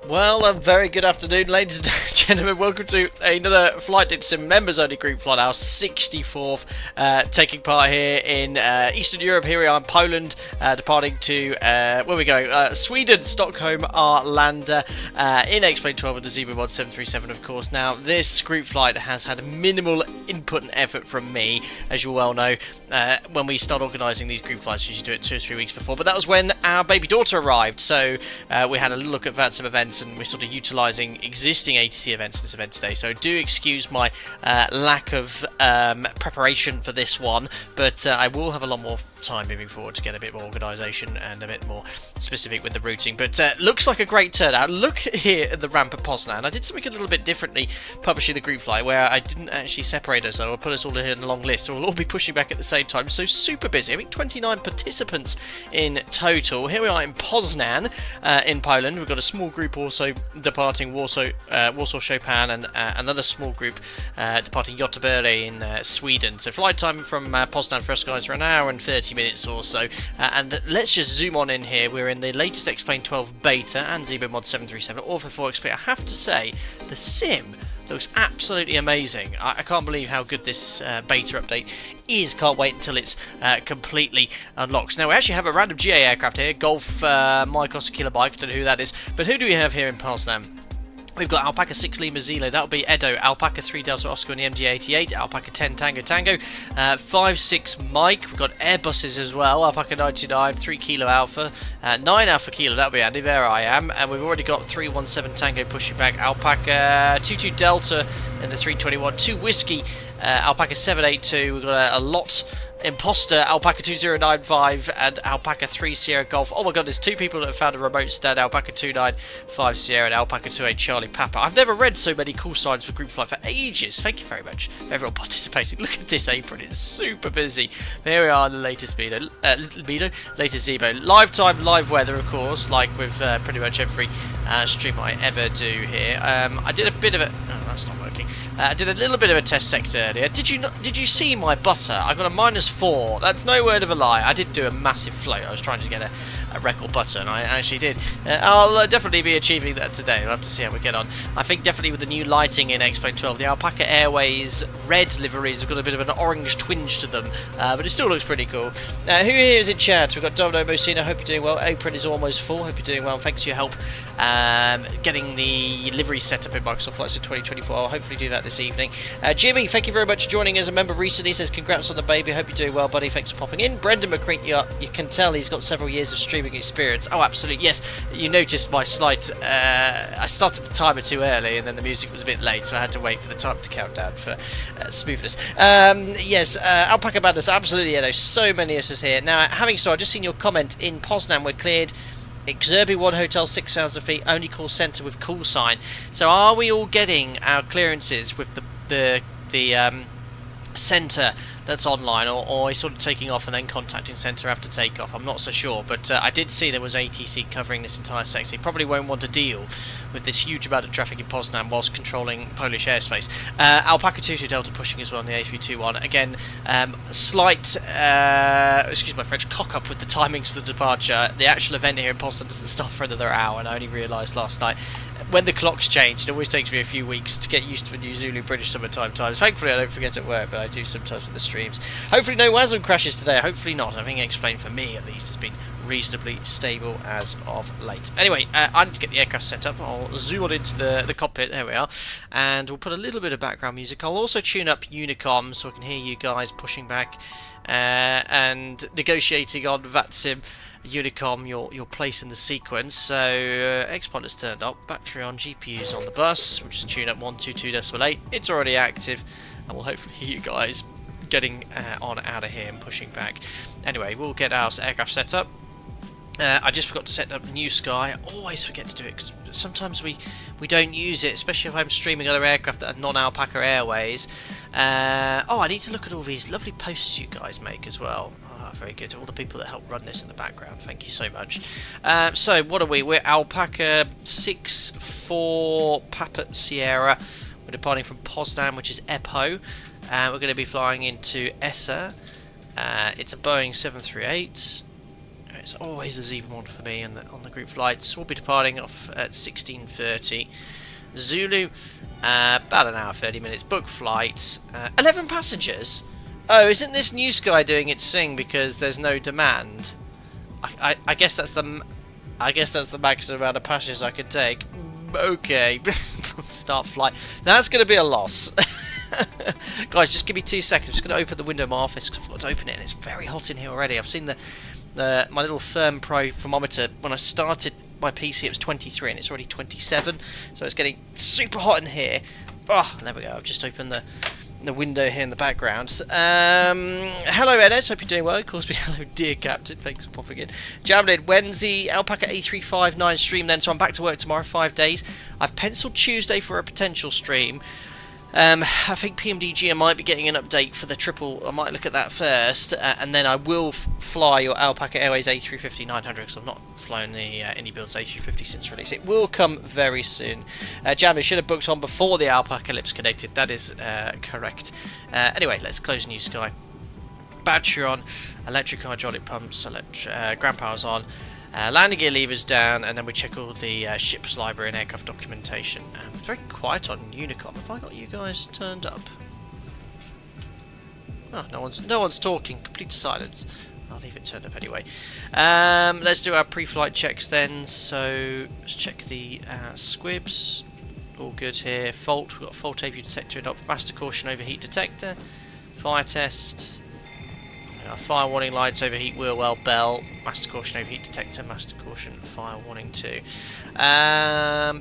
Well, a very good afternoon, ladies and gentlemen. Welcome to another Flight VATSIM members-only group flight, our 64th, taking part here in Eastern Europe. Here we are in Poland, departing to, where we go? Sweden, Stockholm Arlanda, in X-Plane 12 and the Zebra Mod 737, of course. Now, this group flight has had minimal input and effort from me, as you well know. When we start organising these group flights, we usually do it 2 or 3 weeks before, but that was when our baby daughter arrived, so we had a little look at VATSIM events, and we're sort of utilising existing ATC events in this event today. So do excuse my lack of preparation for this one, but I will have a lot more time moving forward to get a bit more organisation and a bit more specific with the routing. But looks like a great turnout. Look here at the ramp at Poznan. I did something a little bit differently publishing the group flight, where I didn't actually separate us. So I'll put us all in a long list, so we'll all be pushing back at the same time. So super busy. I think 29 participants in total. Here we are in Poznan in Poland. We've got a small group also departing Warsaw Chopin, and another small group departing Gothenburg in Sweden. So flight time from Poznan for us guys for an hour and 30 minutes or so. And let's just zoom on in here. We're in the latest X-Plane 12 beta and Zebra Mod 737 or for 4XP. I have to say, the sim looks absolutely amazing. I can't believe how good this beta update is. Can't wait until it's completely unlocked. Now we actually have a random GA aircraft here, Golf Mike Oscar Kilo Bike, don't know who that is, but who do we have here in Poznan? We've got Alpaca 6 Lima Zelo, that'll be Edo, Alpaca 3 Delta Oscar in the MD88, Alpaca 10 Tango Tango, 5-6 Mike, we've got Airbuses as well, Alpaca 99, 3 Kilo Alpha, 9 Alpha Kilo, that'll be Andy, there I am, and we've already got 317 Tango pushing back, Alpaca 22 Delta in the 321, 2 Whiskey, Alpaca 782, we've got a lot Imposter, Alpaca 2095 and Alpaca 3 Sierra Golf. Oh my god, there's 2 people that have found a remote stand, Alpaca 295 Sierra and Alpaca 28 Charlie Papa. I've never read so many call signs for group flight for ages. Thank you very much for everyone participating. Look at this apron, it's super busy. Here we are in the latest latest Zebo. Live time, live weather, of course, like with pretty much every stream I ever do here. I did a bit of it. Oh, that's not working. I did a little bit of a test sector earlier. Did you see my butter? I got a -4. That's no word of a lie. I did do a massive float. I was trying to get a record butter, and I actually did. I'll definitely be achieving that today. We'll have to see how we get on. I think definitely with the new lighting in X-Plane 12, the Alpaca Airways red liveries have got a bit of an orange twinge to them, but it still looks pretty cool. Who here is in chat? We've got Domino Mosina. Hope you're doing well. Apron is almost full. Hope you're doing well. Thanks for your help getting the livery set up in Microsoft Flights of 2024. I'll hopefully do that this evening. Jimmy, thank you very much for joining as a member recently. Says congrats on the baby. Hope you're doing well, buddy. Thanks for popping in. Brendan McCreek, you can tell he's got several years of streaming experience. Oh, absolutely. Yes, you noticed my slight. I started the timer too early, and then the music was a bit late, so I had to wait for the timer to count down for smoothness. Yes, Alpaca Madness. Absolutely, you know, so many of us here. Now, having started, I've just seen your comment in Poznan. We're cleared. Exerby 1 Hotel 6,000 feet, only call centre with call sign. So are we all getting our clearances with the centre that's online, or are we sort of taking off and then contacting centre after takeoff? I'm not so sure, but I did see there was ATC covering this entire sector. You probably won't want to deal with this huge amount of traffic in Poznan whilst controlling Polish airspace. Alpaca 22 Delta pushing as well on the A321. Again, slight, excuse my French, cock up with the timings for the departure. The actual event here in Poznan doesn't start for another hour, and I only realised last night. When the clocks change, it always takes me a few weeks to get used to the New Zealand British summertime times. Thankfully, I don't forget at work, but I do sometimes with the streams. Hopefully, no WASM crashes today. Hopefully not. I think Explain for me, at least, has been reasonably stable as of late. Anyway, I need to get the aircraft set up. I'll zoom on into the cockpit. There we are. And we'll put a little bit of background music. I'll also tune up Unicom so I can hear you guys pushing back and negotiating on VATSIM. Unicom, your place in the sequence. So X-Pilot's turned up, battery on, GPU's on the bus. We'll just tune up 122.8. It's already active, and we'll hopefully hear you guys getting on out of here and pushing back. Anyway, we'll get our aircraft set up. I just forgot to set up New Sky. I always forget to do it because sometimes we don't use it, especially if I'm streaming other aircraft that are non-Alpaca Airways. Oh, I need to look at all these lovely posts you guys make as well. Very good to all the people that help run this in the background. Thank you so much. So what are we? We're Alpaca 6-4 Papa Sierra. We're departing from Poznan, which is EPPO. We're going to be flying into ESSA. It's a Boeing 738. It's always the zebra one for me on the group flights. We'll be departing off at 16:30. Zulu, about an hour 30 minutes. Book flights. 11 passengers. Oh, isn't this New Sky doing its thing because there's no demand? I guess that's the maximum amount of passengers I could take. Okay, start flight. That's going to be a loss. Guys, just give me 2 seconds. I'm just going to open the window of my office because I forgot to open it, and it's very hot in here already. I've seen my little Firm Pro thermometer. When I started my PC, it was 23, and it's already 27. So it's getting super hot in here. Oh, there we go. I've just opened the window here in the background. Hello, Enes. Hope you're doing well. Of course, hello, dear Captain. Thanks for popping in. Javelin, when's the Alpaca A359 stream then? So I'm back to work tomorrow, 5 days. I've penciled Tuesday for a potential stream. I think PMDG might be getting an update for the triple. I might look at that first, and then I will fly your Alpaca Airways A350-900 because I've not flown the Indie Builds A350 since release. It will come very soon. Jamie should have booked on before the Alpaca Lips connected. That is correct. Anyway, let's close New Sky. Battery on, electric hydraulic pumps, ground power's on. Landing gear levers down, and then we check all the ship's library and aircraft documentation. It's very quiet on Unicom. Have I got you guys turned up? Oh, no one's talking. Complete silence. I'll leave it turned up anyway. Let's do our pre-flight checks then. So let's check the squibs. All good here. Fault. We've got a fault APU detector and master caution overheat detector. Fire test. Fire warning lights, overheat wheel well bell, master caution overheat detector, master caution fire warning 2.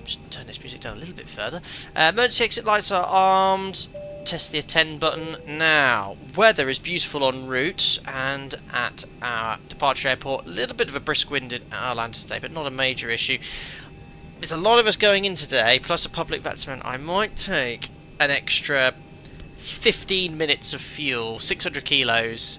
Just turn this music down a little bit further. Emergency exit lights are armed. Test the attend button now. Weather is beautiful en route and at our departure airport. A little bit of a brisk wind in Arlanda today, but not a major issue. There's a lot of us going in today, plus a public VATSIM. I might take an extra 15 minutes of fuel, 600 kilos.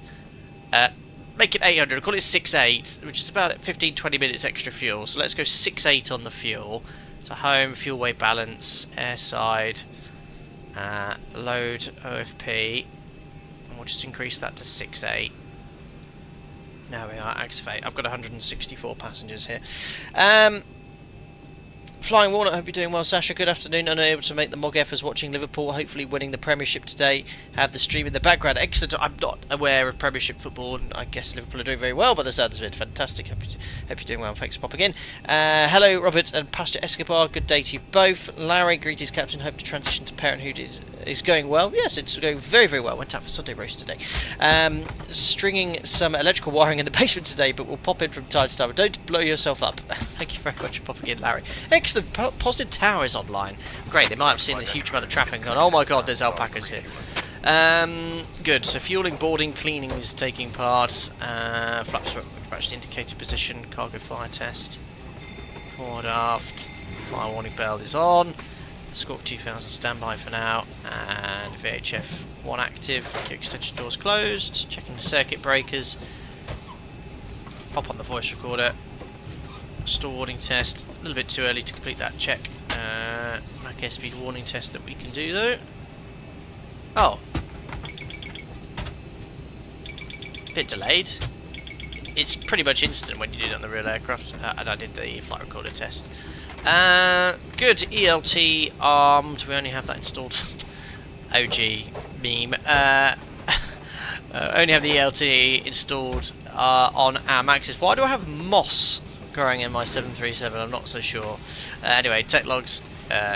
Make it 800, I'll call it 6.8, which is about 15-20 minutes extra fuel. So let's go 6.8 on the fuel. So home, fuel weight balance, airside, load OFP, and we'll just increase that to 6.8. There we are, activate. I've got 164 passengers here. Flying Walnut, hope you're doing well. Sasha, good afternoon. Unable to make the Mog Effers watching Liverpool, hopefully winning the Premiership today. Have the stream in the background. Excellent. I'm not aware of Premiership football, and I guess Liverpool are doing very well by the sounds of it. Fantastic. Hope you're doing well. Thanks for popping in. Hello, Robert and Pastor Escobar. Good day to you both. Larry, greetings, Captain. Hope the transition to parenthood is going well. Yes, it's going very, very well. Went out for Sunday roast today. Stringing some electrical wiring in the basement today, but we'll pop in from time to time. Don't blow yourself up. Thank you very much for popping in, Larry. Excellent. Poznan Tower is online. Great, they might have seen the huge amount of traffic and gone, oh my god, there's alpacas here. Good, so fueling, boarding, cleaning is taking part. Flaps matched indicator position, cargo fire test. Forward aft, fire warning bell is on. Squawk 2000 standby for now. And VHF 1 active, gear extension doors closed. Checking the circuit breakers. Pop on the voice recorder. Stall warning test. A little bit too early to complete that check. Mac airspeed warning test that we can do though. Oh. Bit delayed. It's pretty much instant when you do it on the real aircraft. And I did the flight recorder test. Good. ELT armed. We only have that installed. OG meme. Only have the ELT installed on our Maxes. Why do I have moss growing in my 737? I'm not so sure. Anyway, tech logs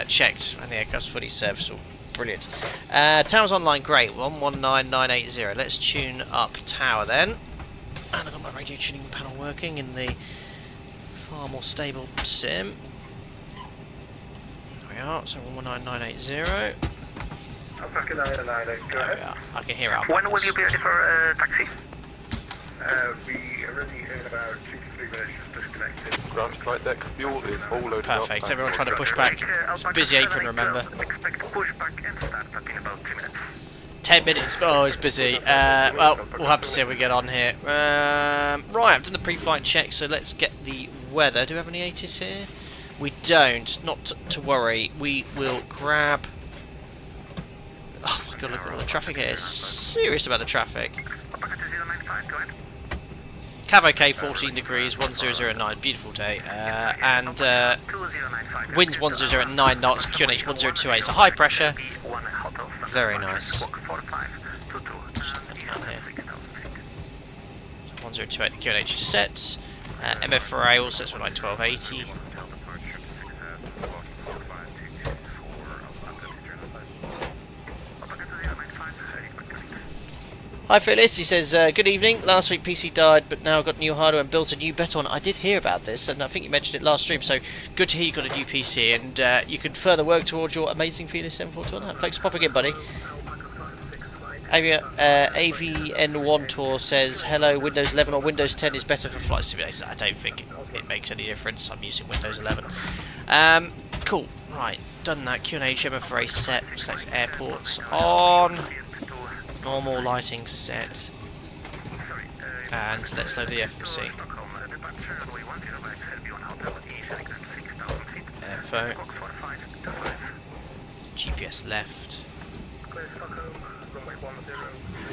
checked and the aircraft's fully serviceable. Brilliant. Tower's online, great. 119980. Let's tune up tower then. And I've got my radio tuning panel working in the far more stable sim. There we are, so 119980. Alpaca Airways, go ahead. I can hear Alpacas. When will you be ready for taxi? We are ready in about 2 to 3 minutes, just disconnected. Ground flight deck, fuel is all loaded up. Perfect, everyone trying to push back. It's a busy apron, remember. Expect pushback and start up in about 2 minutes. 10 minutes, oh, it's busy. Well, we'll have to see how we get on here. Right, I've done the pre-flight check, so let's get the weather. Do we have any 80s here? We don't, not to worry. We will grab... Oh my god, look at all the traffic here. It's serious about the traffic. Cav OK, 14 degrees, 1009, beautiful day, and winds 10 at 9 knots, QNH 1028, so high pressure, very nice. 1028, the QNH is set, MF4A all sets for like 1280. Hi Phyllis, he says, good evening. Last week PC died, but now got new hardware and built a new bet on. I did hear about this, and I think you mentioned it last stream, so good to hear you got a new PC, and you can further work towards your amazing Phyllis 742 on that. Thanks for popping in, buddy. AVN1 Tour says, hello, Windows 11 or Windows 10 is better for flight simulators. I don't think it makes any difference. I'm using Windows 11. Cool. Right, done that. QNH MFRA set. Selects airports on. Normal lighting set, and let's load the FMC. Info. GPS left.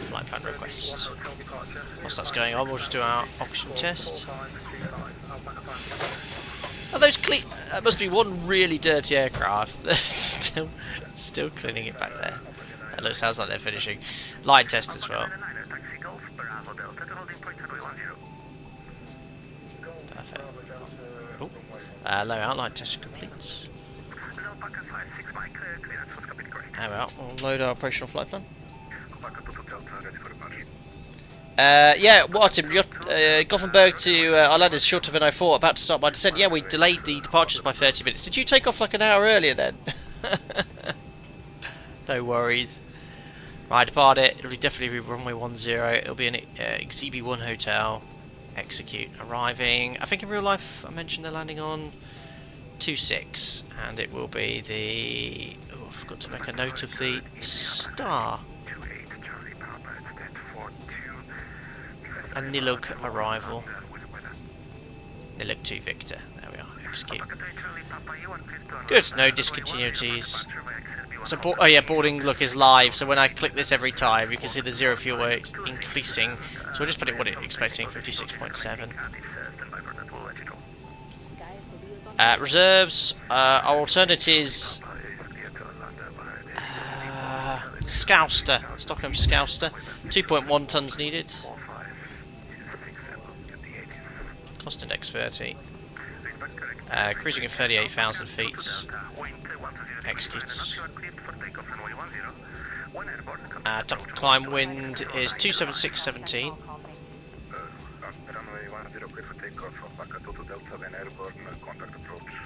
Flight plan request. Whilst that's going on, we'll just do our oxygen test. Are those clean? That must be one really dirty aircraft. They're still cleaning it back there. It sounds like they're finishing. Light test as well. Perfect. Oh, low out, light test complete. How about we'll load our operational flight plan. Yeah, Martin, Gothenburg to Arlanda is short of an 04, about to start my descent. Yeah, we delayed the departures by 30 minutes. Did you take off like an hour earlier then? No worries. Right, depart it. It'll definitely be runway 10. It'll be an XB1 hotel. Execute. Arriving. I think in real life I mentioned they're landing on 26, and it will be the. Oh, I forgot to make a note of the star. A Nilug arrival. Nilug 2 Victor. There we are. Execute. Good. No discontinuities. So, oh yeah, boarding look is live, so when I click this every time, you can see the zero fuel weight increasing. So we'll just put it what it's expecting, 56.7. Reserves, our alternatives, Scouster, Stockholm Scouster, 2.1 tons needed. Cost index 30. Cruising at 38,000 feet. Executes. Top climb wind is 276.17.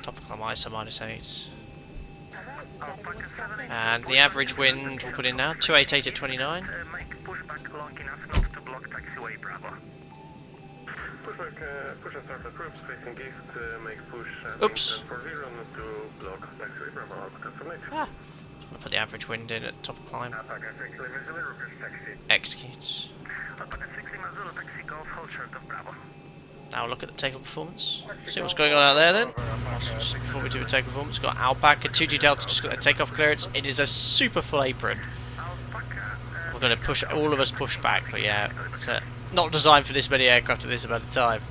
Top climb ISO -8. And the average wind we'll put in now 288 at 29. Oops. Ah. I'll put the average wind in at top climb. Executes. Now look at the takeoff performance. See what's going on out there then. Just before we do a takeoff performance, we've got Alpaca 2G Delta just got a takeoff clearance. It is a super full apron. We're going to push, all of us push back, but yeah, it's not designed for this many aircraft at this amount of time.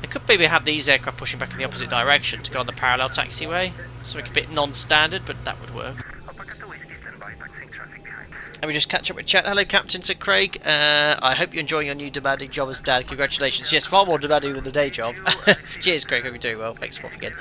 They could maybe have these aircraft pushing back in the opposite direction to go on the parallel taxiway. Something a bit non-standard, but that would work. And we just catch up with chat. Hello, Captain, said Craig. I hope you're enjoying your new demanding job as dad. Congratulations. Yes, far more demanding than the day job. Cheers, Craig. Hope you're doing well. Thanks for popping in.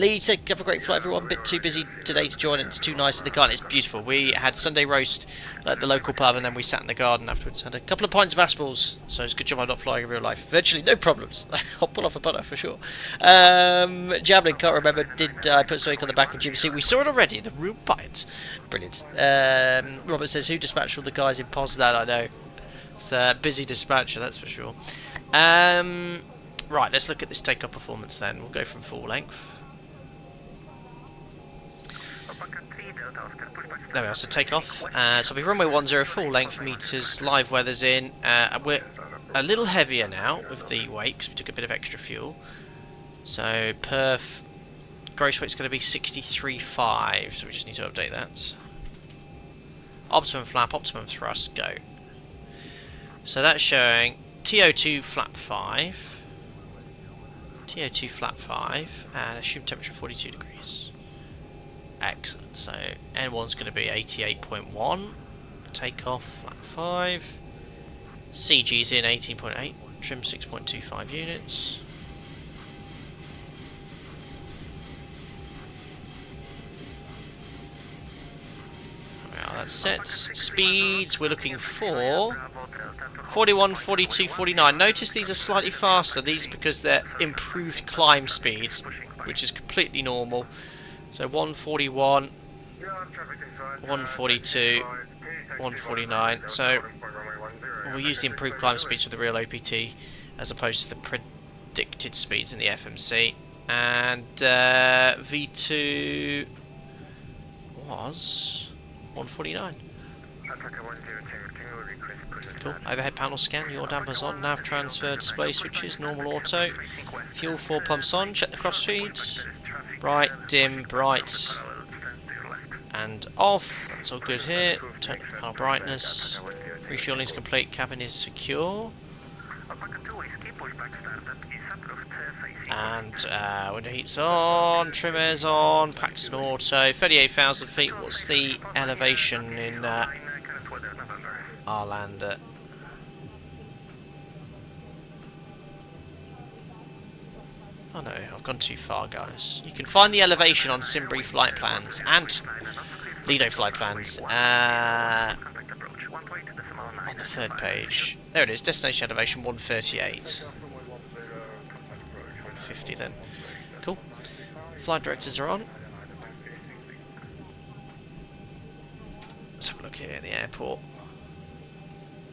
Lee said, have a great flight, everyone. Bit too busy today to join. It's too nice in the garden. It's beautiful. We had Sunday roast at the local pub, and then we sat in the garden afterwards. Had a couple of pints of Aspels, so it's a good job I'm not flying in real life. Virtually no problems. I'll pull off a butter for sure. Javelin, can't remember. Did I put something on the back of GBC? We saw it already. The room pint. Brilliant. Robert says, who dispatched all the guys in Poznan? I know. It's a busy dispatcher, that's for sure. Right, let's look at this takeoff performance then. We'll go from full length. There we are, so takeoff. So it'll be runway 10, full length meters, live weather's in. We're a little heavier now with the weight because we took a bit of extra fuel. So perf gross weight's going to be 63.5, so we just need to update that. Optimum flap, optimum thrust, go. So that's showing TO2 flat 5. TO2 flat 5, and assume temperature 42 degrees. Excellent. So N1's going to be 88.1. Takeoff flat 5. CG's in 18.8. Trim 6.25 units. Well, that's set. Speeds, we're looking for 41, 42, 49. Notice these are slightly faster. These are because they're improved climb speeds, which is completely normal. So 141, 142, 149. So we'll use the improved climb speeds for the real OPT as opposed to the predicted speeds in the FMC. And V2 was 149. Cool. Overhead panel scan, your dampers on, nav transfer, display switches, normal auto. Fuel 4 pumps on, check the crossfeeds. Bright, dim, bright, and off. That's all good here. Turn panel brightness. Refueling is complete, cabin is secure. And window heat's on, trim air's on, packs in auto. 38,000 feet. What's the elevation in Arlanda? Oh no, I've gone too far, guys. You can find the elevation on Simbri flight plans and Lido flight plans on the third page. There it is, destination elevation 138. 50 then. Cool. Flight directors are on. Let's have a look here at the airport.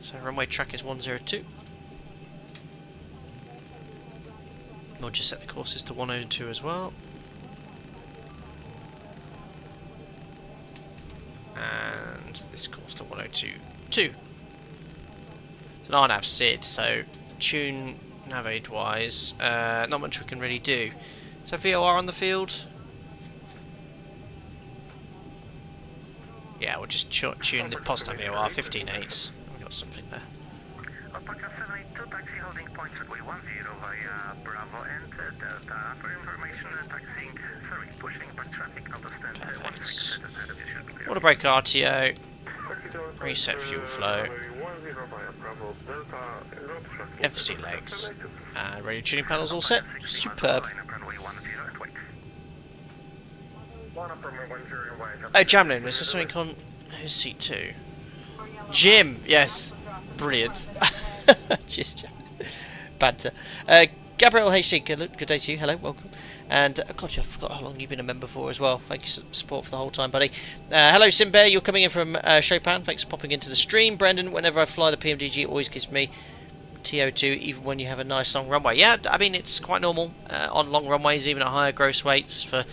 So runway track is 102. We'll just set the courses to 102 as well. And this course to 102.2. It's an RNAV SID, so tune nav aid wise, not much we can really do. So VOR on the field. Yeah, we'll just tune the Poznan VOR 15.8. We've got something there. Alpaca 782 taxi holding point runway 10 via Bravo and Delta for information taxiing, pushing back traffic out of stand. Perfect. Water brake RTO. Reset fuel flow. FC legs. And radio tuning panels all set. Superb. Oh, Jamlin, is there something on his seat too? Jim, yes. Brilliant. Cheers, Jim. Banter. Gabriel HD, good day to you. Hello, welcome. And, gosh, I forgot how long you've been a member for as well. Thanks for support for the whole time, buddy. Hello, Simbear, you're coming in from Chopin. Thanks for popping into the stream. Brendan, whenever I fly the PMDG, it always gives me TO2, even when you have a nice long runway. Yeah, I mean, it's quite normal on long runways, even at higher gross weights for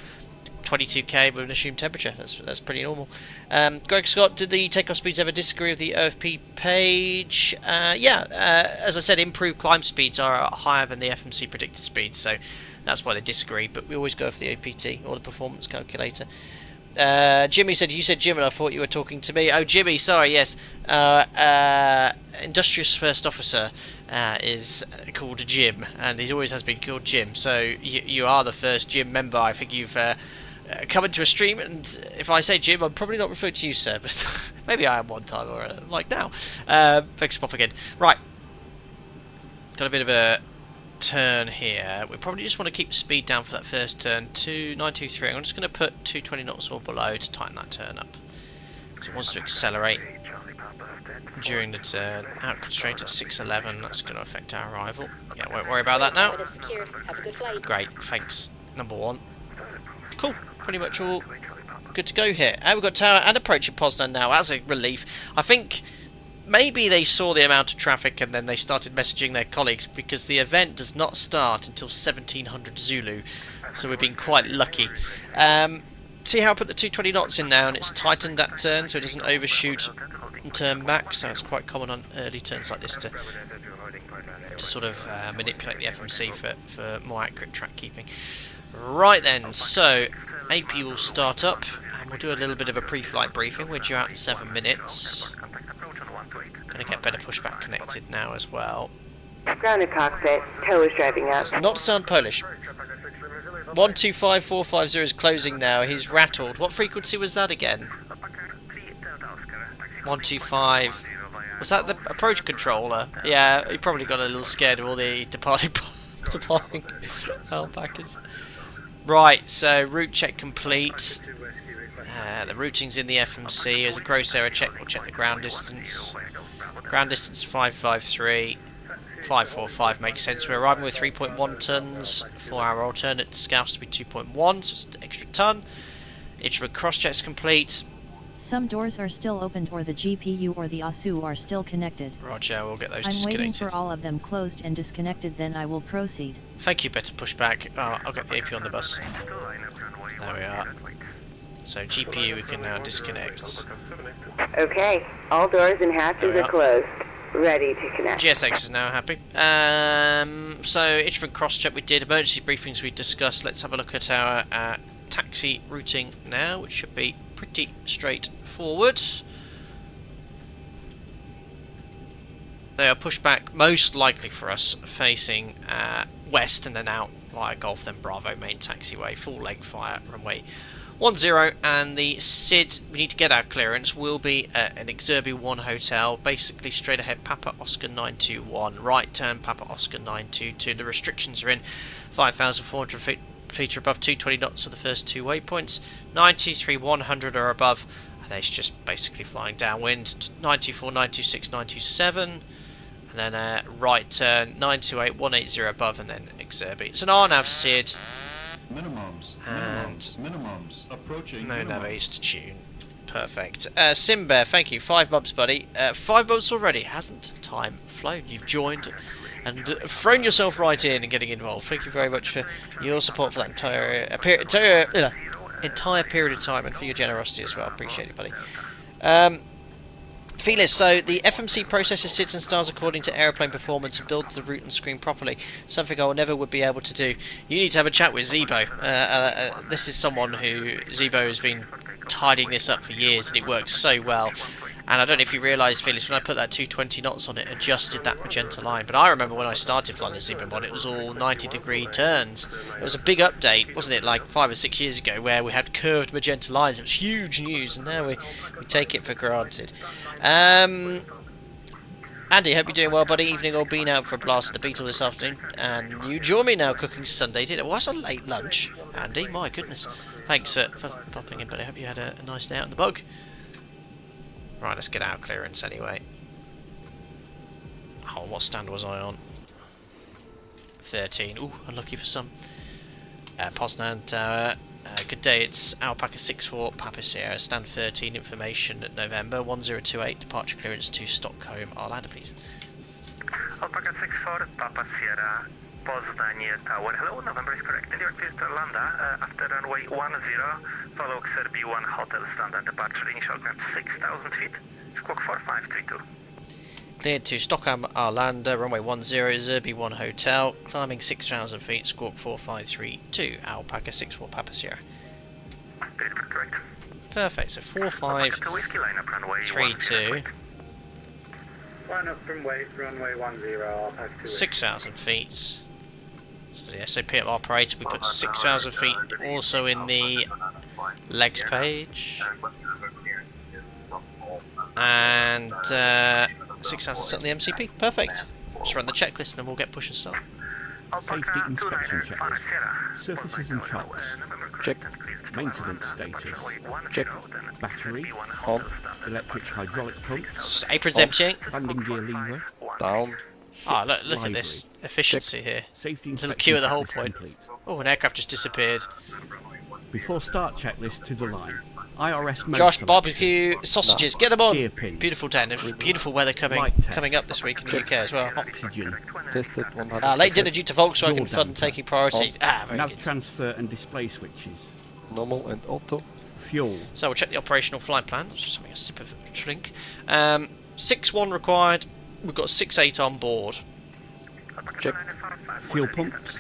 22k with an assumed temperature. That's pretty normal. Greg Scott, did the takeoff speeds ever disagree with the OFP page? Yeah, as I said, improved climb speeds are higher than the FMC predicted speeds, so that's why they disagree, but we always go for the OPT, or the performance calculator. Jimmy said, you said Jim, and I thought you were talking to me. Oh, Jimmy, sorry, yes. Industrious First Officer is called Jim, and he always has been called Jim, so you are the first Jim member. I think you've come into a stream, and if I say Jim, I'm probably not referring to you, sir, but maybe I am one time, or like now. Thanks for popping in. Right, got a bit of a turn here. We probably just want to keep the speed down for that first turn to 923. I'm just going to put 220 knots or below to tighten that turn up, because it wants to accelerate during the turn. Out constraint at 611, that's going to affect our arrival. Yeah, won't worry about that now. Great, thanks, number one. Cool, pretty much all good to go here. We've got tower and approaching Poznan now as a relief. I think maybe they saw the amount of traffic and then they started messaging their colleagues, because the event does not start until 1700 Zulu, so we've been quite lucky. See how I put the 220 knots in now, and it's tightened that turn so it doesn't overshoot and turn back, so it's quite common on early turns like this to sort of manipulate the FMC for more accurate track keeping. Right then, so AP will start up and we'll do a little bit of a pre-flight briefing. We're due out in 7 minutes. Going to get better pushback connected now as well. Grounded cockpit. Tow is driving up. Does not sound Polish. 125450 is closing now. He's rattled. What frequency was that again? 125. Was that the approach controller? Yeah, he probably got a little scared of all the departing alpacas. Right, so route check complete. The routing's in the FMC. As a gross error check, we'll check the ground distance. Ground distance 553. 545 makes sense. We're arriving with 3.1 tons for our alternate scouts to be 2.1, so it's an extra ton. Instrument cross-check's complete. Some doors are still opened or the GPU or the ASU are still connected. Roger, we'll get those I'm disconnected. waiting for all of them closed and disconnected, then I will proceed. Thank you, better pushback. Oh, I'll get the AP on the bus. There we are. So GPU we can now disconnect. Okay, all doors and hatches are closed. Ready to connect. GSX is now happy. So instrument cross-check we did, emergency briefings we discussed. Let's have a look at our taxi routing now, which should be pretty straightforward. They are pushed back, most likely for us, facing west and then out via Golf, then Bravo main taxiway, full leg fire, runway 10, and the SID, we need to get our clearance, will be at an Exerbi 1 hotel, basically straight ahead Papa Oscar 921, right turn Papa Oscar 922. The restrictions are in 5,400 feet or above, 220 knots for the first two waypoints, 93, 100 or above, and it's just basically flying downwind, 94, 926, 927, and then right turn 928, 180 above, and then Exerbi. It's an RNAV SID. Minimums. Approaching. No navies to tune. Perfect. Simbear, thank you. 5 months, buddy. 5 months already. Hasn't time flown? You've joined and thrown yourself right in and getting involved. Thank you very much for your support for that entire period of time, and for your generosity as well. Appreciate it, buddy. Felix, so the FMC processes SIDs and stars according to aeroplane performance and builds the route and screen properly. Something I never would be able to do. You need to have a chat with Zebo. This is someone who Zebo has been tidying this up for years, and it works so well. And I don't know if you realise, Felix, when I put that 220 knots on it, adjusted that magenta line. But I remember when I started flying the Zebo mod, it was all 90-degree turns. It was a big update, wasn't it, like 5 or 6 years ago, where we had curved magenta lines. It was huge news, and now we take it for granted. Andy, hope you're doing well, buddy. Evening all, been out for a blast at the Beetle this afternoon, and you join me now cooking Sunday dinner. What's a late lunch, Andy? My goodness. Thanks for popping in, buddy. I hope you had a nice day out in the bug. Right, let's get our clearance anyway. Oh, what stand was I on? 13. Ooh, unlucky for some. Poznan Tower. Good day, it's Alpaca 64 Papa Sierra, stand 13, information at November 1028, departure clearance to Stockholm Arlanda, please. Alpaca 64 Papa Sierra, Poznan Tower. Hello, November is correct. And you're clear to Arlanda after runway 10, follow Exerbi 1 hotel, standard departure, initial climb 6,000 feet, squawk 4532. Cleared to Stockholm Arlanda, runway 10, Exerbi 1 hotel, climbing 6,000 feet, squawk 4532, Alpaca 64 Papa Sierra. Correct. Perfect, so 4532. Line up from runway 10, Alpaca 2. 6,000 feet. So the SAP operator, we put 6,000 feet also in the legs page. And 6,000 set on the MCP. Perfect. Just run the checklist and then we'll get push and start. Safety inspection checklist. Surfaces and chocks. Checked. Maintenance status. Checked. Battery. On. Electric hydraulic pumps. Aprons emptying. Landing gear lever. Down. Ah, look at this efficiency here. Safety Little inspection queue at the whole checklist point. complete. Oh, an aircraft just disappeared. Before start checklist to the line. IRS mode Josh, selectors. barbecue sausages, get them on! Gear pins. Beautiful day, and there's beautiful weather coming Light test. up this week in the UK as well. Oxygen. Tested 100%. Late dinner due to Volkswagen Door fun damper. taking priority. Very Nav good. transfer and display switches. Normal and auto. Fuel. So we'll check the operational flight plan. Just having a sip of a drink. 6-1 required. We've got 6-8 on board. Checked. Fuel pumps.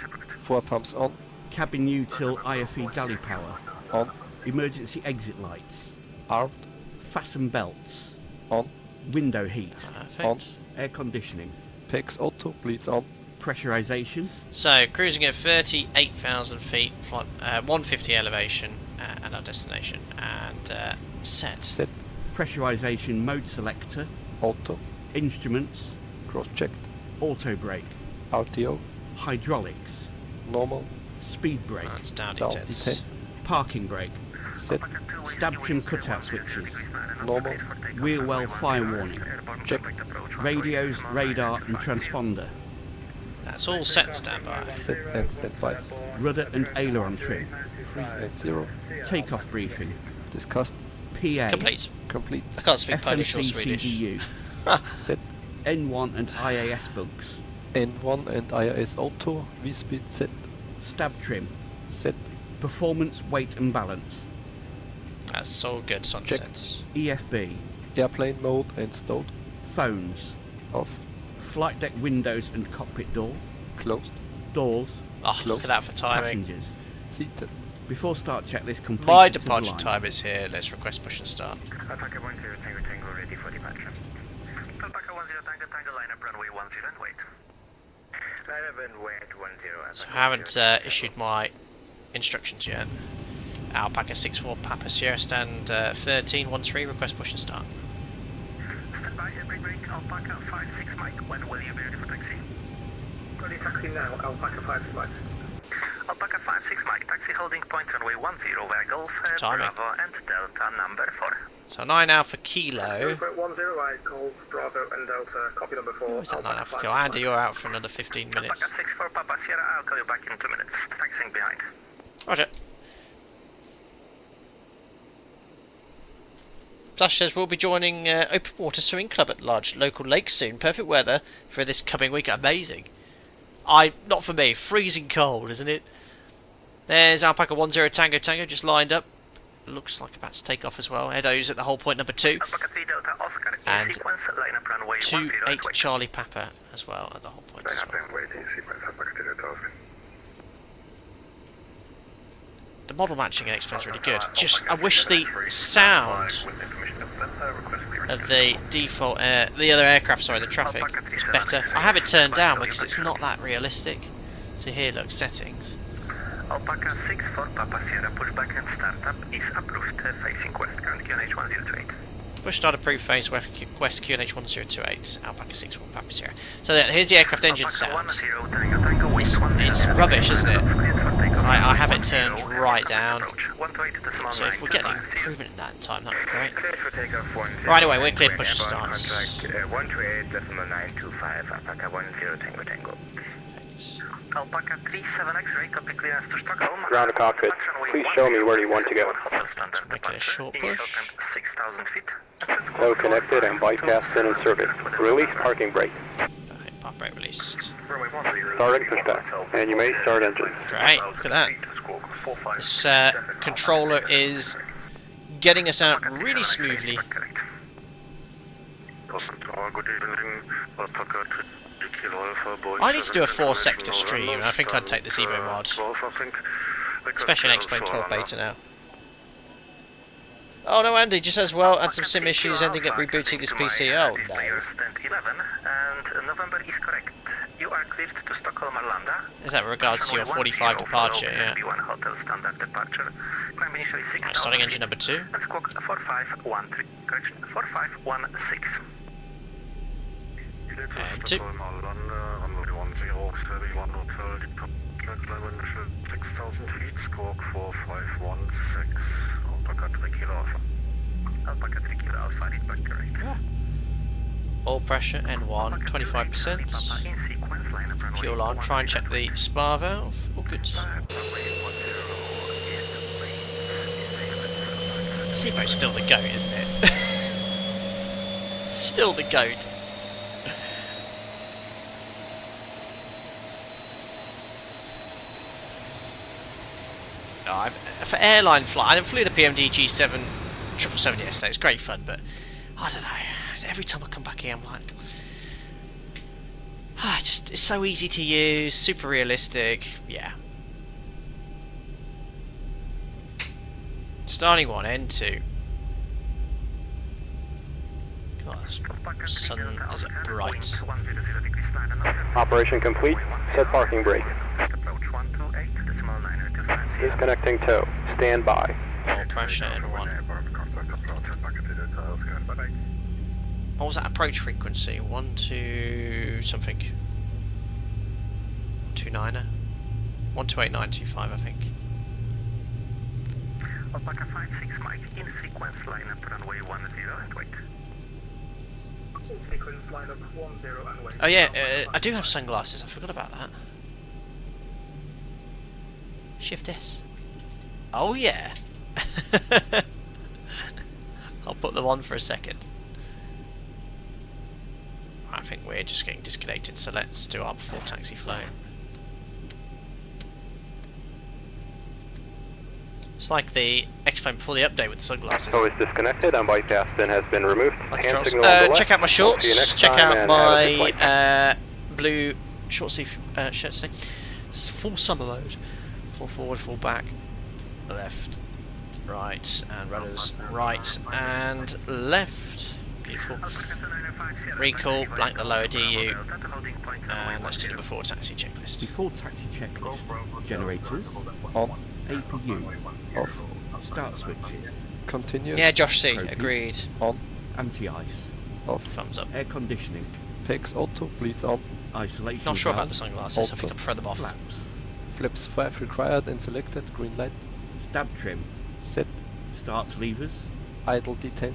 4 pumps on. Cabin util IFE galley power. On. Emergency exit lights. Armed. Fasten belts. On. Window heat. Perfect. On. Air conditioning. PX auto. auto, bleeds on. Pressurization. So, cruising at 38,000 feet, flight, 150 elevation at our destination, and set. Set. Pressurization mode selector. Auto. Instruments. Cross-checked. Auto brake. RTO. Hydraulics. Normal. Speed brake. That's down Down D10s. D10. Parking brake. Set. Stab trim cutout switches. Normal. Wheel well fire warning. Check. Radios, radar and transponder. That's all set and standby. Set and standby. Rudder and aileron trim. 3 and 0. Takeoff briefing. Discussed. PA. Complete. Complete. I can't speak Polish or FMC Swedish. CDU. Set. N1 and IAS bugs. N1 and IIS auto. V-speed set. Stab trim. Set. Performance, weight and balance. That's all good, Son Check. sets. EFB. Airplane mode and stowed. Phones. Off. Flight deck windows and cockpit door. Closed. Doors. Oh, look at that for timing. Passengers. Seated. Before start checklist complete. My to the departure line. time is here. Let's request push and start. Alpaca 10 Tango Tango ready for departure. Alpaca 10 Tango Tango line up runway 10 and wait. Line up and wait 10. So I haven't issued my instructions yet. Alpaca 64 Papa Sierra stand 1313, request push and start. Stand by, break, Alpaca 56 Mike. When will you be ready for taxi? Ready taxi now, Alpaca 56 Mike. Alpaca 56 Mike, taxi holding point runway 10 via Golf, Timing. Bravo and Delta number 4. So 9 Alpha Kilo. 10, I Golf, Bravo and Delta, copy number 4. Where's that 9 Alpha Kilo? Andy, you're out for another 15 minutes. Alpaca 64 Papa Sierra, I'll call you back in 2 minutes. Taxiing behind. Roger. Flash says we'll be joining Open Water Swimming Club at large local lakes soon. Perfect weather for this coming week. Amazing. Not for me. Freezing cold, isn't it? There's Alpaca 10 Tango Tango just lined up. Looks like about to take off as well. Edo's at the whole point number 2. Alpaca 3 Delta Oscar, And sequence, line up runway 2 10 8 wait. Charlie Papa as well at the whole point as well. Waiting sequence, Alpaca 3 Delta Oscar. The model matching explains really good. Just I wish the sound of the default the other aircraft, sorry, the traffic was better. I have it turned down because it's not that realistic. So here, look, settings. Alpaca 64 Papa Sierra, pushback and startup is approved, facing west, current QNH 1028. Push start approved phase west QNH 1028, Alpaca 64 Papa Sierra. So here's the aircraft engine sound. It's rubbish, isn't it? I have it turned right down. So if we're getting improvement in that time, that would be great. Right, anyway, we're clear to push and start. 128.925, Alpaca 10 Tango Tango. Alpaca 37 X-ray, copy clearance to Stockholm. Ground to cockpit. Please show me where you want to go. Make it a short push. 6,000 feet. No connected and bypass send in service. Release parking brake. Perfect, park brake released. Starting pushback. And you may start engine. Great, look at that. This controller is getting us out really smoothly. I need to do a 4-sector stream, and I think I'd take this EPPO mod. Especially in X-Plane 12 beta now. Oh no, Andy, just as well, had some sim issues ending up rebooting this PC. Oh no. And November is correct. You are cleared to Stockholm Arlanda. Is that with regards to your 45 departure, yeah. B1 hotel standard departure. Climb initially 6,000 Right, starting engine number 2. and squawk 4513. Correction, 4516. And 2. Alpaca 3 Kilo Alpha, read back correct. All pressure N1, 25%. Fuel on, try and check the spar valve. All good. Seaboat's still the goat, isn't it? Still the goat. Oh, for airline flight, I flew the PMD G7 777 yesterday. It's great fun, but I don't know. Every time I come back here, I'm like, it's so easy to use, super realistic. Yeah. Starting 1, end 2. God, the sun is bright. Operation complete. Set parking brake. Approach 128.925. Disconnecting tow. Stand by. All pressure in 1. What was that approach frequency? 1 to something. 29er? 128.925, I think. Alpaca 56 Mike, in sequence line up runway 10 and wait. Sequence line up 10 and wait. Oh yeah, I do have sunglasses, I forgot about that. Shift S. Oh yeah! I'll put them on for a second. I think we're just getting disconnected, so let's do our before taxi flow. It's like the X-Plane before the update with the sunglasses. Tow is disconnected and bypass bin has been removed. Like Hand controls. signal on the left. Check out my We'll see you shorts. next Check time out and have a good my flight. blue short sleeve shirt. See, it's full summer mode. Full forward, full back, left, right, and rudders right and left. Beautiful. Recall, blank the lower DU, and let's do the before taxi checklist. Before taxi checklist. Generators. On. APU. Off. Start switches. Continuous. Yeah, Josh C. Protein. Agreed. On. Anti-ice. Off. Thumbs up. Air conditioning. PEX auto. Bleeds on. Isolation. Not sure about valve, the sunglasses. I think I prefer them off. Flaps. Flips 5 required and selected. Green light. Stab trim. Set. Start levers. Idle detain.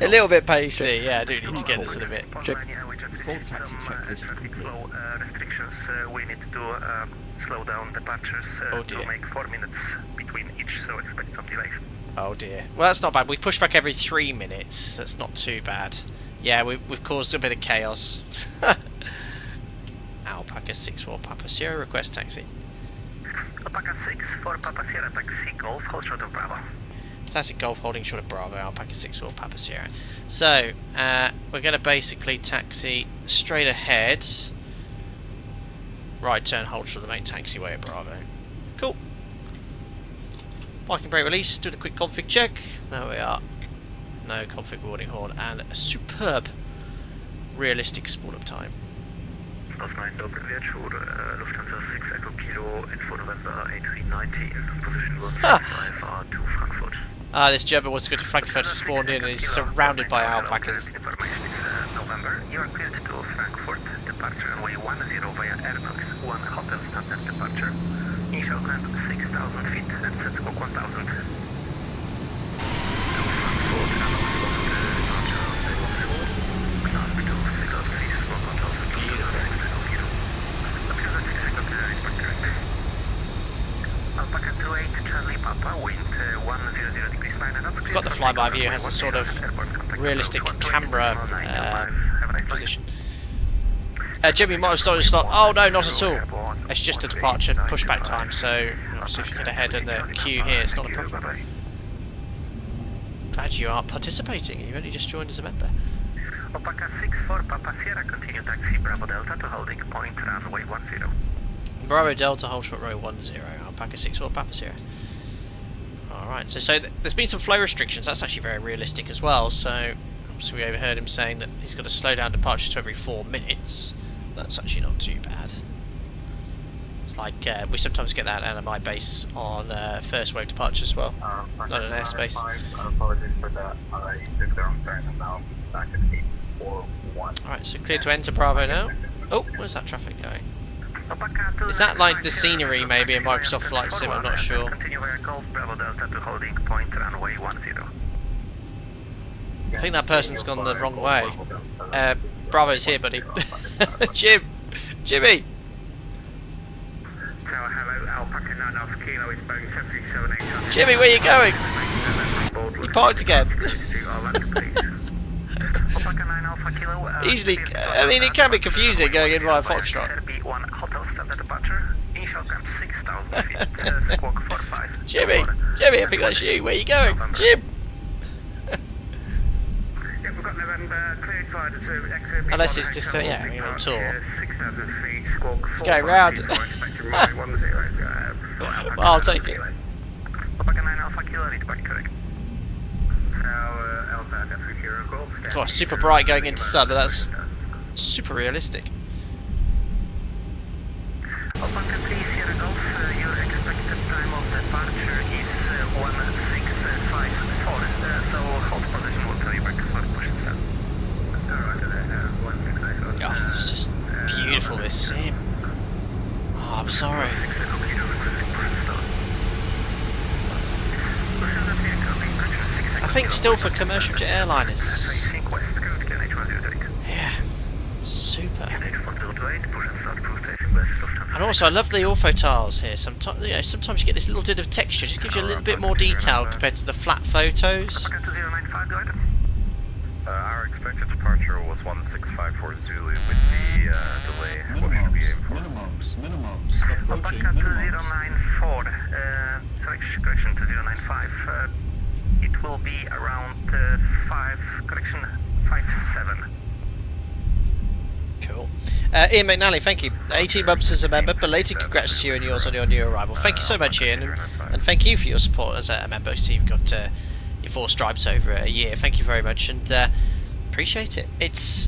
A little bit pasty. Yeah, I do need to get this in a bit. Check. Before taxi checklist complete. Flow restrictions, we need to slow down departures Oh, to dear. make 4 minutes between each, so expect some delays. Oh dear. Well, that's not bad. We push back every 3 minutes. That's not too bad. Yeah, we've caused a bit of chaos. Alpaca 64 Papa Sierra, request taxi. Alpaca 6 for Papa Sierra, taxi Golf, hold short of Bravo. Fantastic Golf holding short of Bravo, Alpaca 64 Papa Sierra. So, we're going to basically taxi straight ahead. Right turn, hold short of the main taxiway at Bravo. Cool. Parking brake release, do the quick config check. There we are. No config warning horn, and a superb, realistic spawn of time. Poznan, dobry wieczór, Lufthansa 6 Echo Kilo, info November A390, position 165 to Frankfurt. This German wants to go to Frankfurt, has spawned in and is surrounded by alpacas. Information is November, you are cleared to Frankfurt, departure runway 10 via Airbox, 1 hotel standard departure. Initial climb 6,000 feet and set squawk 1,000. Alpaca 28 Charlie Papa, wind 100 degrees 9 knots. I've got the flyby view, has a sort of realistic camera position. Jimmy might have started to start. Oh no, not at all. It's just a departure pushback time, so obviously if you get ahead in the queue here, it's not a problem. Glad you are participating. You've only just joined as a member. Alpaca 6 for Papa Sierra, continue taxi Bravo Delta to holding point runway 10. Bravo Delta, hold short row 10. Alpaca 6 for Papa Sierra. Alright, so there's been some flow restrictions. That's actually very realistic as well. So we overheard him saying that he's got to slow down departures to every 4 minutes. That's actually not too bad. It's like we sometimes get that out of my base on first wave departure as well, not an airspace. Apologies for that. I took the wrong turn and now back at 841. Alright, so clear to enter Bravo now. Oh, where's that traffic going? Is that like the scenery maybe in Microsoft Flight Sim? I'm not sure. Continue via Golf Bravo Delta to holding point runway 10. I think that person's gone the wrong way. Bravo's here, buddy. Jimmy! Hello, Alpaca 9 Kilo is Boeing 737-800. Jimmy, where are you going? You parked again. Alpaca 9 Alpha Kilo. Easily, I mean, it can be confusing going in via Foxtrot. One hotel standard departure. Initial climb 6,000 feet. Squawk 45. Jimmy, I think that's you. Where are you going? Jim! Yeah, we've got November cleared flight to XRB. Unless it's just, yeah, I mean, on tour. 6,000 feet. Squawk It's going round. Well, I'll take it. Alpaca 9 Alpha Kilo, read back correct. Alpha 3 Golf. God, super bright going into sun, but that's super realistic. Alpaca 3 Sierra Golf, your expected time of departure is 1654. So hold position, we'll tell you back for push and start. Oh, it's just beautiful, this sim. Oh, I'm sorry. I think still for commercial jet airliners, yeah, super. And also, I love the ortho tiles here. Sometimes, you know, sometimes you get this little bit of texture. It just gives you a little bit more detail compared to the flat photos. Our expected departure was 1654 Zulu with the delay. What should we aim for? Alpaca 2094, correction 2095. It will be around 57. Cool. Ian McNally, thank you. 18 months as a member. Belated congrats to you and yours on your new arrival. Thank you so much, Ian, and thank you for your support as a member. So you've got your 4 stripes over a year. Thank you very much, and appreciate it. It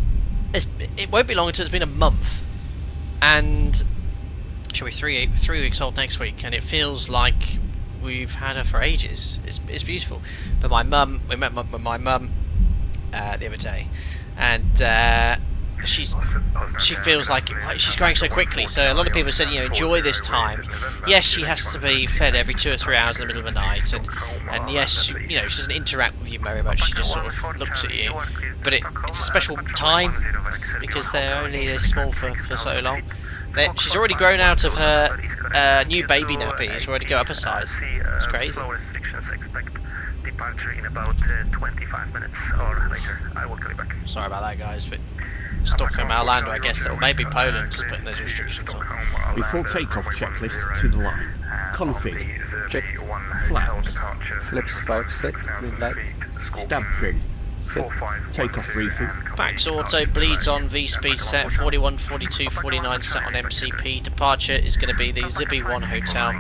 won't be long until it's been a month, and shall we 3 weeks old next week, and it feels like we've had her for ages. It's beautiful. But we met my mum the other day, and she feels like she's growing so quickly. So a lot of people said, you know, enjoy this time. Yes, she has to be fed every 2 or 3 hours in the middle of the night, and yes, you know, she doesn't interact with you very much. She just sort of looks at you. But it's a special time because they're only this small for so long. She's already grown out of her new baby nappies. Already go up a size. It's crazy. Departure in about 25 minutes or later. I will call you back. Sorry about that, guys, but Stockholm Arlanda, I guess, or maybe Poland's putting those restrictions on. Before takeoff checklist to the line. Config. Check. Flaps. Flaps 5 set. Green light. Stab trim. Set. Takeoff briefing. Backs auto, bleeds on, V-speed set, 41, 42, 49 set on MCP. Departure is going to be the Zibi 1 Hotel.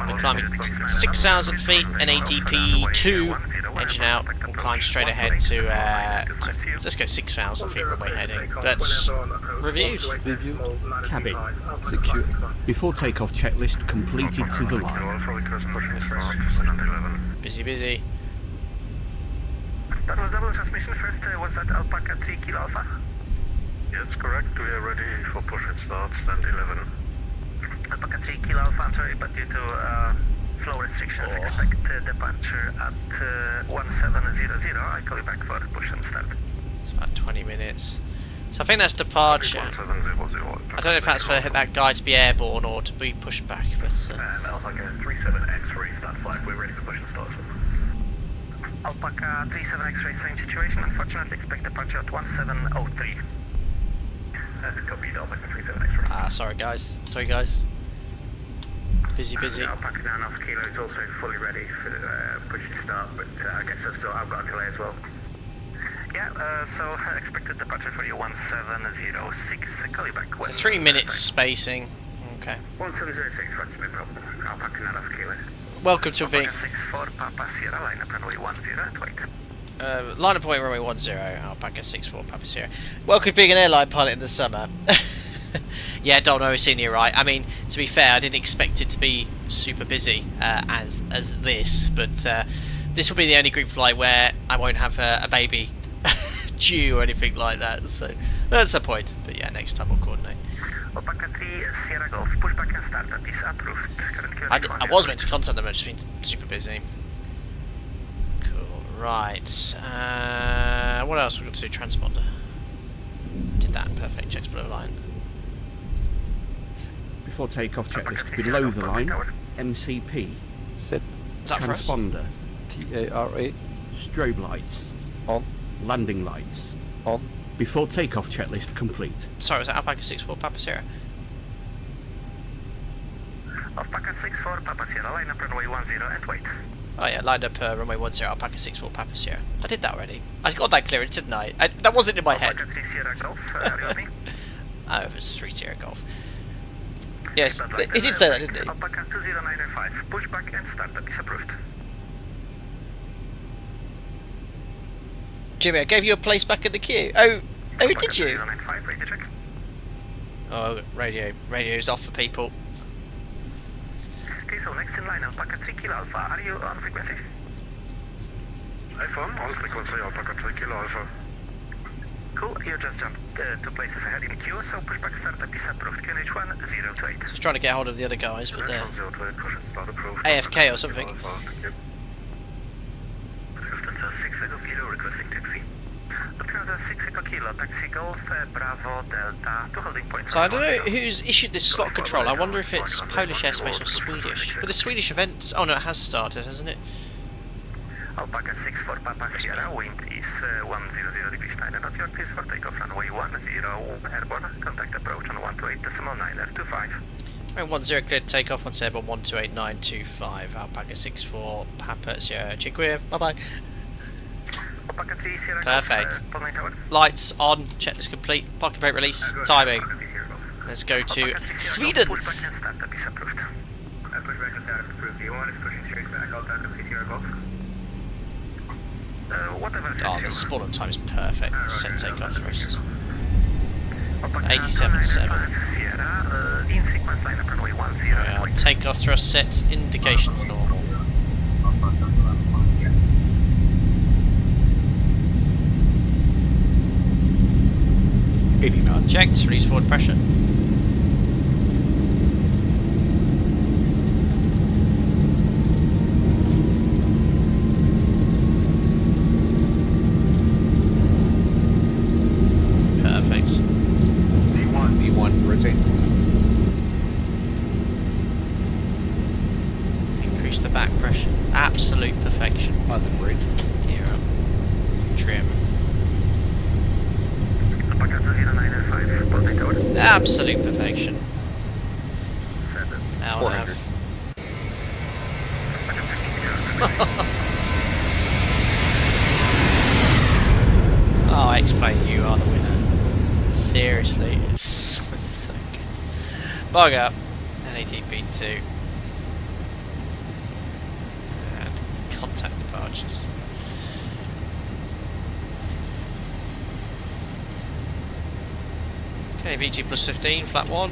We're climbing 6,000 feet, NADP 2, engine out, and climb straight ahead to let's go 6,000 feet runway heading. That's reviewed. Review. Cabin. Secure. Before takeoff checklist completed to the line. Busy. That was double transmission. First was that Alpaca 3 Kilo Alpha? Yes, correct. We are ready for push and start, stand 11. Alpaca 3 Kilo Alpha, I'm sorry, but due to flow restrictions, expect departure at 1700. I call you back for push and start. It's about 20 minutes. So I think that's departure. I don't know if that's for that guy to be airborne or to be pushed back, but... Alpaca 37 X-ray, stand 5, we're ready for push and start. Alpaca 37 X-ray, same situation. Unfortunately, expect departure at 1703. Copy, Alpaca 37 X-ray. Sorry guys. Busy. Alpaca 9 Kilo is also fully ready for push to start, but I guess I've got a delay as well. Yeah, so expected departure for you 1706. Call you back. So 3 minutes spacing. Okay. 1706, right, no problem. Alpaca 9 Kilo. Welcome to being... 64 Papa Sierra, line up runway 10 at wait. line of point runway 10, Alpaca 64 Papa Sierra. Welcome to being an airline pilot in the summer. Yeah, don't know, senior, right? I mean, to be fair, I didn't expect it to be super busy as this, but this will be the only group flight where I won't have a baby due or anything like that, so that's the point. But yeah, next time we'll coordinate. Alpaca 3 Sierra Golf, pushback and startup is approved. I was meant to contact them, I've just been super busy. Cool, right. What else we got to do? Transponder. Did that, perfect, checks below line. Before takeoff checklist below the line. MCP. Set. Is that for us? Transponder. TARA. Strobe lights. On. Landing lights. On. Before takeoff checklist complete. Sorry, was that Alpaca 64 Papa Sierra? Alpaca 64 Papa Sierra, line up runway 10 and wait. Oh yeah, lined up runway 10, Alpaca 64 Papa Sierra. I did that already. I got that clearance, didn't I? That wasn't in my head. Alpaca 3 Sierra Golf, are you with me? Oh, it was 3 Sierra Golf. Yes, he did say that, didn't he? Alpaca 2095, pushback and startup is approved. Jimmy, I gave you a place back in the queue. Oh, did you? 2095, ready to check. Oh, radio's off for people. Okay, so next in line, Alpaca 3 Kilo Alpha. Are you on frequency? iPhone, on frequency, Alpaca 3 Kilo Alpha. Cool, you just jumped 2 places ahead in the queue, so pushback start is approved. QNH 1028. Just trying to get hold of the other guys, but they're 1028, push it start approved. AFK or something. Lufthansa 6 Echo Kilo requesting taxi. Lufthansa 6 Echo Kilo, taxi Golf, Bravo, Delta, to holding point. So I don't know who's issued this slot control. I wonder if it's Polish airspace or Swedish. For the Swedish events, oh no, it has started, hasn't it? Alpaca 6 for Papa Sierra, wind is 100 degrees 9 knots. Your clear for takeoff runway 10 airborne. Contact approach on 128.9F25. Runway 10 cleared takeoff on airborne 128.925. Alpaca 64 Papa Sierra. Dziękuję. Bye bye. Alpaca 3 Sierra. Perfect. Poznan Tower. Lights on. Checklist complete. Parking brake release. Timing. Let's go to Sweden. Pushback and startup is approved. Pushback and startup approved. V1 is pushing straight back. Alpaca 3 Sierra Golf. Whatever. Oh, the spawn on time is perfect. Set takeoff thrust. 87.7. In sequence line up runway 10. Well, takeoff thrust set. Indications normal. Checked. Release forward pressure. Perfect. V1, rotate. Increase the back pressure. Absolute perfection. Other bridge. Gear up. Trim. Alpaca 0905, Poznan Tower. Absolute perfection. 7. Now 400. Oh, X-Plane, you are the winner. Seriously, it's so good. Bug up. NADB2. And contact departures. Okay, VT plus 15, flat 1.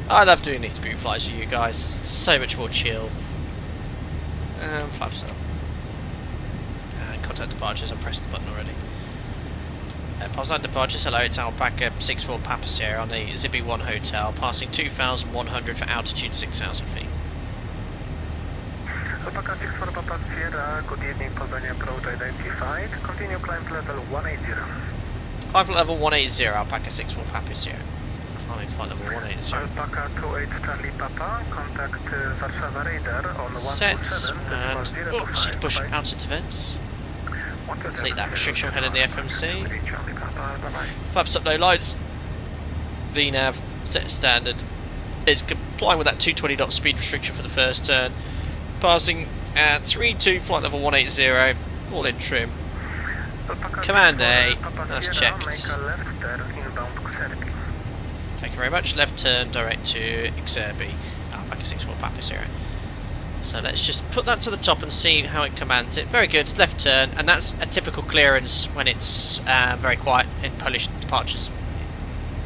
I love doing these group flights for you guys. So much more chill. Flaps up. Contact departures, I've pressed the button already. Poznan departures, hello, it's Alpaca 64 Papa Sierra on the Zibi 1 hotel, passing 2,100 for altitude 6,000 feet. Alpaca 64 Papa Sierra, good evening, Poznan approach identified. Continue climb to level 180. Climb level 180, Alpaca 64 Papa Sierra. Climbing flight level 180. Alpaca 28 Charlie Papa, contact Warsaw radar on 127. Sets, and oops, it's pushing out into vents. Delete that restriction head in the FMC. Flaps up, no lights. VNAV, set standard. It's complying with that 220 knot speed restriction for the first turn. Passing at 3-2, flight level 180, all in trim. Command A, that's checked. Thank you very much. Left turn, direct to Xerbi, Alpaca 64 Papa Sierra. So let's just put that to the top and see how it commands it. Very good, left turn, and that's a typical clearance when it's very quiet in Polish departures.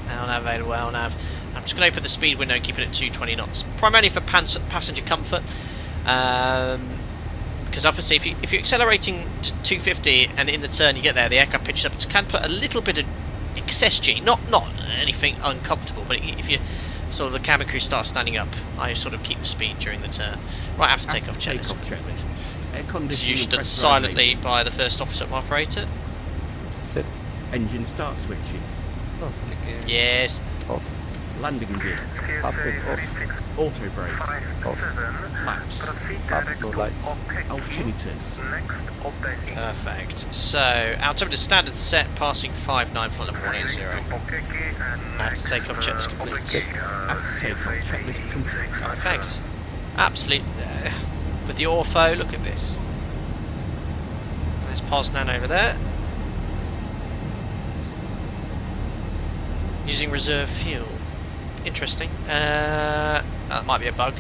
LNAV available, LNAV. I'm just going to open the speed window and keep it at 220 knots, primarily for passenger comfort. Because obviously if you're accelerating to 250 and in the turn you get there, the aircraft pitches up, it can put a little bit of excess G, not anything uncomfortable, but if you sort of the cabin crew starts standing up, I sort of keep the speed during the turn. Right after takeoff checklist. This is usually done silently by the first officer operator. Set. Engine start switches. Oh, thank you. Yes. Off. Landing gear. Up and off. Auto brake. Off. Flaps. Up, no lights. Altimeters. Perfect. So altimeter standard set, passing 5.9 flight level 180. After takeoff checklist complete. After takeoff checklist complete. Perfect. Absolute. With the ortho, look at this. There's Poznan over there. Using reserve fuel. Interesting. That might be a bug.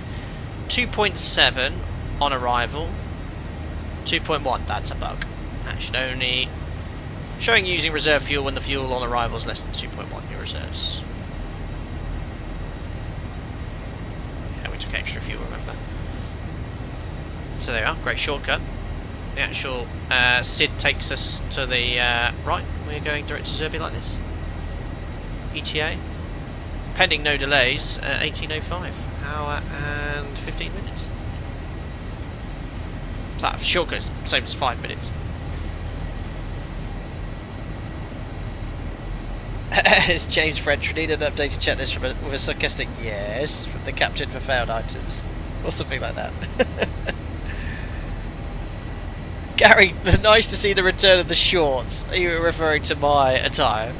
2.7 on arrival. 2.1, that's a bug. That should only Showing using reserve fuel when the fuel on arrival is less than 2.1 your reserves. Yeah, we took extra fuel, remember. So there you are, great shortcut. The actual SID takes us to the right. We're going direct to Zerbi like this. ETA. Pending no delays, 18:05. Hour and 15 minutes. So that shortcut's same as 5 minutes. It's James French. We need an updated checklist with a sarcastic yes from the captain for failed items. Or something like that. Gary, nice to see the return of the shorts. Are you referring to my attire?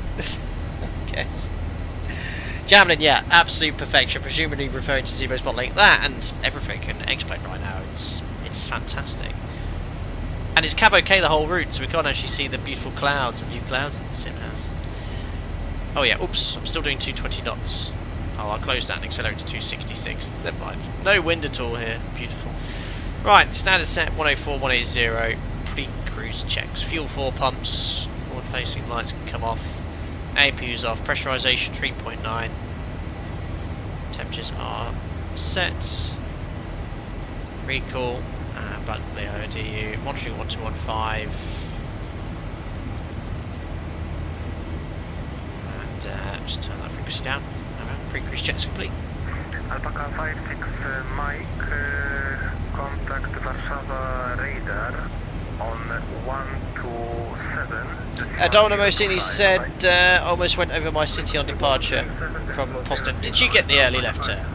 Yes. Jamlin, yeah, absolute perfection. Presumably referring to Zero's modelling. That and everything in X-Plane right now. It's fantastic. And it's Cav OK the whole route, so we can't actually see the beautiful clouds and new clouds that the sim has. Oh yeah, oops, I'm still doing 220 knots. Oh, I'll close that and accelerate to 266. Never mind. No wind at all here. Beautiful. Right, standard set 104, 180. Pre-cruise checks. Fuel 4 pumps. Forward-facing lights can come off. APU's off. Pressurization 3.9. Temperatures are set. Recall. Button Leo DU. Monitoring 1215. Just turn that frequency down. Pre-cruise checks complete. Alpaca 56 Mike, contact Warszawa radar on 127. Donna Mosini said, almost went over my city on departure from Poznan. Did you get the early left turn?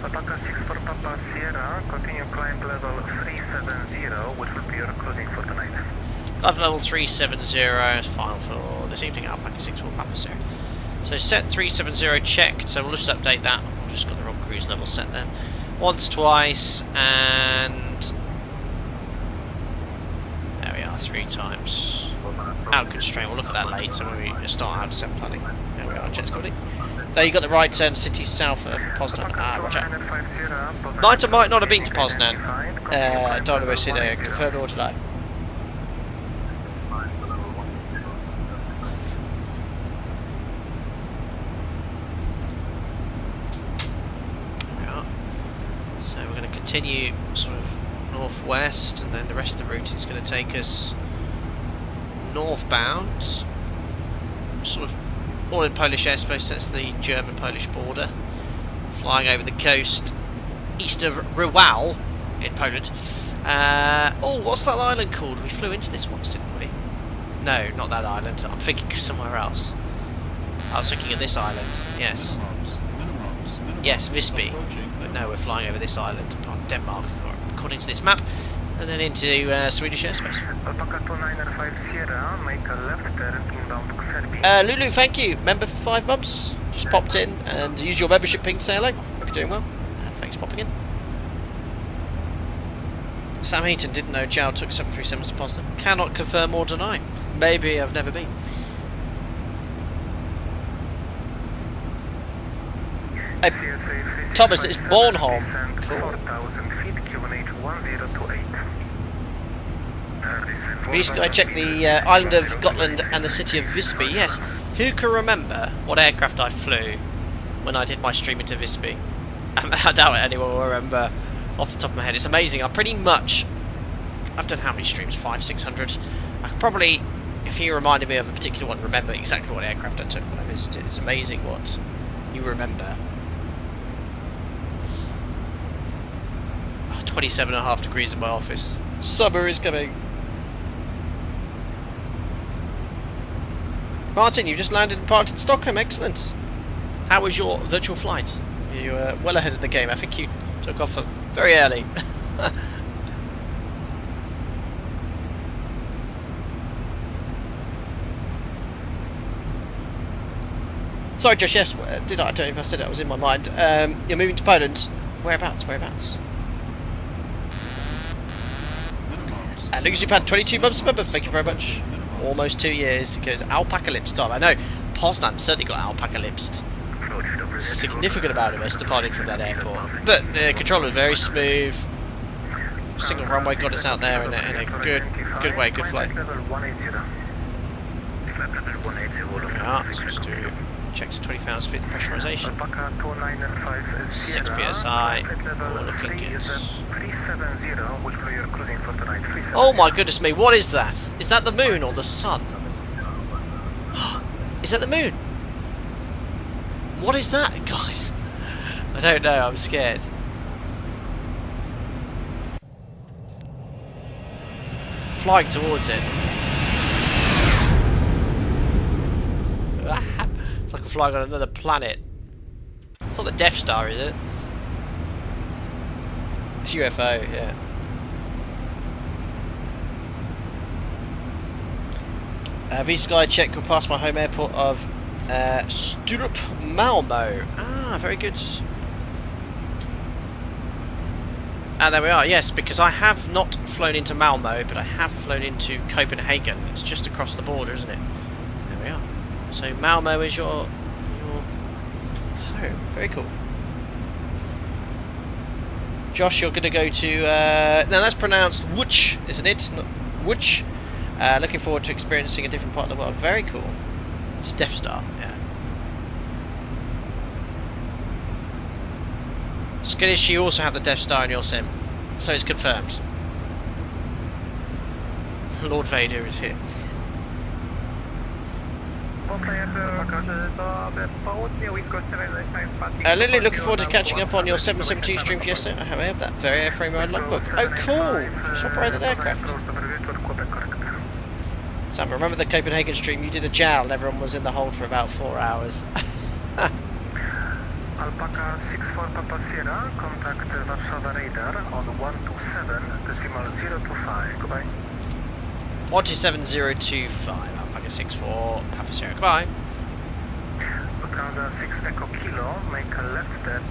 Alpaca 64 Papa Sierra, continue climb level 370, which will be your cruising for tonight. Climb level 370 is final for this evening, Alpaca 64 Papa Sierra. So set 370 checked, so we'll just update that. I've just got the wrong cruise level set then. Once, twice, and there we are, 3 times. Out constraint, we'll look at that later when we start our descent planning. There we are, checks complete. There you got the right turn, city south of Poznan. Roger. Might or might not have been to Poznan. Dynamo City, confirmed or denied. Continue sort of northwest, and then the rest of the route is going to take us northbound, sort of all in Polish airspace. That's the German-Polish border, flying over the coast east of Rwal in Poland. Oh, what's that island called? We flew into this once, didn't we? No, not that island. I'm thinking of somewhere else. I was thinking of this island. Yes. Yes, Visby. But no, we're flying over this island, Denmark, according to this map, and then into Swedish airspace. Alpaca 295 Sierra, make a left turn inbound to Serbia. Lulu, thank you. Member for 5 months. Just popped in and used your membership ping to say hello. Hope you're doing well. And thanks for popping in. Sam Heaton didn't know Jow took 737s to Poznan. Cannot confirm or deny. Maybe I've never been. Thomas, it's Bornholm. Cool. I checked the island of Gotland and the city of Visby. Yes. Who can remember what aircraft I flew when I did my stream into Visby? I doubt anyone will remember off the top of my head. It's amazing. I've done how many streams? 500, 600. I could probably, if you reminded me of a particular one, remember exactly what aircraft I took when I visited. It's amazing what you remember. 27.5 degrees in my office. Summer is coming. Martin, you just landed and parked in Stockholm. Excellent. How was your virtual flight? You were well ahead of the game. I think you took off very early. Sorry, Josh. Yes, I don't know if I said it. It was in my mind. You're moving to Poland. Whereabouts? Whereabouts? Lucas, you've had 22 months, remember? Thank you very much. Almost 2 years. It goes alpaca-lipsed time. I know Poznan certainly got alpaca-lipsed. Significant amount of us departed from that airport. But the control was very smooth. Single runway got us out there in a good Good way, good flight. Level 180. Flight level 180 will look Yeah, so just do checks 20,000 feet pressurization. Alpaca 295 6 Sierra. psi. Flight level All looking 3 good. is 370, which will be cruising for tonight. 370. Oh my goodness me, what is that? Is that the moon or the sun? Is that the moon? What is that, guys? I don't know, I'm scared. Flying towards it. It's like I'm flying on another planet. It's not the Death Star, is it? It's UFO, yeah. V-Sky check will pass my home airport of Sturup, Malmo. Ah, very good. And there we are, yes, because I have not flown into Malmo, but I have flown into Copenhagen. It's just across the border, isn't it? There we are. So Malmo is your home. Very cool. Josh, you're going to go to... now that's pronounced Łódź, isn't it? Not Łódź. Looking forward to experiencing a different part of the world. Very cool. It's Death Star, yeah. Skittish, you also have the Death Star in your sim. So it's confirmed. Lord Vader is here. Lily, looking forward to catching up on your 772 stream for yesterday. I have that very airframe ride logbook. Oh, cool! Just operate that aircraft. Sam, remember the Copenhagen stream? You did a jowl and everyone was in the hold for about 4 hours. Alpaca 64 Papa Sierra, contact Warsaw radar on 127.025. Goodbye. 127025, Alpaca 64 Papa Sierra. Goodbye. Lufthansa 6 Echo Kilo, make a left step.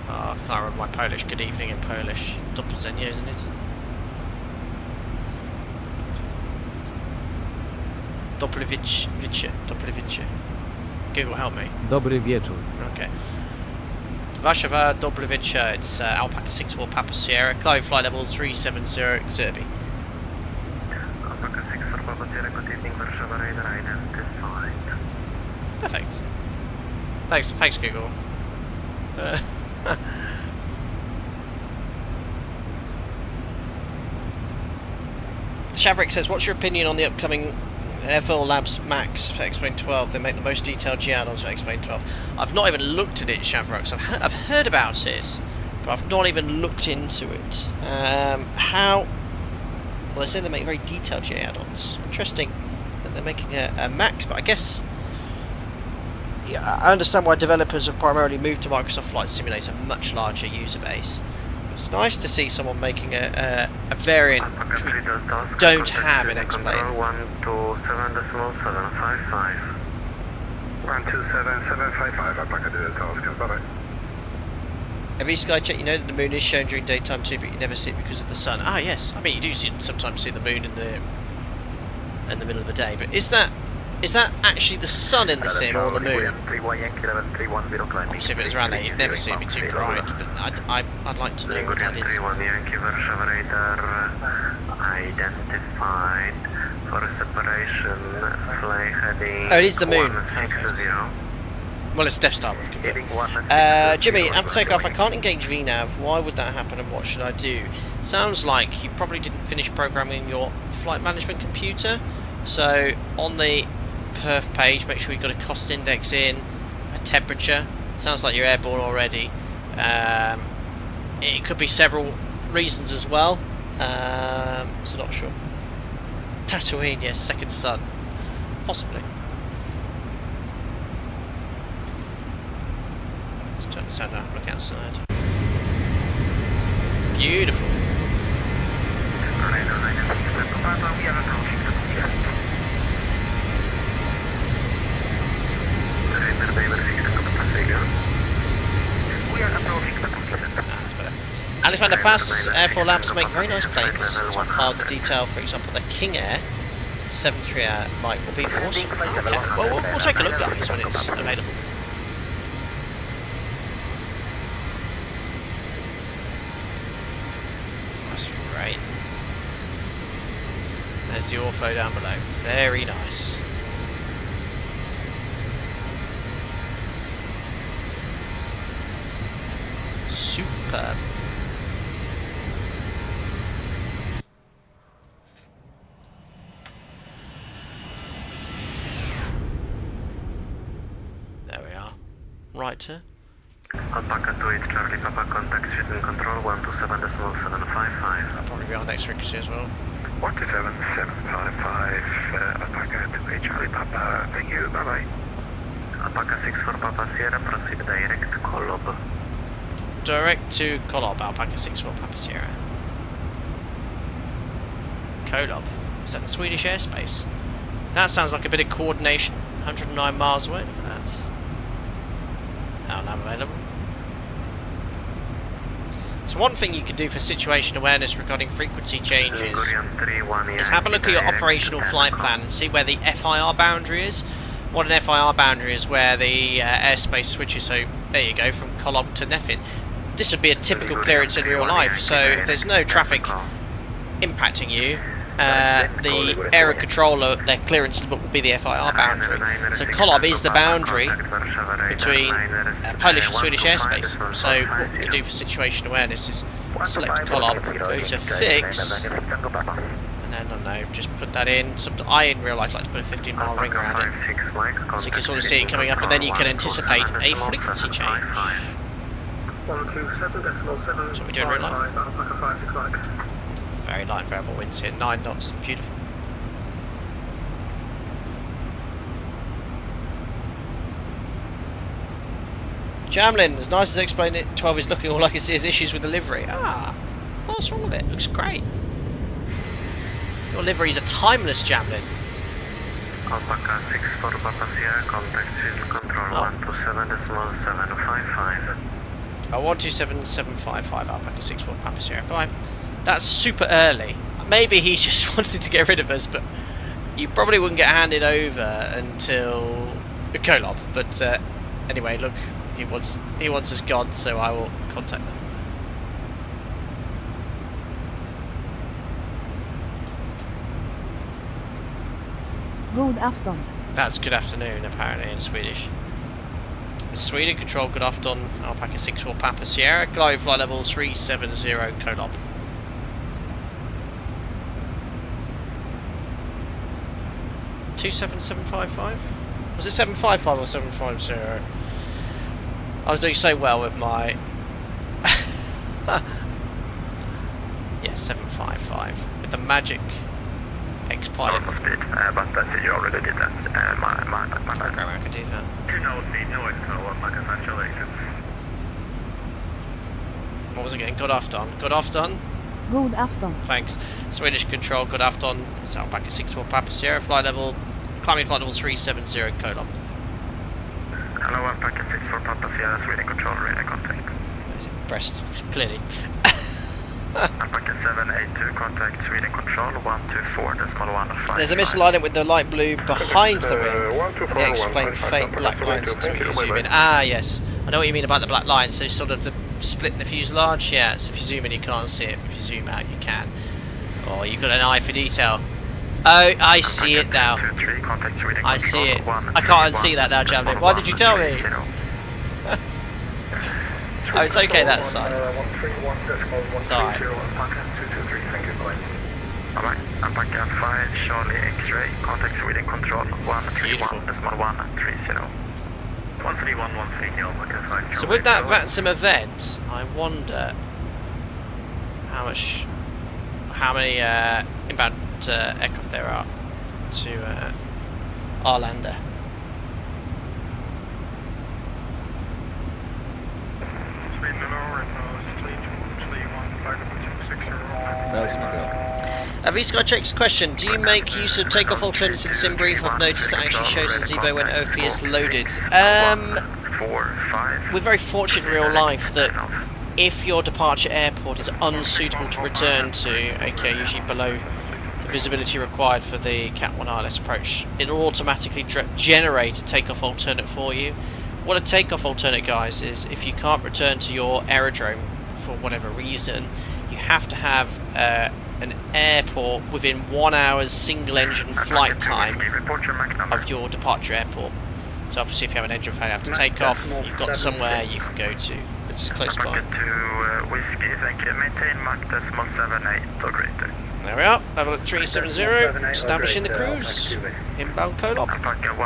Oh, I can't remember my Polish. Good evening in Polish. Do widzenia, isn't it? Dobry wiecie. Google, help me. Dobry wieczór. Okay. Warszawa, dobry wieczór. It's Alpaca 64 Papa Sierra. Climbing flight level 370, Zerbi. Alpaca 64 Papa Sierra, good evening, Warsaw radar identified. Perfect. Thanks, Google. Shavrik says, what's your opinion on the upcoming FL Labs Max for X-Plane 12? They make the most detailed GI-DONs for X-Plane 12. I've not even looked at it, Shavrik. I've heard about it, but I've not even looked into it. How? Well, they say they make very detailed GI-DONs. Interesting that they're making a Max, but I guess... Yeah, I understand why developers have primarily moved to Microsoft Flight Simulator, a much larger user base. But it's nice to see someone making a variant which we don't have in X-Plane. 127.755. 127.755, Alpaca do the task, bye-bye. Every sky check, you know that the moon is shown during daytime too, but you never see it because of the sun. Ah, yes. I mean, you do sometimes see the moon in the middle of the day, but is that actually the sun in the sim or the moon? Obviously, if it was around there, you'd never see it be too bright, but I'd like to know what that is. Identified for a separation, fly heading. Oh, it is the moon. Perfect. Well, it's Death Star, we've confirmed. Jimmy, after takeoff, I can't engage VNAV. Why would that happen and what should I do? Sounds like you probably didn't finish programming your flight management computer. So, on the perf page, make sure you've got a cost index in, a temperature. Sounds like you're airborne already. It could be several reasons as well. So not sure. Tatooine, yes, second sun. Possibly. Let's turn the sound down, look outside. Beautiful. Alexander Pass, Air 4 Labs make very nice planes. It's on par with the detail, for example, the King Air 738 mic will be awesome. Okay. Well, we'll take a look, guys, when it's available. Nice there's the ortho down below. Very nice. Superb. There we are. Right turn. Alpaca 28 Charlie Papa, contact shutdown control 127.755. That'll probably be our next frequency as well. 127.755, Alpaca 28 Charlie Papa, thank you, bye bye. Alpaca 64 Papa Sierra, proceed direct to Kolob. Direct to Kolob, Alpaca 64 Papa Sierra. Kolob? Is that the Swedish airspace? That sounds like a bit of coordination. 109 miles away, look at that. Now nav available. So one thing you can do for situation awareness regarding frequency changes is have a look at your operational flight plan and see where the FIR boundary is. What an FIR boundary is where the airspace switches, so there you go, from Kolob to Nefin. This would be a typical clearance in real life, so if there's no traffic impacting you, the aero controller, their clearance will be the FIR boundary. So Kolob is the boundary between Polish and Swedish airspace. So what we can do for situation awareness is select Kolob, go to fix, and then, I don't know, just put that in. I in real life like to put a 15-mile ring around it, so you can sort of see it coming up, and then you can anticipate a frequency change. 127.755. That's what we do in real life. Very light variable winds here, 9 knots, beautiful. Jamlin, as nice as I explained it, 12 is looking, all I can see is issues with the livery. Ah, what's wrong with it? Looks great. Your liveries are timeless, Jamlin. Alpaca 64 Papa Sierra, contact field control 127.755. 127.755, Alpaca 64 Papa Sierra, bye. That's super early. Maybe he's just wanted to get rid of us, but you probably wouldn't get handed over until Kolob. But anyway, look, he wants us gone, so I will contact them. God afton. That's good afternoon, apparently, in Swedish. In Sweden, control good afton, Alpaca 64 Papa Sierra, glide flight level 370, Kolob. Was it 755 or 750? I was doing so well with my... yeah, 755 with the magic X-Pilot. But you already did that. My bad. I could do that. No extra Alpaca congratulations. What was it again? Good afton. Good afton. God afton. Thanks. Swedish control, good afton. It's Alpaca 64 Papa Sierra, flight level, climbing flight level 370, Kolob. Hello, Alpaca 64 Papa Sierra, Sweden control, radar contact. Is it breast? Clearly. Alpaca 782, contact Sweden control, 124.155. There's a misalignment with the light blue behind the wing. They explain faint black lines until you zoom in. Ah, yes. I know what you mean about the black lines, so sort of the split in the fuselage. Yeah, so if you zoom in you can't see it, if you zoom out you can. Oh, you've got an eye for detail. Oh, I see it now. I see it. I can't unsee that now, Jamlin. Why did you tell me? Oh, it's okay that side. It's alright. Alright, Alpaca 5, Charlie X-ray, contact Sweden control, 131.130. 131.130, Alpaca 5. So with that VATSIM event, I wonder how many inbound aircraft there are to Arlanda. V-Sky checks question, do you make use of takeoff alternates in sim brief? I've noticed that actually shows the Zebo when OP is loaded. We're very fortunate in real life that if your departure airport is unsuitable to return to, okay, usually below the visibility required for the Cat 1 ILS approach, it'll automatically generate a takeoff alternate for you. What a takeoff alternate, guys, is if you can't return to your aerodrome for whatever reason, you have to have an airport within 1 hour's single engine flight time of your departure airport. So obviously if you have an engine failure after takeoff, you've got somewhere you can go to. It's close by. Whiskey, thank you. Maintain Mach decimal 78 or greater. There we are, level at 370, establishing the cruise. Inbound Colop. Alpaca 10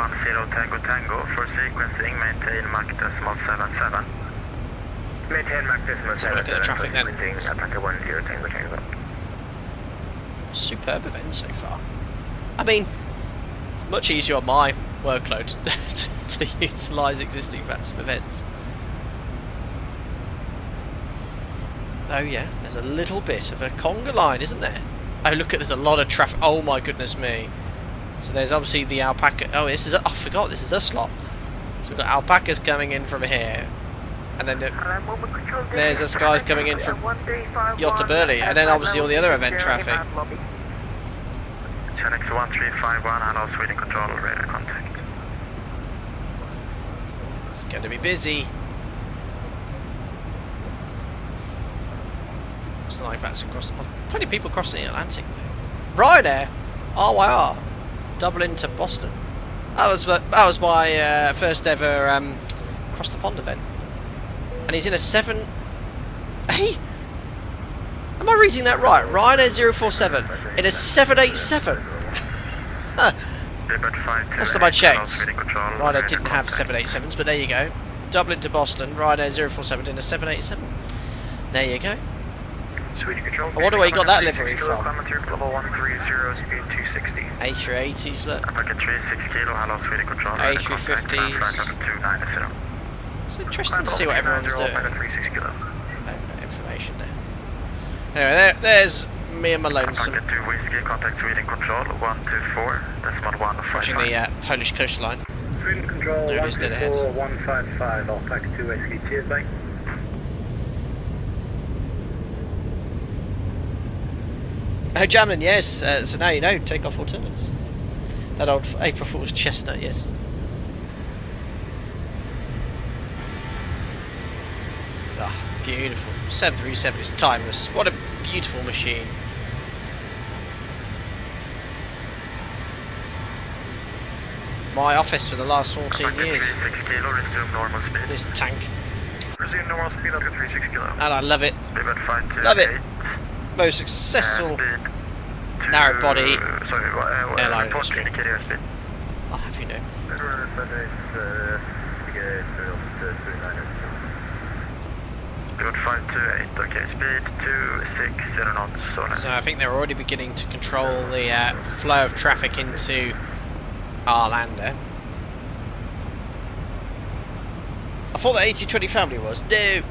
Tango Tango for sequencing, maintain Mach decimal 77. Maintain Mach decimal 77. Let's have a look at the traffic then. Alpaca 10 Tango Tango. Superb event so far. I mean, it's much easier on my workload to utilise existing VATSIM events. Oh yeah, there's a little bit of a conga line, isn't there? Oh look, there's a lot of traffic. Oh my goodness me. So there's obviously the Alpaca. Oh, this is I forgot, this is a slot. So we've got alpacas coming in from here. And then there's us guys coming in from Gothenburg, and then obviously all the other event traffic. Chenix 1351, hello, Sweden control, radar contact. It's going to be busy. It's not like that's across the... Plenty of people crossing the Atlantic though. Ryanair, RYR, double into Boston. That was my first ever across the pond event. And he's in a 7... Hey! Am I reading that right? Ryanair 047 in a 787. Last time I checked, Ryanair didn't have 787s, but there you go. Double into Boston, Ryanair 047 in a 787. There you go. I wonder where you got that livery from. A380s, look. A350s. It's interesting to see what everyone's doing. Information there. Anyway, there's me and my lonesome. Watching the Polish coastline. Sweden control, there it is, dead ahead. 155, Alpaca 2 Whiskey, cheers, mate. Oh, Jamlin, yes. So now you know, Takeoff alternates. That old April Fool's chestnut, yes. Ah, beautiful. 737 is timeless. What a beautiful machine. My office for the last 14 years. This tank. And I love it. Love it. Most successful narrow body airline industry. I'll have you know. Speed 528, okay, speed 260 knots. So I think they're already beginning to control the flow of traffic into Arlanda. I thought the A220 family was. No!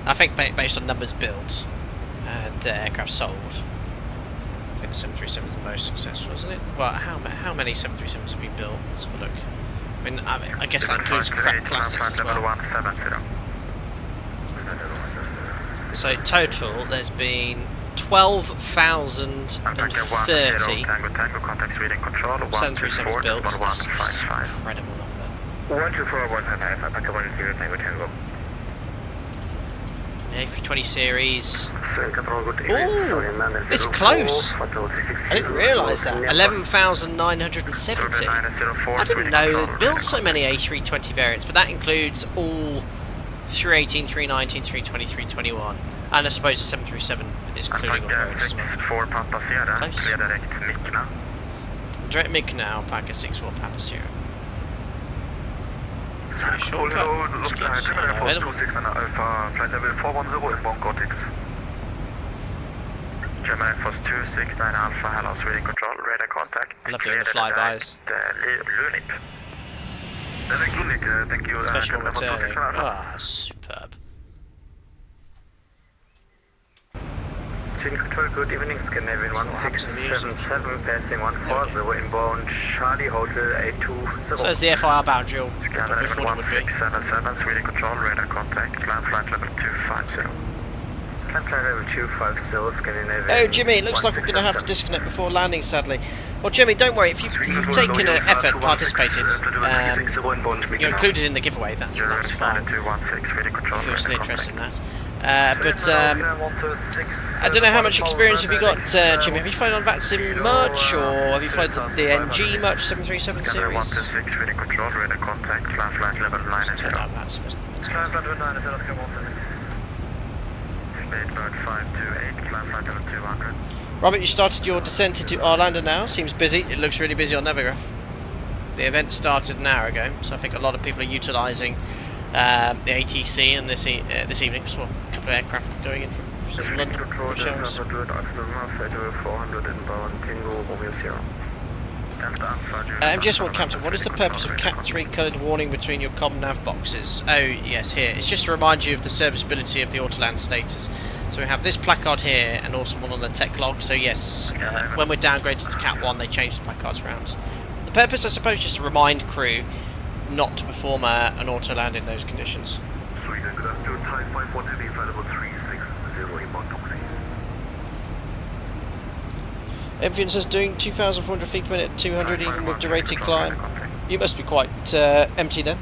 I think based on numbers built and aircraft sold, I think the 737 is the most successful, isn't it? Well, how many 737s have been built? Let's have a look. I guess that includes crap classics as well. So total, there's been 12,030 737s built. That's an incredible number. 124.155, Alpaca 10 Tango Tango. A320 series. Ooh, it's close. I didn't realise that. 11,970. I didn't know they built so many A320 variants, but that includes all 318, 319, 320, 321. And I suppose the 737 is including all the variants as well. Close. Direct Mykonos, Alpaca 64 Papa Sierra. Nice shortcut. Available. German Air Force 269 Alpha, hello, Sweden control, radar contact. I love doing the flybys. Thank you. Especially when we're turning. Ah, superb. Sweden control, good evening, Scandinavian 1677, passing 140, inbound Charlie Hotel 820. So as the FIR boundary, or probably thought it would be. 677, Sweden control, radar contact, land flight level 250. Land flight level 250, Scandinavian. Oh, Jimmy, it looks like we're going to have to disconnect before landing, sadly. Well, Jimmy, don't worry. If you've taken an effort, participated, you're included in the giveaway. That's fine. If you're still interested in that. But I don't know how much experience have you got, Jimmy. Have you flown on VATSIM much, or have you flown the NG much, 737 series? 126, reading control, radar contact, climb flight level 90. Turn down VATSIM, isn't it? Climb flight level 90, come on. Speedbird 528, climb flight level 200. Robert, you started your descent into Arlanda now. Seems busy. It looks really busy on Navigraph. The event started an hour ago, so I think a lot of people are utilising the ATC and this evening. Saw a couple of aircraft going in from some London shows. MGS1 Captain, what is the purpose of Cat 3 coloured warning between your comm nav boxes? Oh yes, here. It's just to remind you of the serviceability of the autoland status. So we have this placard here and also one on the tech log. So yes, when we're downgraded to Cat 1 they change the placards around. The purpose I suppose is just to remind crew not to perform an auto land in those conditions. Sweden, good afternoon. Thai 512 available 360 inbound taxi. Everyone says doing 2,400 feet per minute, 200 even with derated climb. You must be quite empty then.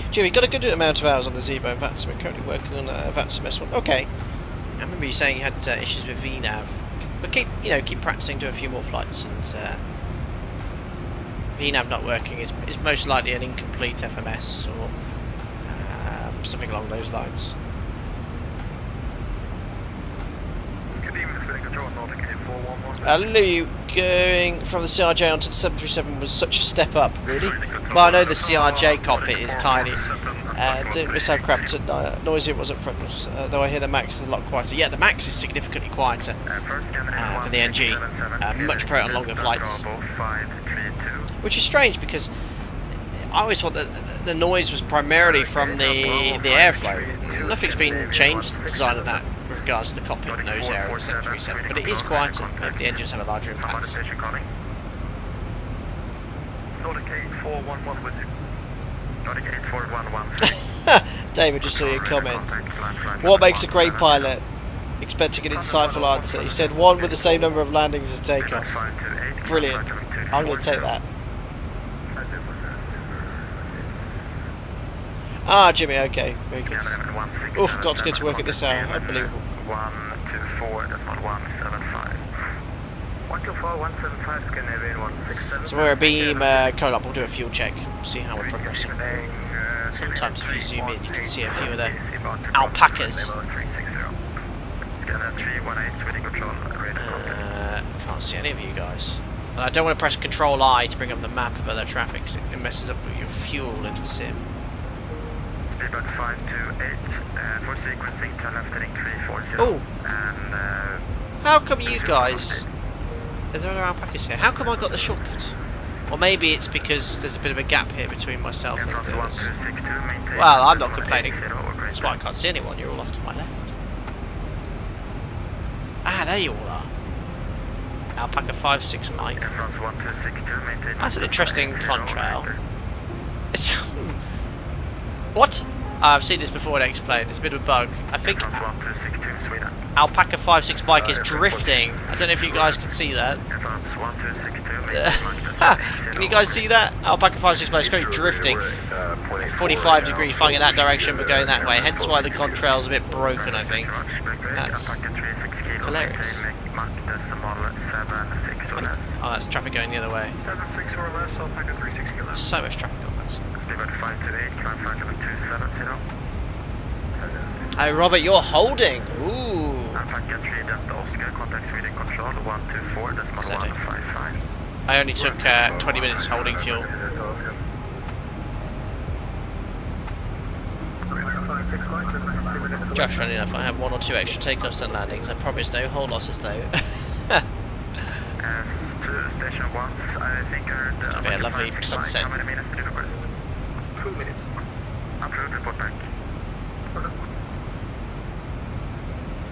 Jimmy, got a good amount of hours on the Zebo and VATSIM. We're currently working on VATSIM S1. Okay. I remember you saying you had issues with VNAV. But keep practicing, do a few more flights, and VNAV not working is most likely an incomplete FMS or something along those lines. Lou, going from the CRJ onto the 737 was such a step up, really. Well, I know the CRJ cockpit is tiny. Didn't miss how cramped and noisy it was up front, though I hear the Max is a lot quieter. Yeah, the Max is significantly quieter than the NG. Much better on longer flights. Which is strange because I always thought that the noise was primarily from the airflow. Nothing's been changed in the design of that with regards to the cockpit and nose area of the 737, but it is quieter. Maybe the engines have a larger impact. David just saw your comment. What makes a great pilot? Expecting an insightful answer. He said one with the same number of landings as Takeoff. Brilliant. I'm going to take that. Ah, Jimmy, okay. Very good. Oof, got to go to work at this hour. Unbelievable. 124, So we're a beam coming up. We'll do a fuel check. See how we're progressing. Sometimes if you zoom in, you can see a few of the alpacas. Can't see any of you guys. And I don't want to press Control I to bring up the map of other traffic because it messes up with your fuel in the sim. Speedbird 528 for sequencing, turn left heading 340. Oh! And how come you guys... Is there other alpacas here? How come I got the shortcut? Or maybe it's because there's a bit of a gap here between myself and the others. Well, I'm not complaining. That's why I can't see anyone. You're all off to my left. Ah, there you all are. Alpaca 56 Mike. That's an interesting contrail. It's... What? I've seen this before and explained. It's a bit of a bug. I think Alpaca 56 Mike is drifting. I don't know if you guys can see that. Can you guys see that? Alpaca 56 Mike is currently drifting. 45 degrees flying in that direction but going that way. Hence why the contrail's a bit broken, I think. That's hilarious. Oh, that's traffic going the other way. So much traffic on that. Hey Robert, you're holding! Ooh! I only took 20 minutes holding fuel. Josh, funny enough, I have 1 or 2 extra takeoffs and landings. I promise no hull losses though. It's gonna be a lovely sunset. Approved, report back.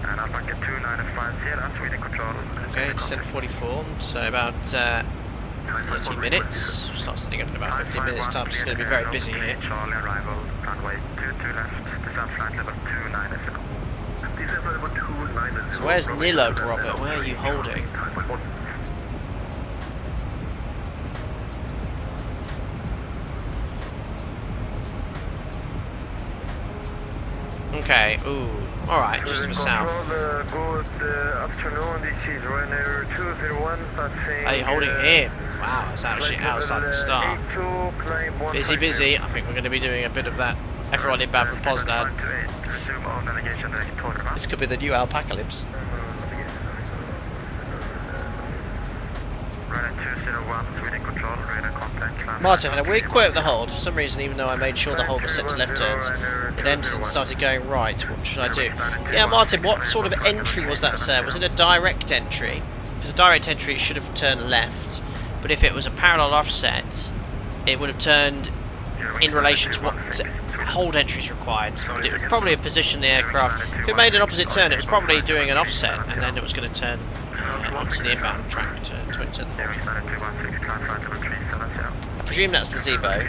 And Alpaca 295 Sierra, Sweden control. Okay, descent 44, so about 30 minutes. We'll start setting up in about 15 minutes time, so it's going to be very busy here. Charlie arrival, runway 22 left, descent flight level 290. So where's Nilug, Robert? Where are you holding? Okay, ooh. Alright, just to the south. Good afternoon, this is runner 201 passing. Are you holding in? Wow, it's actually outside the start. Busy, busy. I think we're going to be doing a bit of that. Everyone inbound from Poznan. This could be the new Alpaca Lips. Martin had a weird quirk with the hold. For some reason, even though I made sure the hold was set to left turns, it entered and started going right. What should I do? Yeah, Martin, what sort of entry was that, sir? Was it a direct entry? If it's a direct entry, it should have turned left. But if it was a parallel offset, it would have turned in relation to what hold entries required. But it would probably have positioned the aircraft. If it made an opposite turn, it was probably doing an offset, and then it was going to turn onto the inbound track to enter the hold. I presume that's the Zebo.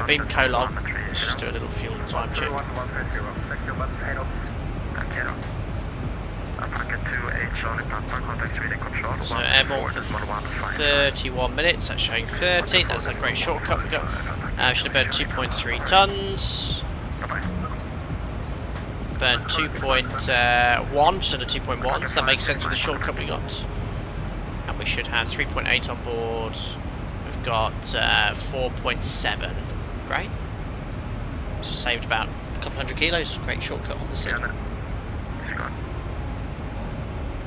Beam colog. Let's just do a little fuel time check. So airborne for 31 minutes. That's showing 30. That's a great shortcut we got. Should have burned 2.3 tons. Burned 2.1 instead of 2.1, so that makes sense with the shortcut we got. And we should have 3.8 on board. We've got 4.7. Great. So saved about a couple hundred kilos. Great shortcut on the scene.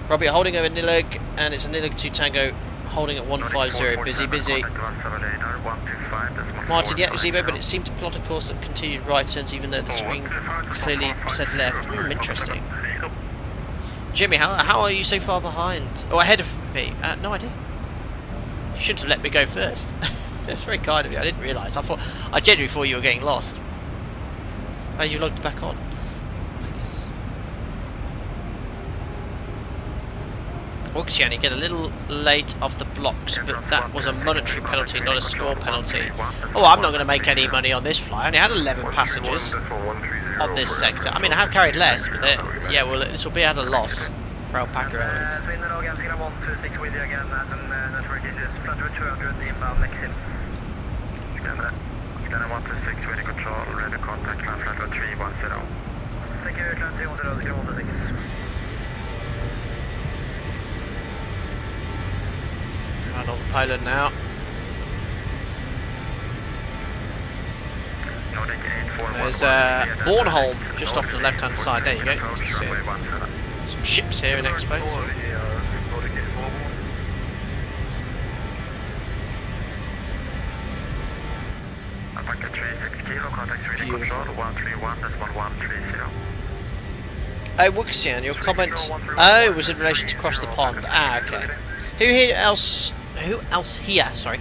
Robbie holding over Nilag, and it's a Nilag 2 Tango holding at 150. Busy, busy. Martin, yeah, Zebo, but it seemed to plot a course that continued right turns even though the screen clearly said left. Interesting. Jimmy, how are you so far behind? Oh, ahead of me? No idea. You shouldn't have let me go first. That's very kind of you. I didn't realise. I genuinely thought you were getting lost. As you logged back on, I guess. Oxiani get a little late off the blocks, but that was a monetary penalty, not a score penalty. Oh, I'm not going to make any money on this flight. I only had 11 passengers on this sector. I mean, I have carried less, but yeah, well, this will be at a loss for Alpaca Airways. Scanner 126, ready control, ready contact, land flight 310. Thank you, land 310, 126. Run over Poland now. There's Bornholm just off the left hand side. There you go. You can see it. Some ships here in Expo. Oh, Wuxian, your comment was in relation to cross the pond. Ah, okay. Who else here, sorry,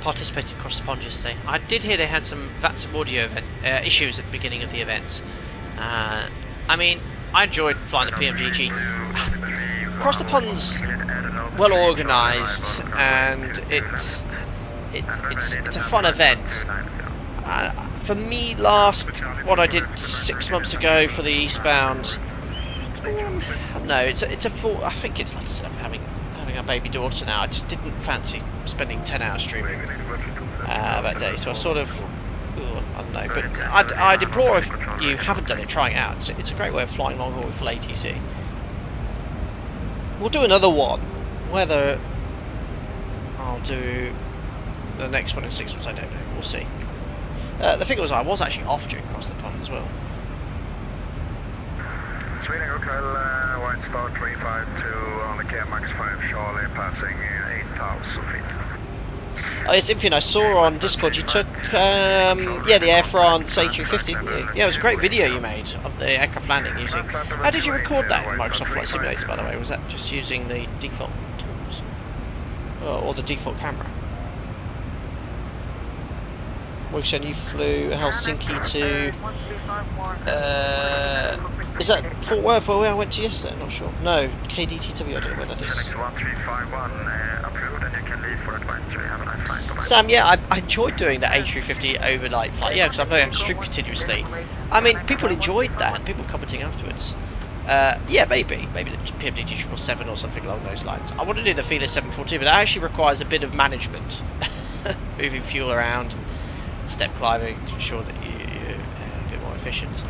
participated across the pond yesterday? I did hear they had some VATSIM audio event, issues at the beginning of the event. I mean, I enjoyed flying the PMGG. Cross the pond's well organised, and it's a fun event. For me, what I did 6 months ago for the eastbound, no, it's a full. I think it's like I said, having a baby daughter now. I just didn't fancy spending 10 hours streaming that day, so I sort of, I don't know. But I'd implore if you haven't done it, trying it out. It's a great way of flying long haul with full ATC. We'll do another one. Whether I'll do the next one in 6 months, I don't know. We'll see. The thing was, I was actually off during Cross the Pond as well. Sweden Hotel, white star 352 on the KMAX 5 Charlie, passing 8,000 feet. Oh yes, Infian, I saw on Discord you took, the Air France A350, didn't you? Yeah, it was a great video you made of the aircraft landing using... How did you record that in Microsoft Flight Simulator, by the way? Was that just using the default tools? Or the default camera? Wigshan, you flew Helsinki to... is that Fort Worth where I went to yesterday? I'm not sure. No, KDTW, I don't know where that is. Sam, yeah, I enjoyed doing the A350 overnight flight, yeah, because I'm going to stream continuously. I mean, people enjoyed that, and people commenting afterwards. Yeah, maybe the PMDG 777 or something along those lines. I want to do the Feeler 742, but that actually requires a bit of management. moving fuel around, and step climbing to ensure that you're a bit more efficient.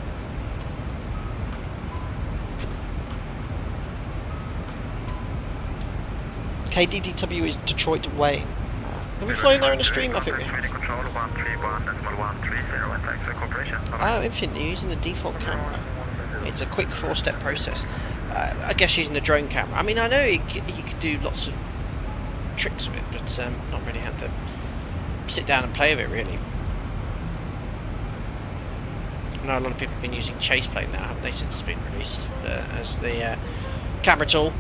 KDDW is Detroit Wayne. Have we flown there in a stream? I think we have. Oh, infinitely using the default camera. It's a quick 4-step process. I guess using the drone camera. I mean, I know you could do lots of tricks with it, but not really had to sit down and play with it, really. I know a lot of people have been using Chase Plane now, haven't they, since it's been released as the camera tool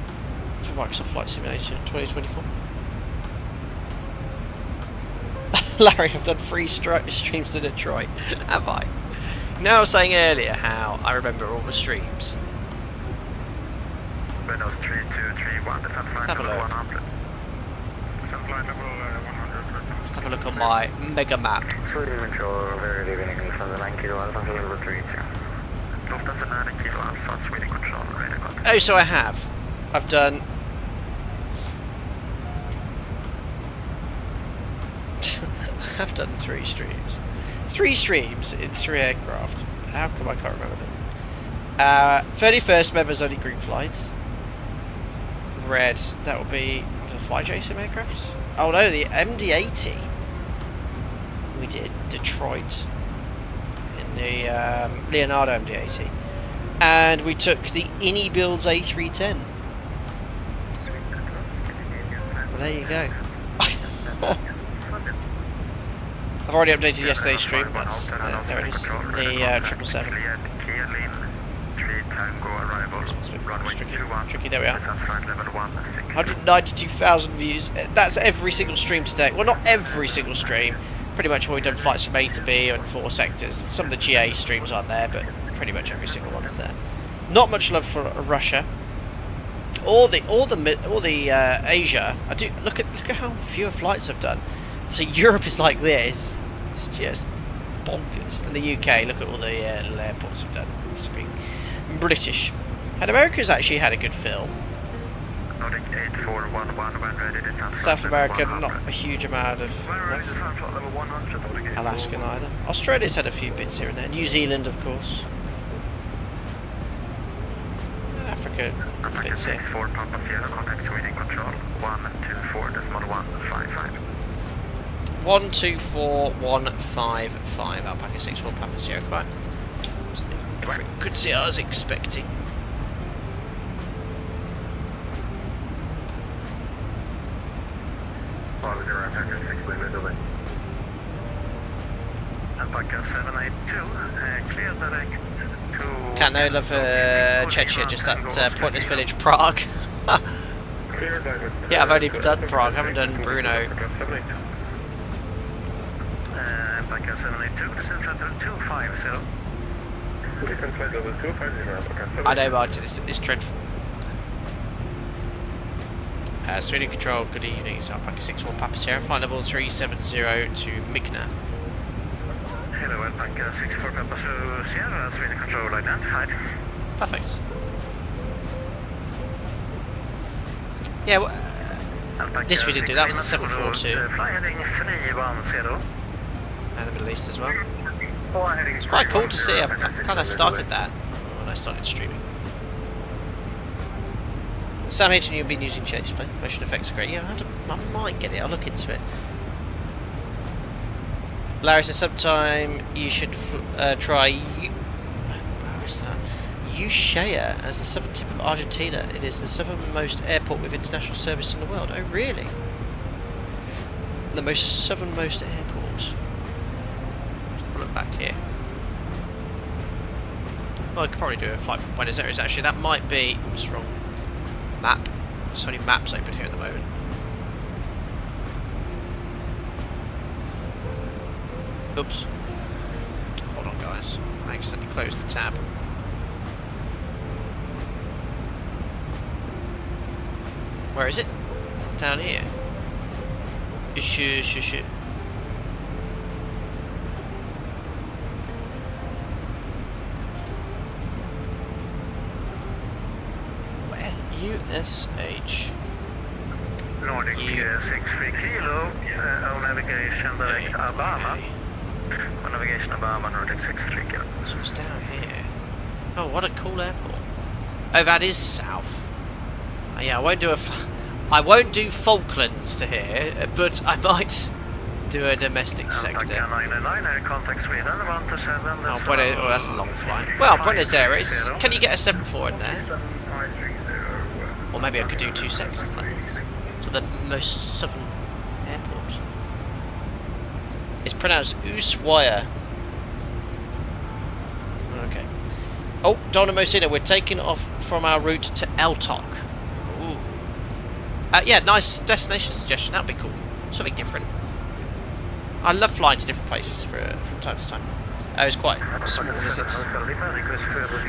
for Microsoft Flight Simulator 2024. Larry, I've done 3 streams to Detroit. Have I? Now I was saying earlier how I remember all the streams. Windows 3231, Let's have a look. Have a look on my mega map. Oh, so I have. I've done. I've done 3 streams. 3 streams in 3 aircraft. How come I can't remember them? 31st members only group flights. Red, that will be the FlyJSim aircraft. Oh no, the MD-80. We did Detroit in the Leonardo MD-80, and we took the Innie Builds A310. Well, there you go. I've already updated yesterday's stream. That's there it is. The 777. Tricky. There we are. 192,000 views. That's every single stream today. Well, not every single stream. Pretty much when we've done flights from A to B and 4 sectors. Some of the GA streams aren't there, but pretty much every single one's there. Not much love for Russia. Or the Asia. I do look at how fewer flights I've done. So Europe is like this. It's just bonkers. And the UK, look at all the little airports we've done. It's been British. And America's actually had a good fill. South America, not a huge amount of Alaska either. Australia's had a few bits here and there. New Zealand, of course. And Africa, bits here. 124,155 Alpaca 64 Papa Sierra. Quite good to see. I was expecting. Can't know love Chechnya, just that pointless village Prague. Yeah, I've only done Prague, I haven't done Brno. I know, Martin, it's dreadful. Sweden Control, good evening. It's Alpaca 61 Papa Sierra, flight level 370 to Mykna. Hello, Alpaca 64 Papa Sierra, Sweden Control identified. Perfect. Yeah, well, this we did do, that was a 742. Fly heading 310. And the Middle East as well. It's quite cool to see. I'm glad I started that when I started streaming. Sam Hitchin, you've been using Chase Plane. Motion effects are great. Yeah, I might get it. I'll look into it. Larry says sometime you should try Ushuaia as the southern tip of Argentina. It is the southernmost airport with international service in the world. Oh, really? The most southernmost airport. Let's look back here. Well, I could probably do a flight from Buenos Aires. Actually, that might be. Oops, wrong map. There's only maps open here at the moment. Oops. Hold on, guys. I accidentally closed the tab. Where is it? Down here. Shit. Where? USH. Nordic 63 Kilo, on navigation direct Alabama. On navigation Alabama, Nordic 63 Kilo. So it's down here. Oh, what a cool airport. Oh, that is south. Yeah, I won't do Falklands to here, but I might do a domestic sector. Oh, that's a long flight. Well, Buenos Aires. Can you get a 74 in there? Or maybe I could do 2 sectors like this. So the most southern airport. It's pronounced Ushuaia. Okay. Oh, Donna Mosina, we're taking off from our route to Eltok. Ooh. Yeah, nice destination suggestion. That'd be cool. Something different. I love flying to different places from time to time. It's quite small, is it?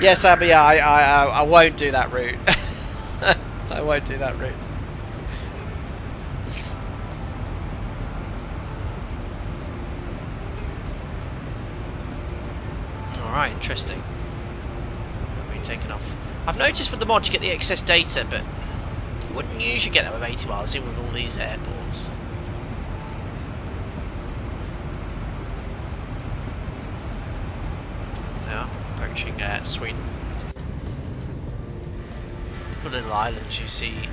Yes, Abby, I won't do that route. I won't do that route. Alright, interesting. We're taking off. I've noticed with the mod you get the excess data, but you wouldn't usually get that with 80 miles in with all these airports. Now, approaching Sweden. The little islands you see.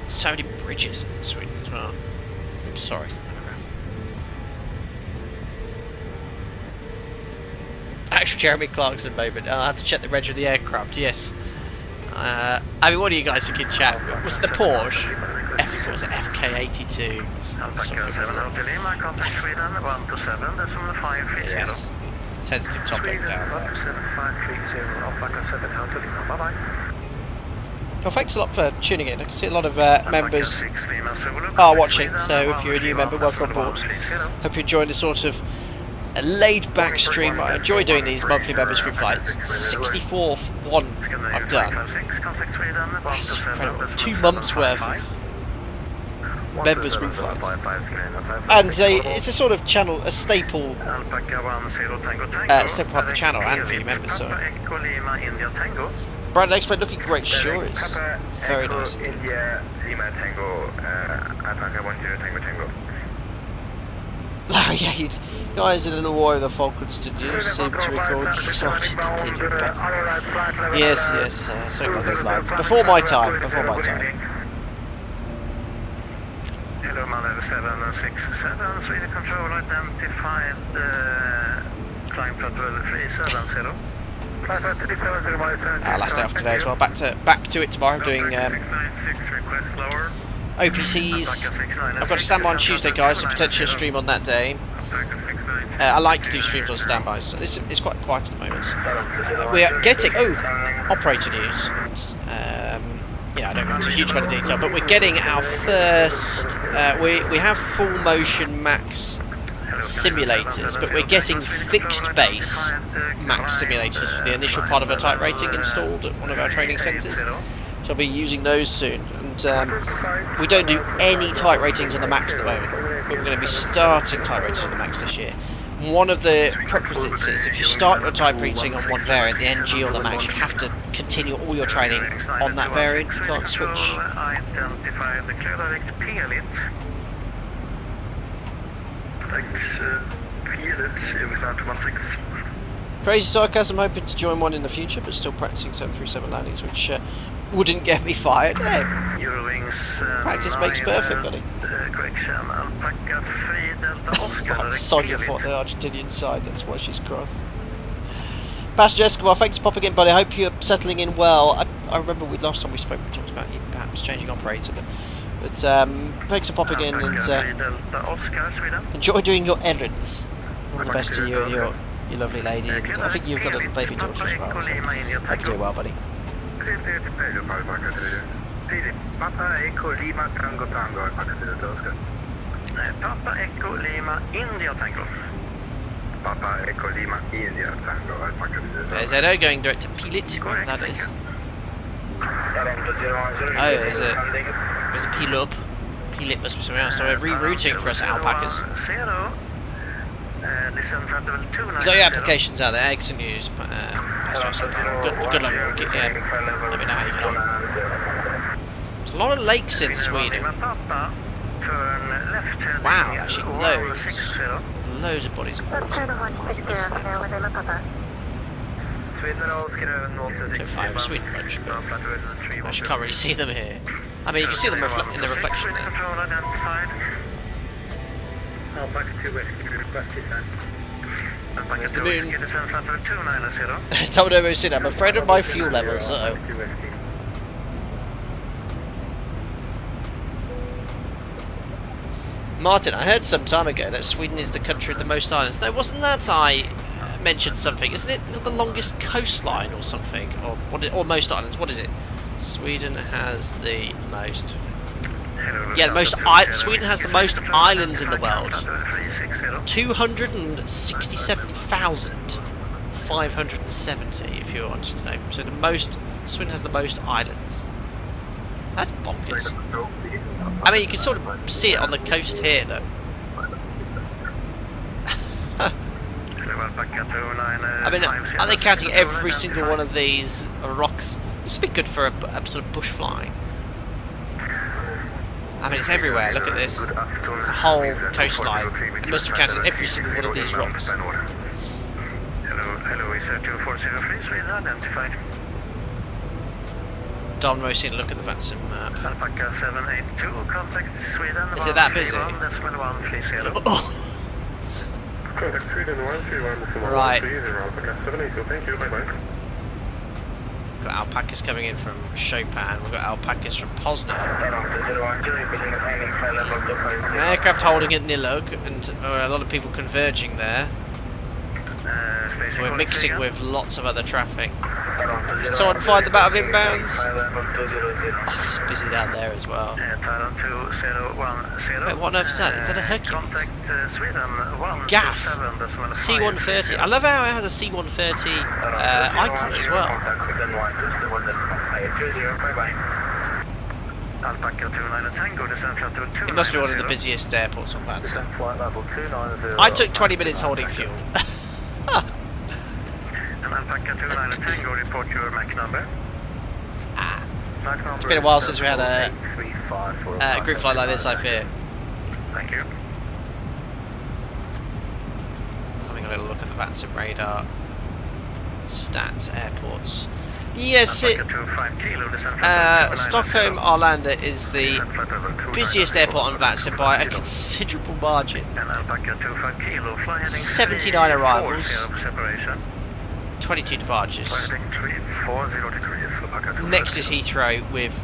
So many bridges in Sweden as well. Oops, sorry. Actual Jeremy Clarkson moment. I'll have to check the reg of the aircraft. Yes. I mean, what do you guys think in chat? Was it the Porsche? Was it FK82? Yes. Sensitive topic down there. Well, thanks a lot for tuning in. I can see a lot of members are watching, so if you're a new member, welcome aboard. Hope you're enjoying the sort of a laid-back stream. I enjoy doing these monthly members group flights. 64th one I've done. That's incredible. 2 months worth of members group flights. And it's a sort of channel, a staple part of the channel and for you members. So. Brandon Expert looking great, sure is. Very nice. Oh yeah, you guys in a little war of the Falklands, did you seem to recall? Sorry to continue, but yes, something along those lines. Before my time. Hello, man, 767, Sweden control identified, climb plateau 370. Last day off today as well. Back to it tomorrow. Doing OPCs. I've got a standby on Tuesday, guys, so potentially a stream on that day. I like to do streams on standby, so it's quite quiet at the moment. We are getting operator news. I don't go into a huge amount of detail, but we're getting our first. We have full motion max simulators, but we're getting fixed base max simulators for the initial part of our type rating installed at one of our training centres. So I'll be using those soon. And we don't do any type ratings on the max at the moment, but we're going to be starting type ratings on the max this year. One of the prerequisites is if you start your type rating on one variant, the NG or the max, you have to continue all your training on that variant. You can't switch. Crazy Sarcasm, hoping to join one in the future, but still practicing 737 landings, which wouldn't get me fired. Hey, practice makes perfect, buddy. Sonia fought the Argentinian side, that's why she's cross. Pastor Escobar, thanks for popping in, buddy. I hope you're settling in well. I remember last time we spoke, we talked about you perhaps changing operator, but thanks for popping in and enjoy doing your errands. All the best to you and your lovely lady, and I think you've got a baby daughter as well, so hope you're doing well, buddy. Papa Echo Lima Tango Tango, Papa Echo Lima India Tango. Papa Echo Lima India Tango. There's Edo going direct to Pilit, whatever that is. Oh, is it? There's a Pilup. Pilit must be somewhere else, so we're rerouting for us alpacas. You got your applications out there, eggs and news. Good luck. Let me know how you get on. There's a lot of lakes in Sweden. Wow, actually loads of bodies of water. What is that? Don't fly over Sweden much, but I actually can't really see them here. I mean, you can see them in the reflection there. There's the moon. Told everyone to I'm afraid of my fuel levels. Uh-oh. Martin, I heard some time ago that Sweden is the country with the most islands. No, wasn't that I mentioned something? Isn't it the longest coastline or something? Or most islands? What is it? Sweden has the most. Yeah, Sweden has the most islands in the world. 267,570, if you want to know. So Sweden has the most islands. That's bonkers. I mean, you can sort of see it on the coast here, though. I mean, are they counting every single one of these rocks? This would be good for a sort of bush flying. I mean, it's everywhere. Look at this. It's the whole coastline. They must have counted every single one of these rocks. Don most need to look at the VATSIM map. Alpaca 782, contact Sweden. Is it that busy? Contact Sweden 131, right. Alpaca 782, thank you, bye-bye. We've got alpacas coming in from Chopin. We've got alpacas from Poznan. An aircraft holding at Nilug, and a lot of people converging there. We're mixing with lots of other traffic. Did someone find the battle of inbounds? Oh, it's busy down there as well. Wait, what on earth is that? Is that a Hercules? Gaff! C-130. I love how it has a C-130 icon as well. It must be one of the busiest airports on VATSIM. I took 20 minutes holding fuel. It's been a while since we had a group flight like this, I fear. Thank you. Having a little look at the VATSIM radar. Stats, airports. Yes, Stockholm Arlanda is the busiest airport on VATSIM by a considerable margin. 79 arrivals, 22 departures. Next is Heathrow with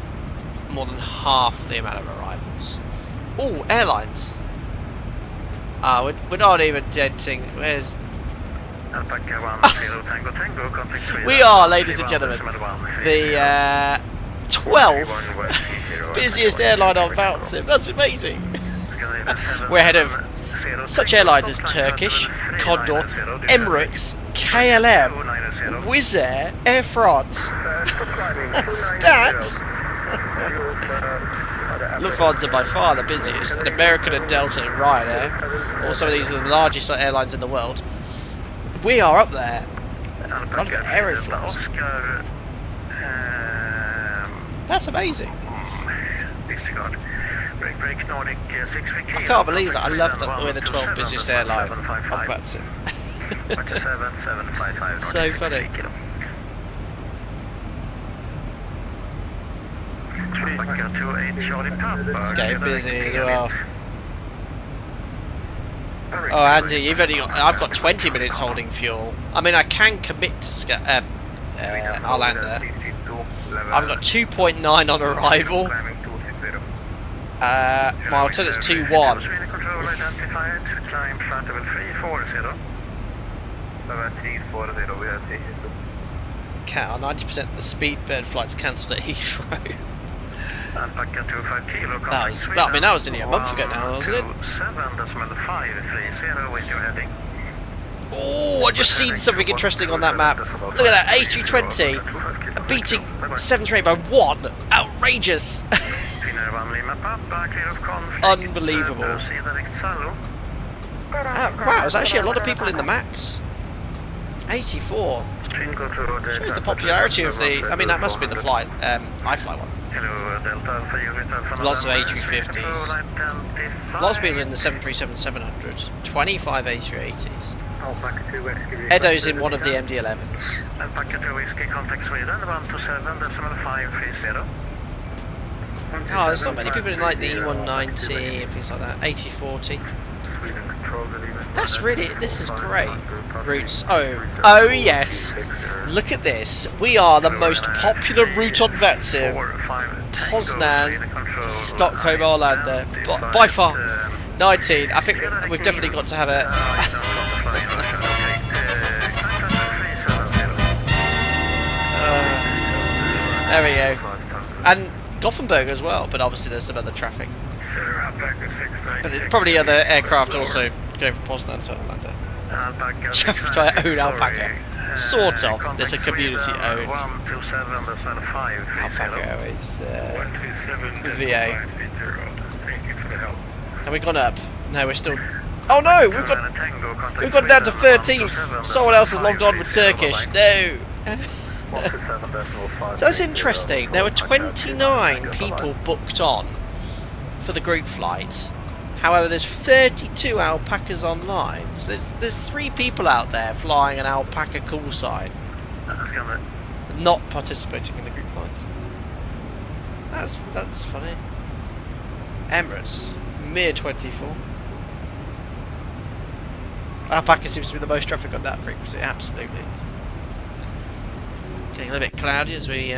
more than half the amount of arrivals. Oh, airlines. We're not even denting. Where's... We are, ladies and gentlemen, the 12th busiest airline on VATSIM. That's amazing. We're ahead of such airlines as Turkish, Condor, Emirates, KLM, Wizz Air, Air France, Stats. Lufthansa by far the busiest, and American and Delta and Ryanair. All some of these are the largest airlines in the world. We are up there. Look at Aeroflot. That's amazing. I can't believe that. I love that we're the 12th busiest airline on VATSIM. So funny. It's getting busy as well. Oh, Andy, you've only got... I've got 20 minutes holding fuel. I mean, I can commit to Arlanda. I've got 2.9 on arrival. My alternative's 2.1. Cat, 90% of the Speedbird flights cancelled at Heathrow. That was, well, I mean, that was nearly a month ago now, wasn't it? Oh, I just seen something interesting on that map. Look at that, A320 beating 738 by 1. Outrageous. Wow, there's actually a lot of people in the max. 84. Shows the popularity of the... I mean, that must be the flight. iFly one. Lots of A350s. Lots of people in the 737-700. 25 A380s. Edo's in one of the MD-11s. Alpaca Airways contact Sweden 127.530. Oh, there's not many people in like the E190 and things like that. 8040. That's really... This is great. Routes. Oh yes. Look at this. We are the most popular route on VATSIM. Poznan to Stockholm Arlanda. By far. 19. I think we've definitely got to have a... there we go. And Gothenburg as well, but obviously there's some other traffic. But it's probably other aircraft also going from Poznan to Arlanda. Traffic to our own Alpaca. Sort of. There's a community owned Alpaca Airways VA. Have we gone up? No, we're still... Oh no! We've gone down to 13th. Someone else has logged on with Turkish. No! So that's interesting. There were 29 people booked on for the group flight. However, there's 32 alpacas online. So there's 3 people out there flying an alpaca call sign, not participating in the group flights. That's funny. Emirates, mere 24. Alpaca seems to be the most traffic on that frequency. Absolutely. Getting a little bit cloudy as we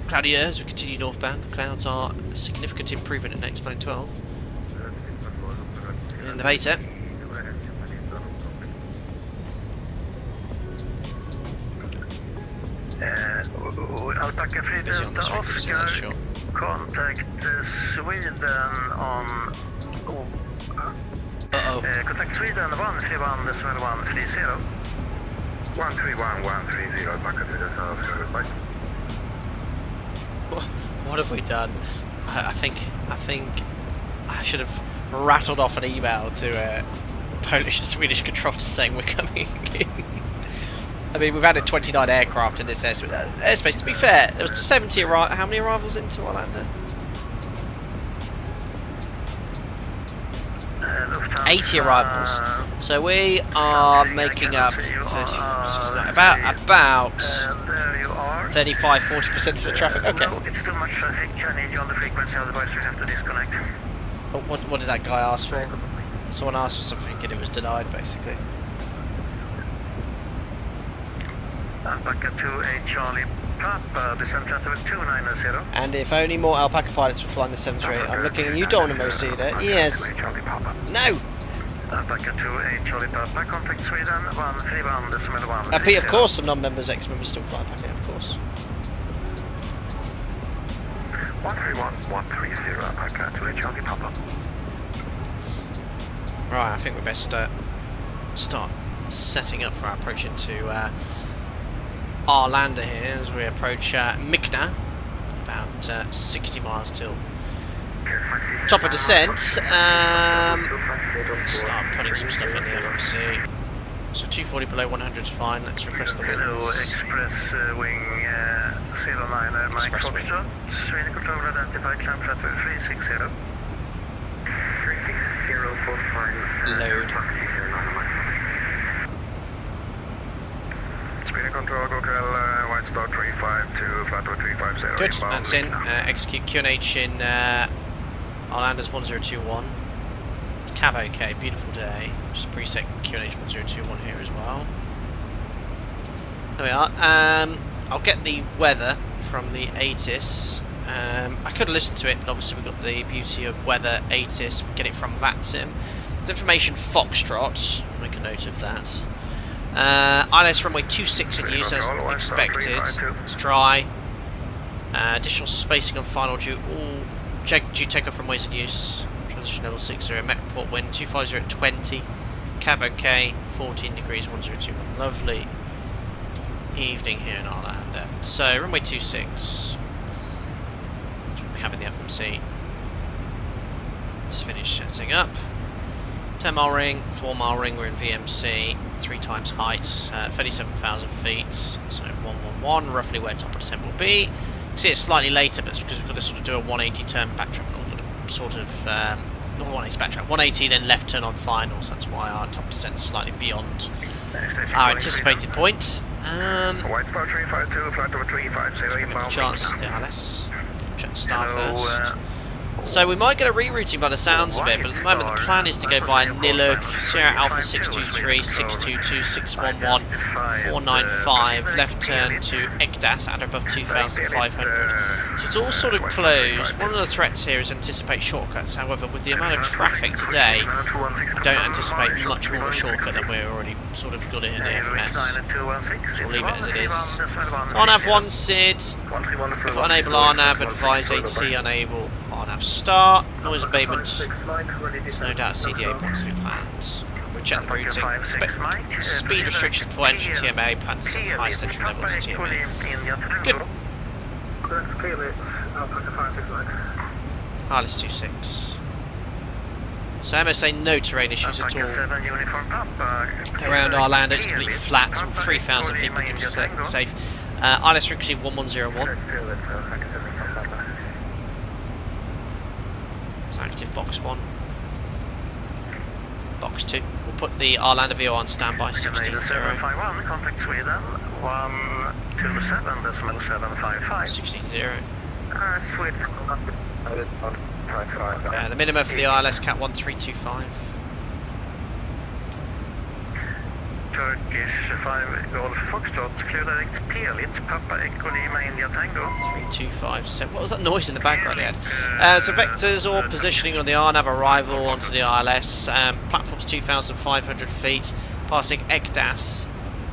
cloudier as we continue northbound. The clouds are a significant improvement in X-Plane 12. In the Beta. Alpaca Busy on this frequency, that's sure. Contact Sweden on... Uh-oh. Contact Sweden 131.130. 131.130 Alpaca Sweden. What have we done? I think I should have rattled off an email to Polish and Swedish controllers saying we're coming in. I mean, we've added 29 aircraft in this airspace. To be fair, there was 70 how many arrivals into Arlanda? 80 arrivals. So we are making up 35-40% of the traffic. Okay. It's too much traffic. I need you on the frequency, otherwise we have to disconnect. Oh, what did that guy ask for? Someone asked for something and it was denied, basically. Alpaca 2A Charlie Papa, descent level 290. And if only more Alpaca pilots were flying the 738. I'm looking and you don't want to see that. Yes. No. Alpaca 2A Charlie Papa, contact Sweden 131.1. Of course, some non-members, ex-members still fly Alpaca, of course. 131.130 Alpaca 2A Charlie Papa. Right, I think we best start setting up for our approach into Arlanda here as we approach Mykonos, about 60 miles till top of descent. Start putting some stuff in the FMC. So 240 below 100 is fine. Let's request the winds. Express wing 09 Mike Foxtrot. Sweden control identified climb flat 360. 36045. Load. Sweden control, Google White Star 352, flat 350. Good, that's in. Execute QNH in Arlanda's 1021. Cav OK, beautiful day. Just preset QNH 1021 here as well. There we are. I'll get the weather from the ATIS. I could have listened to it, but obviously we've got the beauty of weather ATIS. We get it from VATSIM. There's information Foxtrot. I'll make a note of that. ILS runway 26 in use as expected. It's dry. Additional spacing on final due takeoff runways in use. Transition level 60. Met wind 250 at 20. Cav OK 14 degrees 1021. Lovely evening here in Arlanda. So runway 26. That's what we have in the FMC. Let's finish setting up. 10 mile ring, 4 mile ring, we're in VMC, 3 times height, 37,000 feet, so 111, roughly where top of descent will be. You can see it's slightly later, but it's because we've got to sort of do a 180 turn backtrack, sort of, not 180 backtrack, 180 then left turn on finals, that's why our top descent is slightly beyond our anticipated point. White Star 352, flight over 350, inbound. Chance the ILS. Check the star first. So we might get a rerouting by the sounds of it, but at the moment the plan is to go via Niluk, Sierra Alpha 623, 622, 611, 495, left turn to Ekdas at above 2,500. So it's all sort of closed. One of the threats here is anticipate shortcuts. However, with the amount of traffic today, I don't anticipate much more of a shortcut than we're already sort of got it in the FMS. So we'll leave it as it is. So RNAV 1 SID. If unable RNAV, advise HC unable RNAV start. Noise abatement. There's no doubt CDA wants to be planned. We'll check the routing. Speed restrictions before entering TMA. Plan to set the highest entry level to TMA. Good. Harless 26. So MSA no terrain issues at all. Around Arlanda it's completely flat, 3,000 feet we can be safe. ILS frequency 1101. It's active box 1. Box 2. We'll put the Arlanda VO on standby 16-0. 16-0. The minimum for the ILS Cat 1325. Turkish 5 Golf Foxtrot, clear direct Pelitz, Papa Echo Lima India Tango. 3257. What was that noise in the background he had? So vectors or positioning on the RNAV arrival onto the ILS. Platform's 2,500 feet, passing Ekdas,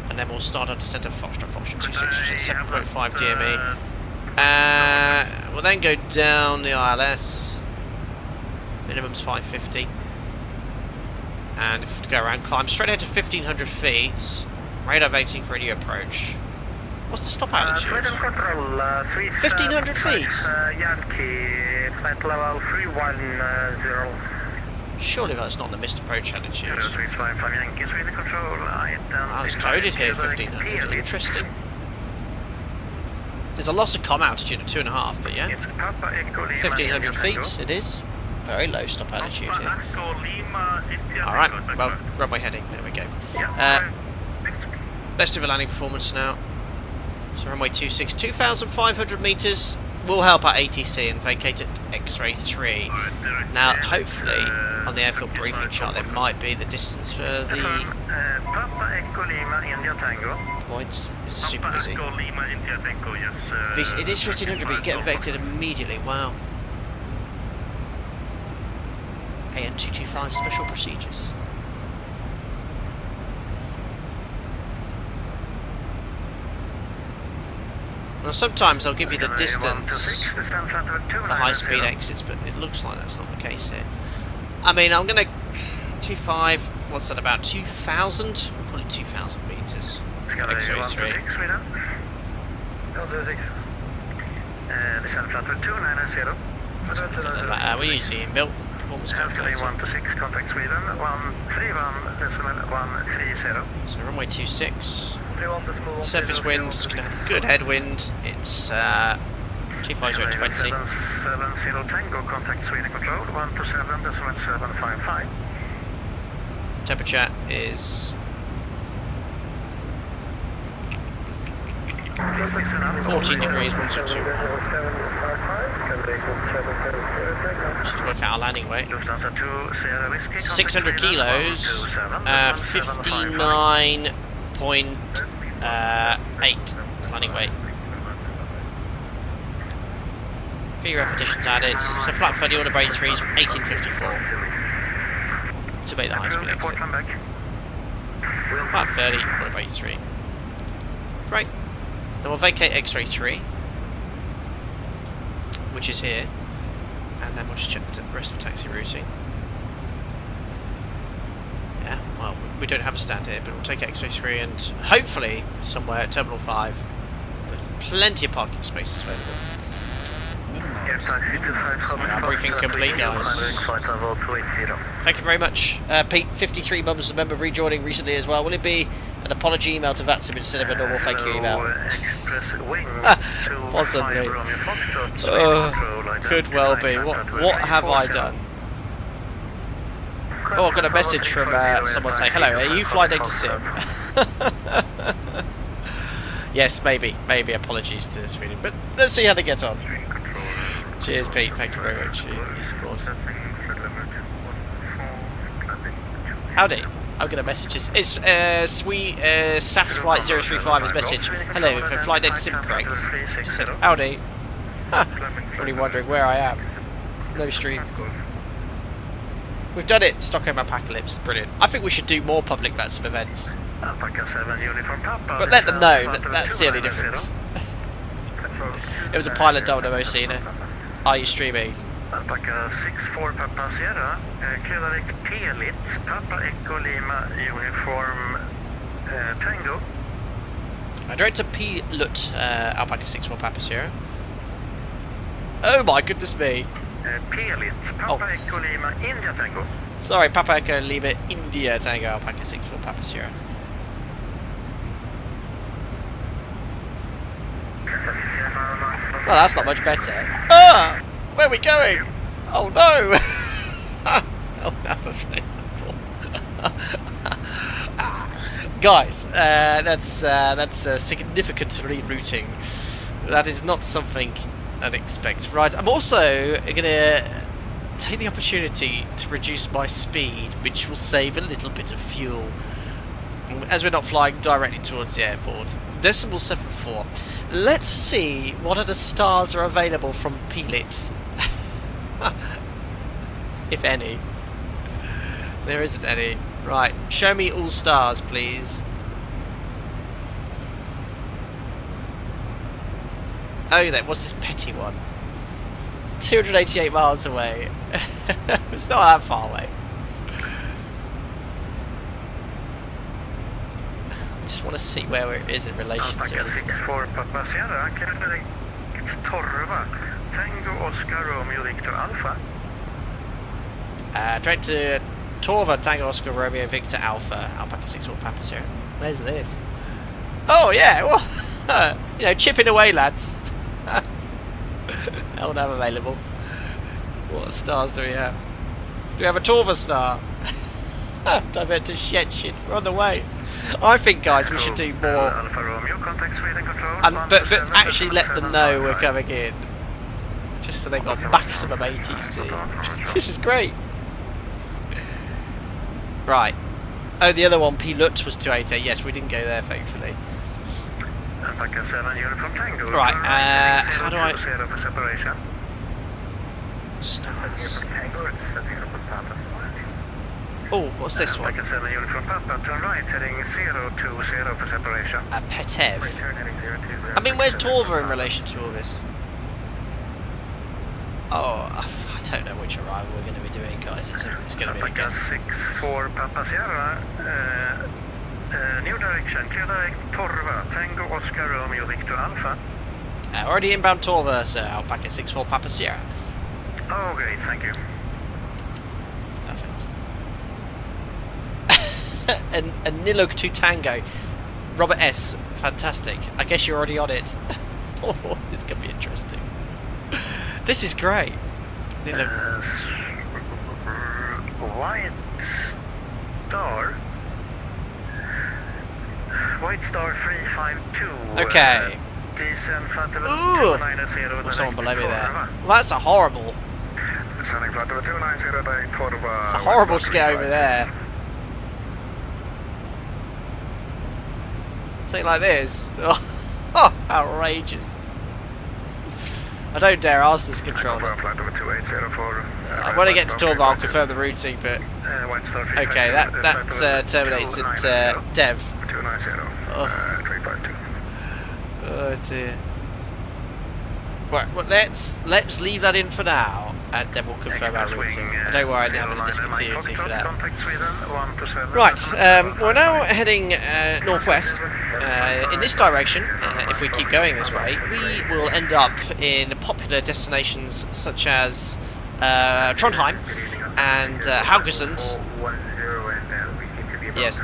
and then we'll start our descent of Foxtrot 26, 7.5 DME. We'll then go down the ILS. Minimum's 550. And if to go around, climb straight ahead to 1,500 feet. Radar waiting for any approach. What's the stop altitude? 1,500 feet? Yankee, flight level 310. Surely that's not the missed approach altitude. 0355 Yankees, ready control. It's coded here, 1,500. Interesting. There's a loss of comm altitude of 2.5, but yeah. 1,500 feet it is. Very low stop altitude here. Alright, well, runway heading, there we go. Let's do the landing performance now. So runway 26, 2,500 metres. We'll help our ATC and vacate at X-ray 3. Now, hopefully, on the airfield briefing chart, there might be the distance for the point. It's super busy. It is 1,500, but you get vectored immediately. Wow. AN225 special procedures. Now sometimes I'll give you the distance for high-speed exits, but it looks like that's not the case here. I mean, I'm going to 25, what's that, about 2,000? We'll call it 2,000 metres for X-ray 3. We're using inbuilt performance calculator. 126, contact Sweden, 131.130. So runway 26. Surface wind, it's going to have a good headwind. It's 250 at 20. 770 Tango, contact Sweden control, 127.755. Temperature is 14 degrees, 122. Just work out our landing weight. 600 kilos, 59.8 landing weight. VRF additions added. So flat 30 order brake 3 is 1854 to make the high speed exit. Flat 30 order brake 3. Great. Then we'll vacate X-ray 3, which is here, and then we'll just check the rest of the taxi routing. Yeah, well, we don't have a stand here, but we'll take X-ray 3 and hopefully somewhere at Terminal 5, with plenty of parking spaces available. Briefing complete, guys. Thank you very much. Pete, 53 mums, a member rejoining recently as well. Will it be an apology email to VATSIM instead of a normal thank you email? Possibly. Could well be. What have I done? Oh, I got a message from someone saying, hello, are you flight data sim? Yes, maybe. Maybe apologies to Sweden, but let's see how they get on. Cheers, Pete. Thank you very much for your support. Howdy. I'm going to message this. It's SAS Flight 035 has message. Hello, for flight data sim correct. Just said, howdy. Really wondering where I am. No stream. We've done it, Stockholm Apocalypse. Brilliant. I think we should do more public VATSIM events. But let them know that that's the only difference. It was a pilot double Mocina. Are you streaming? Alpaca 64 Papa Sierra, clear P-lit, Papa Echo Lima uniform Tango. Director P-lit, Alpaca 64 Papa Sierra. Oh my goodness me. P-lit, Papa Echo Lima India Tango. Sorry, Papa Echo Lima India Tango, Alpaca 64 Papa Sierra. Well, that's not much better. Ah! Where are we going? Oh no! I'll never Guys, that's a significant rerouting. That is not something I'd expect. Right, I'm also going to take the opportunity to reduce my speed, which will save a little bit of fuel. As we're not flying directly towards the airport. Decimal 74. Let's see what other stars are available from P-lit. If any. There isn't any. Right, show me all stars, please. Oh, there was this petty one. 288 miles away. It's not that far away. I just want to see where it is in relation to other stars. For Papa Sierra, Torva, Tango Oscar Romeo Victor Alpha. Direct to Torva, Tango Oscar Romeo Victor Alpha, Alpaca 64 Papa Sierra. Where's this? Oh yeah, well, you know, chipping away, lads. I'll have available. What stars do we have? Do we have a Torva star? Divert to Szczecin. We're on the way. I think, guys, we should do more. But actually let them know we're coming in. Just so they've got maximum ATC. This is great. Right. Oh, the other one, P-Lut, was 288. Yes, we didn't go there, thankfully. Right, how do I... Stars. Oh, what's this one? A Petev. I mean, where's Torva in relation to all this? Oh, I don't know which arrival we're going to be doing, guys. It's going to be a guess. 64 Papa Sierra, new direction, clear direct Torva, Tango Oscar Romeo Victor Alpha. Already inbound Torva, sir. Alpaca 64 Papa Sierra. Oh, great, thank you. And Nilug to Tango. Robert S. Fantastic. I guess you're already on it. Oh, this could be interesting. This is great. White Star 352. Okay. Ooh! Well, someone below me there. Well, that's a horrible. It's a horrible to get over there. Something like this. Oh, outrageous. I don't dare ask this controller. When I get to Torva, I'll confirm the routing, but... Okay, that terminates at Dev. Oh dear. Right, well, let's leave that in for now, and then we'll confirm our routing. And don't worry, I didn't have any discontinuity for that. Right, we're now heading northwest. In this direction, if we keep going this way, we will end up in popular destinations such as Trondheim and Haugesund. Yes.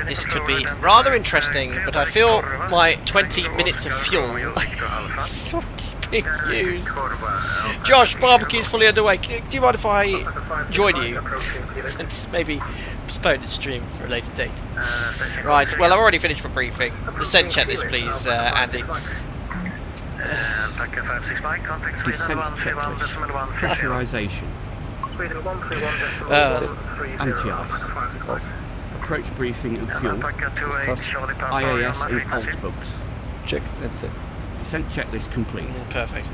This could be rather interesting, but I feel my 20 minutes of fuel is sort of being used. Josh, barbecue's fully underway. Do you mind if I join you? And maybe postpone the stream for a later date. Right, well, I've already finished my briefing. Descent checklist, please, Andy. Descent checklist. Pressurization. Anti-ice. Approach briefing and fuel. IAS and alt books. Checked and set. Descent checklist complete. Perfect.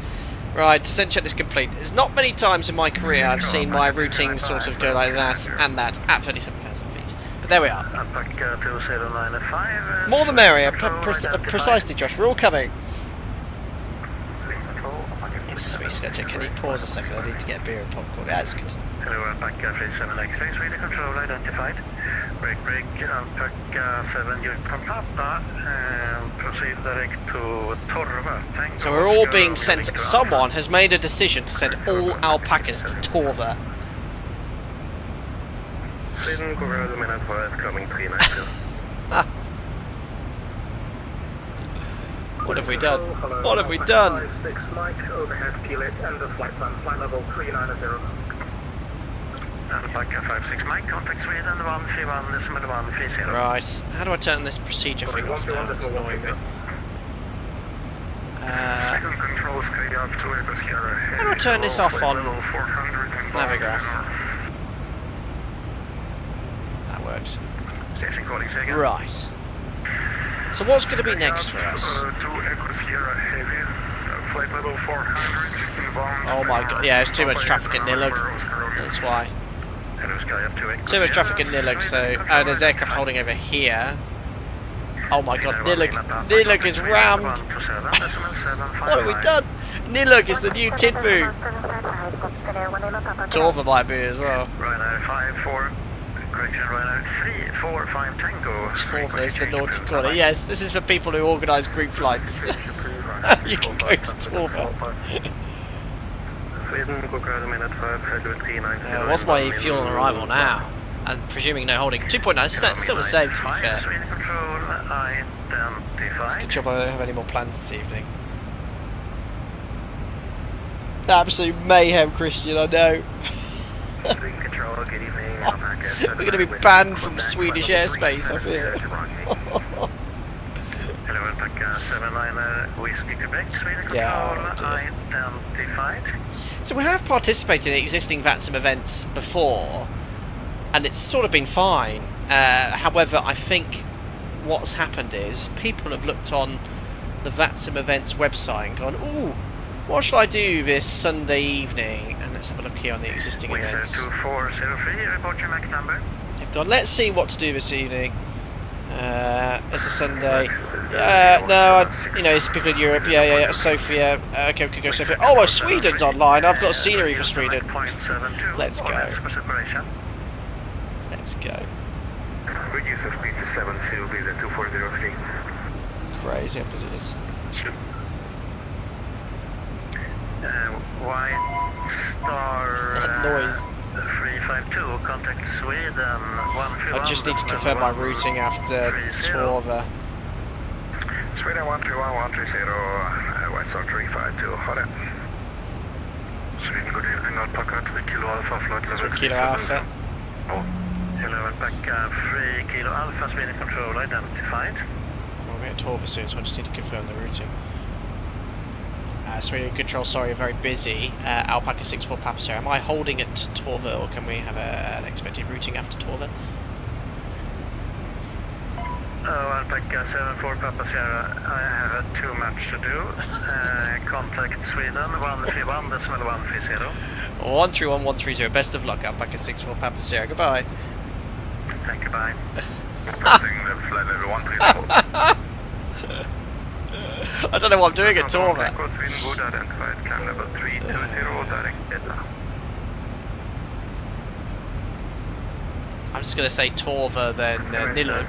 Right, descent checklist complete. There's not many times in my career I've seen my routing sort of go like that and that at 37,000 feet. But there we are. More the merrier. Precisely, Josh. We're all coming. Sweet Scotcher, can you pause a second? I need to get a beer and popcorn. Yeah, that's good. Hello, Alpaca 37X, radio control identified. Break, Alpaca 7, unit from Papa, and proceed direct to Torva. So we're all being sent. Someone has made a decision to send all alpacas to Torva. Sweden, cover the minute for it, coming 392. What have we done? What have we done? 6 Mike, overhead Keelit, end of flight plan, flight level 390. Alpaca 56 Mike, contact Sweden 131.130. Right, how do I turn this procedure thing off now? It's annoying me. How do I turn this off on Navigraph? That works. Right. So what's going to be next for us? Oh my god, yeah, there's too much traffic at Nilug. That's why. Too much traffic at Nilug, so... Oh, there's aircraft holding over here. Oh my god, Nilug is rammed! What have we done? Nilug is the new Tidbu! Torva might be as well. Torva is the naughty corner. Yes, this is for people who organise group flights. You can go to Torva. What's my fuel on arrival now? I'm presuming no holding. 2.9, still the same to be fair. It's a good job I don't have any more plans this evening. Absolute mayhem, Christian, I know. We're going to be banned from Swedish airspace, I fear. Yeah. So we have participated in existing VATSIM events before, and it's sort of been fine. However, I think what's happened is people have looked on the VATSIM events website and gone, ooh, what shall I do this Sunday evening? And let's have a look here on the existing events. 2403, report your MAC number. They've gone, let's see what to do this evening. It's a Sunday. No, it's people in Europe. Yeah. Sofia. Okay, we could go Sofia. Oh, Sweden's online. I've got scenery for Sweden. Let's go. Let's go. Reduce the speed to 72, be the 2403. Crazy opposite is. White Star noise. 352, contact Sweden 131. I just need to confirm my routing after Torva. Sweden 131, 130, White Star 352, hold it. Sweden, good evening, Alpaca 3 Kilo Alpha, flight level 3 Kilo Alpha. Hello, Alpaca 3 Kilo Alpha, Sweden control identified. Well, we're at Torva soon, so I just need to confirm the routing. Sweden control, sorry, very busy. Alpaca 64 Papa Sierra. Am I holding at Torva, or can we have an expected routing after Torva? Oh, Alpaca 74 Papa Sierra, I have too much to do. Contact Sweden 131.130. 131.130. Best of luck, Alpaca 64 Papa Sierra. Goodbye. Thank you, bye. I don't know what I'm doing at Torva. Winwood identified climb level 320 direct ESSA. I'm just going to say Torva, then Nilug.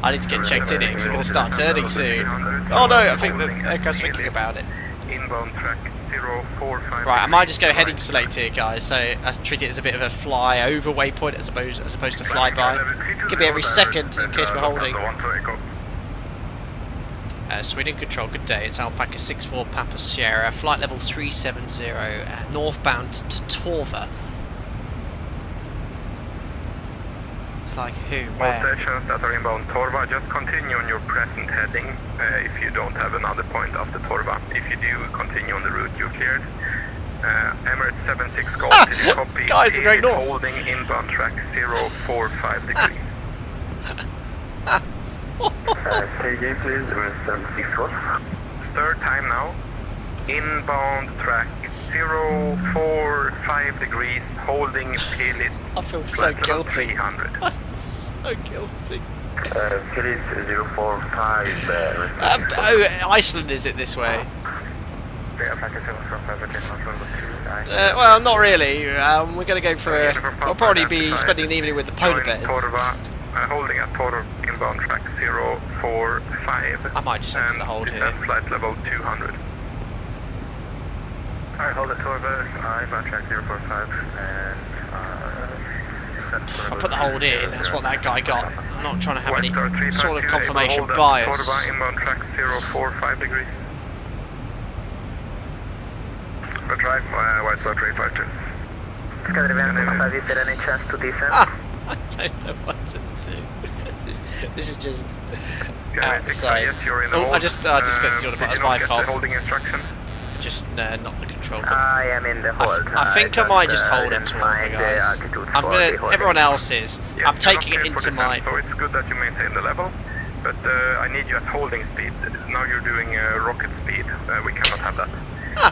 I need to get checked in here because I'm going to start turning soon. Oh no, I think the aircraft's thinking about it. Inbound track 045. Right, I might just go heading select here, guys. So I treat it as a bit of a fly over waypoint as opposed to fly by. Could be every second in case we're holding. Sweden Control, good day. It's Alpaca 64 Papa Sierra, flight level 370, northbound to Torva. It's like who? Where? All stations that are inbound Torva, just continue on your present heading if you don't have another point after Torva. If you do, continue on the route you cleared. Emirates 76 Golf, did you copy? Guys, we're going north. Holding inbound track 045 degrees. Say again please, Emirates 76 Golf. Third time now. Inbound track 045 degrees, holding till it. I feel so guilty. 300. I'm so guilty. Please 045. Oh, Iceland is it this way? Well, not really. We're going to go for we'll probably be spending the evening with the polar bears. Holding at Torva, inbound track 045. I might just enter the hold here. Flight level 200. Alright, hold at Torva, inbound track 045, and I put the hold in, that's what that guy got. I'm not trying to have any sort of confirmation bias. Torva, inbound track 045 degrees. Drive, White Star 352. Scandinavian 5, is there any chance to descend? I don't know what to do. This is just outside. Oh, I just got to see what it was my fault. Holding instruction. Just not the control. I am in the hold. I think I might just hold it to Torva, guys. I'm gonna. Everyone else is. I'm taking it into my. So it's good that you maintain the level, but I need you at holding speed. Now you're doing rocket speed. We cannot have that.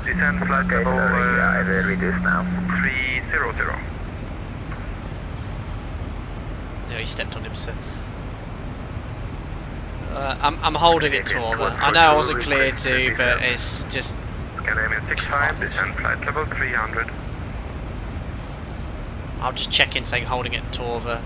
Descend flight level. I will reduce now. 300. No, he stepped on him, sir. I'm holding it to Torva. I know I wasn't clear to, but it's just. Scandinavian 65, descend flight level 300. I'll just check in saying holding it to Torva.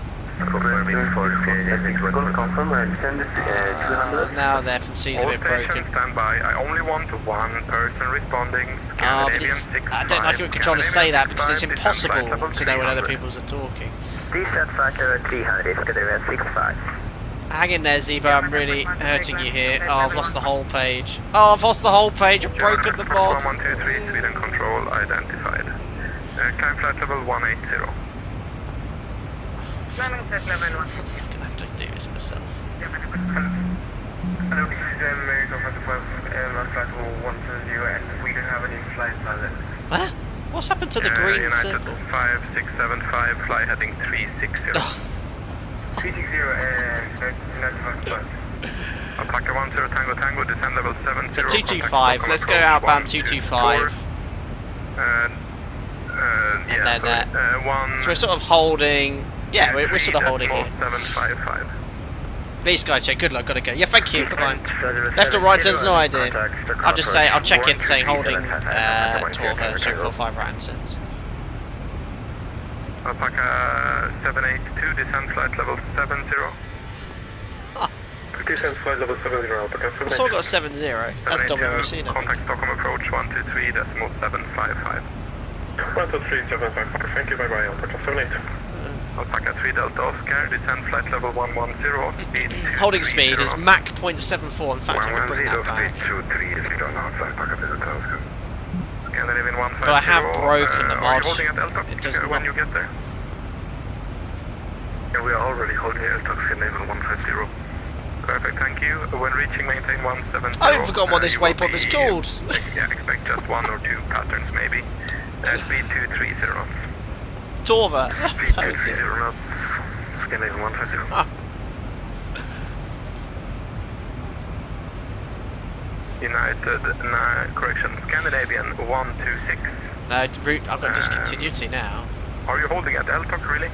Now they're from C's a bit broken. Stand by. I only want one person responding. But it's, I don't like it when controllers say that because it's impossible to know when other people are talking. Descend flight level 300, Scandinavian 65. Hang in there, Zebo, I'm really hurting you here. Oh, I've lost the whole page. Oh, I've lost the whole page, I've broken the mod. 123, Sweden control identified. Climb flight level 180. I'm gonna have to do this myself. Hello, this is American 55, flight level 120, and we don't have any flight pilot. What? What's happened to the green United circle? 5675, fly heading 360. 360 and United 55. Alpaca 10 Tango Tango, descend level 70. So 225, let's go outbound 225. And then, so we're sort of holding, yeah, we're sort of holding here. 755. V-Sky check, good luck, gotta go. Yeah, thank you, bye-bye. Left or right turns, no idea. I'll just say, I'll check in saying holding Torva 045 right hand turns. Alpaca 782, descend flight level 70. Descend flight level 70, Alpaca 782. Also got a 70, that's WRC now. Contact Stockholm approach 123.755. 123.755, thank you, bye-bye, Alpaca 78. Alpaca 3 Delta Oscar, descend flight level 110, speed holding speed is Mach 0.74, in fact I'm going to bring that back. But I have broken the mod, it doesn't when you get there. Yeah, we are already holding LTOC Scandinavian 150. Perfect, thank you. When reaching maintain 170. I haven't forgotten what this waypoint was called. Yeah, expect just one or two patterns maybe. Speed 230 knots. Torva. Speed 230 knots. Scandinavian 150. United, correction, Scandinavian 126. No, route, I've got discontinuity now. Are you holding at LTOC really?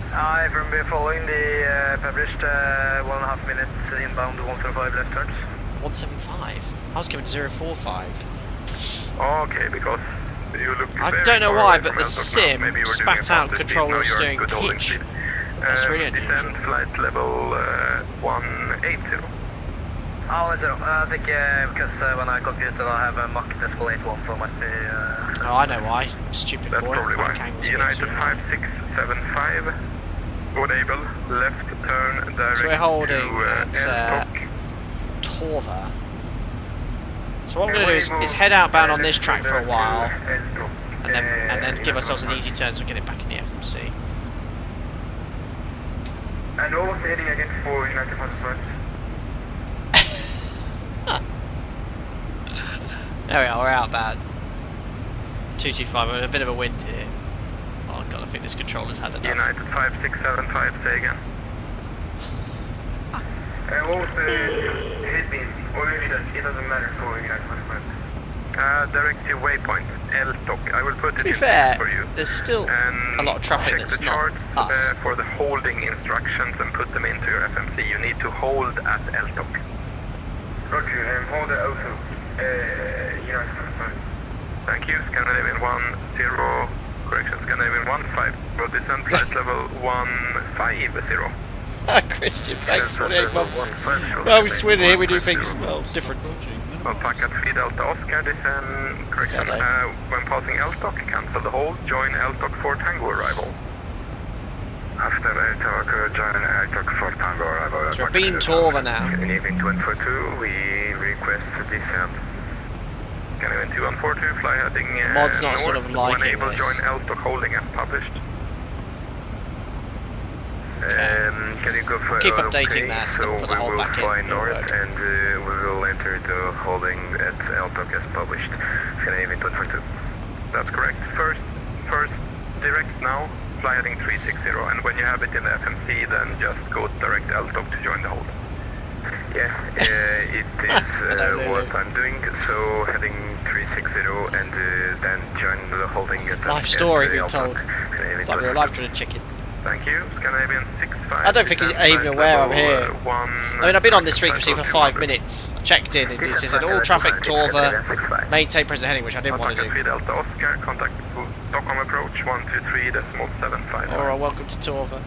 From we're following the published 1.5 minutes inbound 105 left turns. 175? I was given 045. Okay, because you look I very don't know far why, away but from the Eltok sim now. Maybe you were doing spat a out faster controller speed, now you're steering good holding pitch. speed. That's really Descend unusual. flight level 180. Oh, is it? I think because when I computed I have a Mach decimal 81, so it might be... Oh, I know why. Stupid That's boy. probably why. Back angle's a bit United too high. 5675. Good able. Left turn direct So we're holding to at Eltok. Torva. So what I'm going to do is head outbound on this track for a while, and then give ourselves an easy turn so we get it back in the FMC. And almost heading again for United 55. There we are, we're outbound. 225, with a bit of a wind here. Oh god, I think this controller's had enough. United 5675, say again. Almost headwind, or it doesn't matter for United 55. Direct to waypoint, Eltok. I will put To it be in fair, for you. there's still And a lot of traffic check that's the not charts us. for the holding instructions and put them into your FMC. You need to hold at Eltok. Roger, hold it also. United 55. Thank you. Scandinavian 10, correction, Scandinavian 15, descent flight level 150. Christian, thanks, 48 months. Well, we Sweden here, we do things, well, different. Alpaca 3 Delta Oscar, descend, correction, Saturday. when passing Eltok, cancel the hold, join Eltok for Tango arrival. After Eltok, join Eltok for Tango arrival. So we're being Torva now. Scandinavian 242, we request descent. Scandinavian 2142, fly heading Mod's not north, sort of liking when able, this. join Eltok holding as published. Can you go for Keep updating that, so so we'll put the we hold will back in. fly It'll north work. and we will enter the holding at Eltok as published. Scandinavian 242. That's correct. First direct now, fly heading 360, and when you have it in the FMC, then just go direct Eltok to join the hold. Yeah, it is what I'm doing, so heading 360 and then join the holding at Life story being Eltok. told. It's like real life trying to chicken. Thank you. Scandinavian 65. I don't think he's even aware I'm here. I mean, I've been on this frequency for 5 5 minutes. I checked in and it said all traffic Torva, maintain present heading, which I didn't want to do. Delta Oscar, contact Stockholm approach 123.755. Alright, welcome to Torva.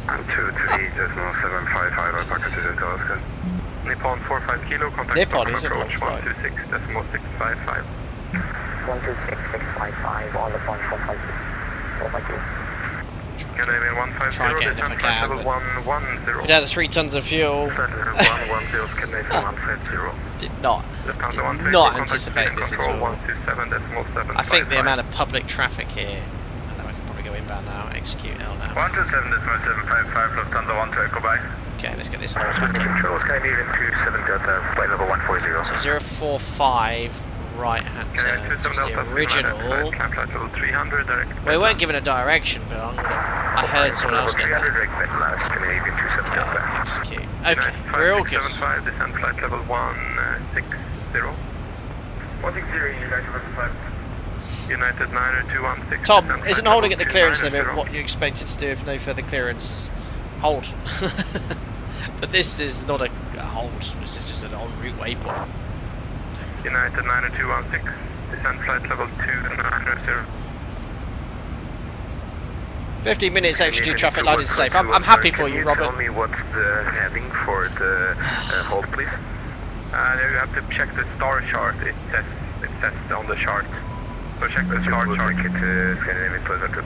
123.755, Alpaca 2 Delta Oscar. Nippon 45 kilo, contact Nippon, Stockholm he's a long approach flight. 126.655. 126.655 on the phone 452. Scandinavian 150, Try again if I descent can, flight level but 110. it had 3 tons of fuel. 110, Scandinavian 150. Did not anticipate this at all. I think the amount of public traffic here. I can probably go inbound now. Execute L now. 127.755, Lufthansa 1 to Echo by. Okay, let's get this hold back in. Control Scandinavian 27 Delta, flight level 140. So 045 right hand turn. This was the original. Camp flight level 300, direct. We weren't given a direction, but I heard someone else get that. Scandinavian 27 Delta. Yeah, execute. Okay, we're all good. 5675, descent flight level 160. 160, United 55. United 90216. Tom, descent isn't flight holding at level the clearance 290. limit what you expected to do if no further clearance? Hold. But this is not a hold, this is just an en route waypoint. United 90216, descent flight level 290. 15 minutes extra traffic light is safe. I'm happy for you, Robert. Tell me what's the heading for the hold, please. You have to check the star chart. It says on the chart. So check the star chart. Scandinavian Poznan.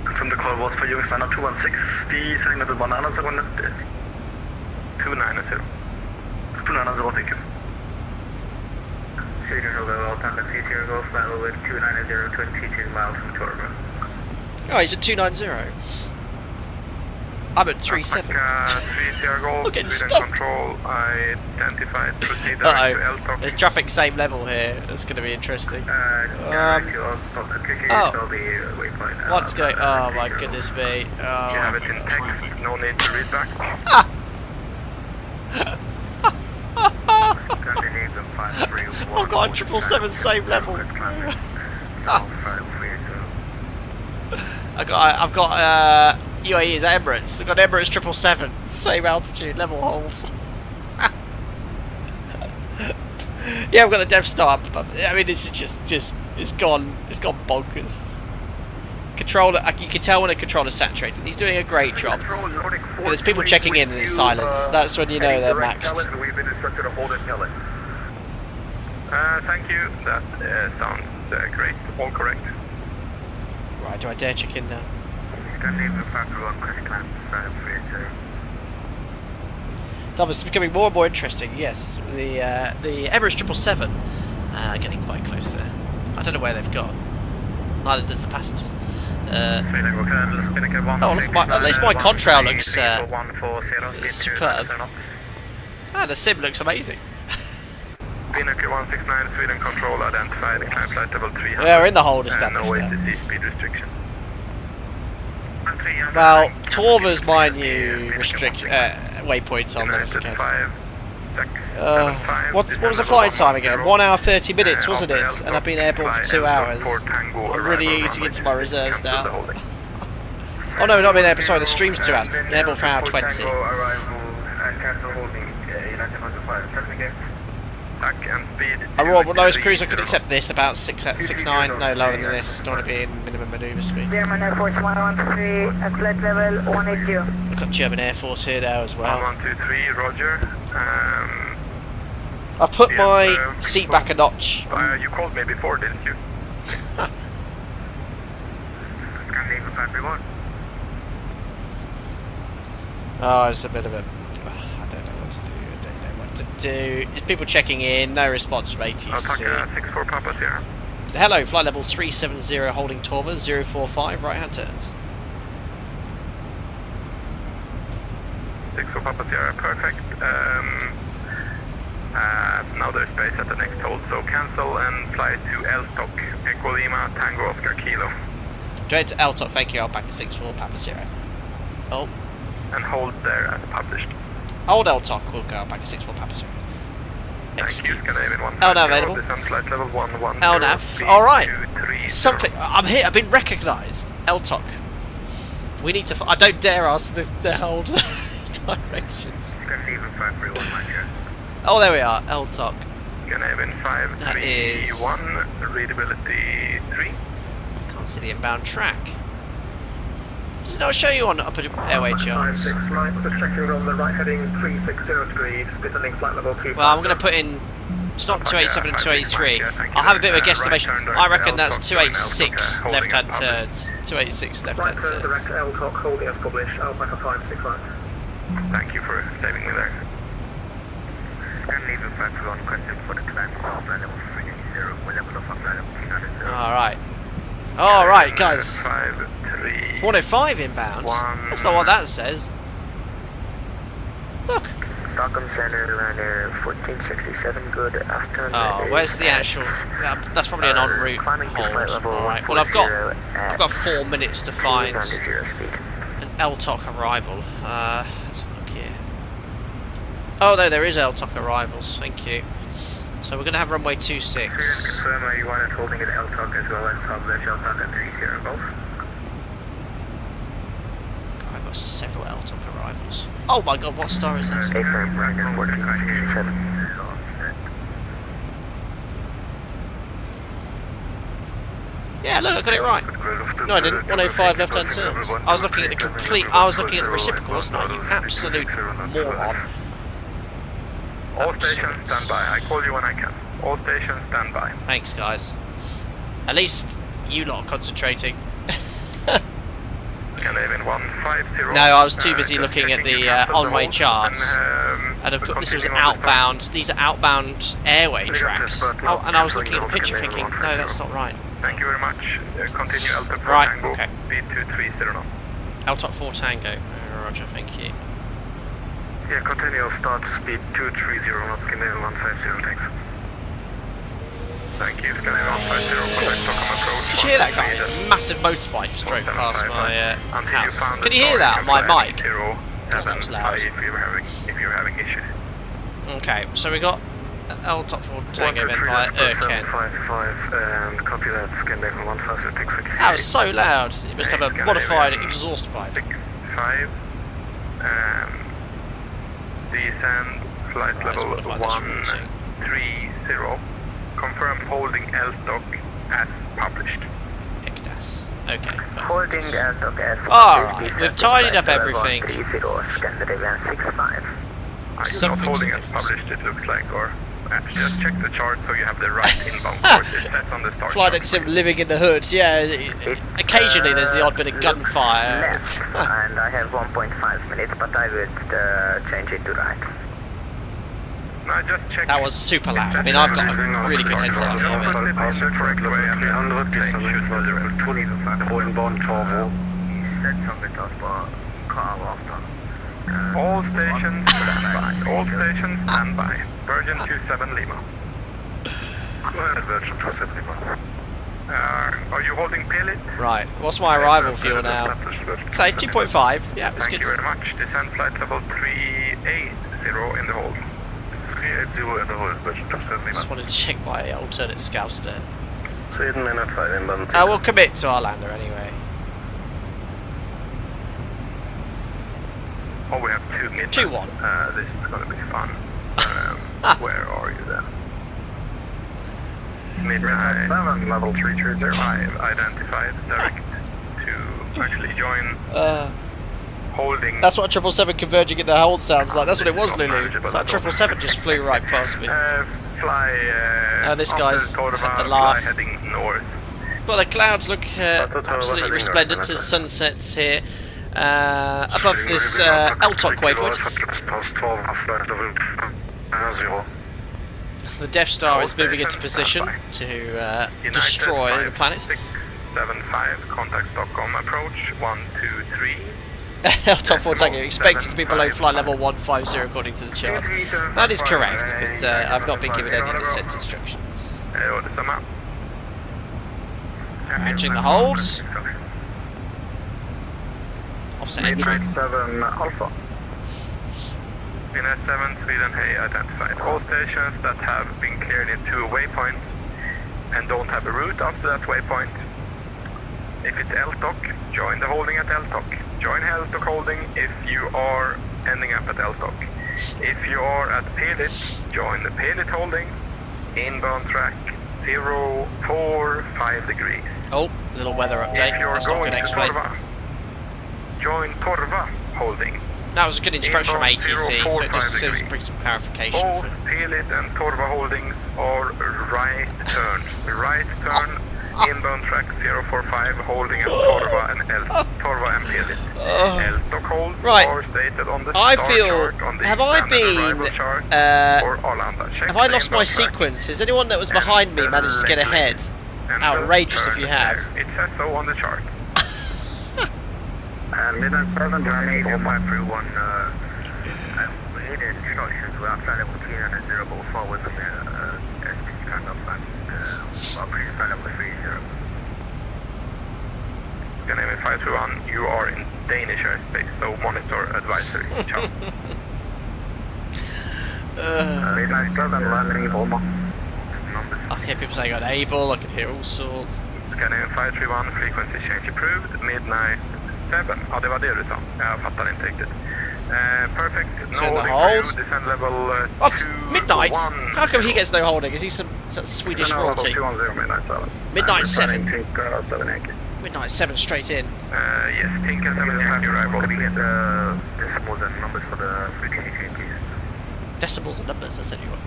Confirm the call was for you, Alexander 216, the setting level 190. 290. 290, thank you. Signal level Alpaca 30 Golf, level with 290, 22 miles from Torva. Oh, he's at 290. I'm at 37. We're getting stopped. Control, identified, proceed to Uh-oh. Eltok. There's traffic same level here. That's going to be interesting. What's going... Oh my goodness me. You have it in text, no need to read back. I've got a 777 same level. I've got UAE is Emirates. I've got Emirates 777, same altitude, level holds. Yeah, I've got the Dev Star up above. I mean, it's just it's gone bonkers. Controller, you can tell when a controller's saturated. He's doing a great job. But there's people checking in there's silence. That's when you know they're maxed. We've been instructed to hold it pellet. Thank you. That sounds great. All correct. Right, do I dare check in now? Thomas, it's becoming more and more interesting. Yes, the Emirates 777 getting quite close there. I don't know where they've gone. Neither does the passengers. Oh, look, at least my contrail looks superb. Ah, the sim looks amazing. Pinnacle 169 Sweden control identified climb flight level 300. Yeah, we're in the hold established No way there. to see speed restriction. Well, Torva's my new waypoint on them, if you can. What was the flight time again? 1 hour 30 minutes, wasn't it? And I've been airborne for 2 hours. I'm really eating into my reserves now. Oh no, not been airborne, sorry, the stream's 2 hours. Been airborne for an hour 20. Aurora, lowest cruiser could accept this, about 6'9", no lower than this. Don't want to be in minimum manoeuvre speed. German Air Force 113 at flight level 180. We've got German Air Force here now as well. 123, Roger. I've put my seat back a notch. You called me before, didn't you? Oh, it's a bit of a... I don't know what to do. There's people checking in, no response from ATC. Alpaca 64 Papa Sierra. Hello, flight level 370 holding Torva, 045, right hand turns. 64 Papa Sierra, perfect. Now there's space at the next hold, so cancel and fly to L-Stock, Echo Lima, Tango Oscar Kilo. Direct to L-Top, thank you, Alpaca 64 Papa Sierra. Oh. And hold there as published. Old L-Top will go Alpaca 64 Papa Sierra. Excuse. LNAV available. LNAV, alright. Something, I'm here, I've been recognised. L-Top. We need to, I don't dare ask the hold directions. Oh, there we are, L-Top. Scandinavian 531, readability 3. Can't see the inbound track. Does it not show you on upper airway charts? Checking on the right heading 360 degrees, descending flight level 2. Well, I'm going to put in Stock 287 and 283. I'll have a bit of a guesstimation. I reckon that's 286 left-hand turns. 286 left-hand turns. Direct L-Top, holding as published, Alpaca 565. Thank you for saving me there. Alright. Alright, guys. 105 inbound. That's not what that says. Look. Stockholm Center, Lander 1467, good afternoon. Oh, where's the actual... that's probably an en route hold. Alright, well I've got 4 minutes to find an LTOC arrival. Let's have a look here. Oh, there is LTOC arrivals, thank you. So we're going to have runway 26. Confirm you wanted holding at LTOC as well as publish Alpaca 30 Golf. I've got several LTOC arrivals. Oh my god, what star is this? Yeah, look, I got it right. No, I didn't. 105 left-hand turns. I was looking at the the reciprocal, wasn't I? You absolute moron. All stations stand by. I call you when I can. All stations stand by. Thanks, guys. At least you lot are concentrating. No, I was too busy looking at the on-way charts. And of course, this was outbound. These are outbound airway tracks. Oh, and I was looking at the picture thinking, no, that's not right. Thank you very much. Continue Alpha 4 right, Tango. okay. Speed 230 knots. LTOC 4 Tango. Roger, thank you. Yeah, continue. Start speed 230 knots. Scandinavian 150. Thanks. Thank you. Scandinavian 150. Contact Stockholm approach. Did you hear that, guys? A massive motorbike just drove past my house. Can you hear that on my mic? God, that was loud. If you're having issues. Okay, so we got L top 4 Tango then via Urken. 55 and copy that, scan back on 1506. That was so loud. You must have a modified exhaust pipe. 65. Descend flight level 130. Confirm holding LTOC as published. ICDAS. Okay. Holding LTOC as Alright, we've tidied up everything. 130, Scandinavian 65. Are you Something not holding as significant. published, it looks like, or just check the chart so you have the right inbound course. It says on the start Flight chart. Sim living in the hood, yeah. Occasionally there's the odd bit of gunfire. Left, and I have 1.5 minutes, but I will change it to right. No, just check. That was super loud. I mean, I've got a really good headset on here, but all stations stand by. All stations stand by. Virgin 27 Lima. Go ahead, Virgin 27 Lima. Are you holding Pelit? right. What's my arrival fuel now? Say 2.5. Yeah, it's Thank good. you very much. Descend flight level 380 in the hold. 380 in the hold, Virgin 27 Lima. Just wanted to check my alternate scouts there. Sweden minute 5 inbound. We'll commit to Arlanda anyway. Oh, we have 2 midnight. 2-1. This is going to be fun. Where are you then? Midnight 7, level 330. Identified, direct to actually join holding. That's what 777 converging in the hold sounds like. That's what it was, Lulu. That 777 just flew right past me. Fly. This guy's after had the Torva, laugh. fly heading north. Well, the clouds look absolutely resplendent as sunsets here. Above this LTOC waypoint. The Death Star is moving into position to destroy the planet. 675, contact Stockholm approach 123. LTOC 4 Tango expected to be below flight level 150 according to the chart. That is correct, but I've not been given any descent instructions. Entering the hold. Offset entry. 7 Alpha. Midnight 7, Sweden Hay identified. All stations that have been cleared into a waypoint and don't have a route after that waypoint. If it's LTOC, join the holding at LTOC. Join LTOC holding if you are ending up at LTOC. If you are at Pelit, join the Pelit holding. Inbound track 045 degrees. Oh, little weather update. If you're That's not going going to to explain. Torva, join Torva holding. That was a good instruction from Inbound ATC, so it 045 just degrees. brings some clarification. Both Pelit and Torva holdings are right turns. Right turn, inbound track 045, holding at Torva and Pelit. LTOC hold Right. are stated on the I star feel. chart on the Have I standard arrival been? chart or Arlanda. Check Have I the lost my inbound track sequence? Has anyone that was behind me managed to get ahead? and Outrageous if turn you have. there. It says so on the charts. And Midnight 7, journey 531, we need instructions. We're flight level 300, but forward from the SPC kind of flight. Operation flight level 30. Scandinavian 521, you are in Danish airspace, so monitor advisory. Ciao. Midnight 7, landing Roma. I can hear people saying unable, I can hear all sorts. Scandinavian 531, frequency change approved, midnight 7. Ja, det var det du sa. Jag fattar inte riktigt. Perfect, no So the holding hold. for you, descend level What? Midnight? 210. How come he gets no holding? Is he some Swedish Descend level royalty? 210, midnight 7. Midnight 7. Tinker 7 Yankee. Midnight 7 straight in. Yes, Tinker 7 Yankee arrival. Could we get the decimals and numbers for the frequency changes? Decibels and numbers, I said you were.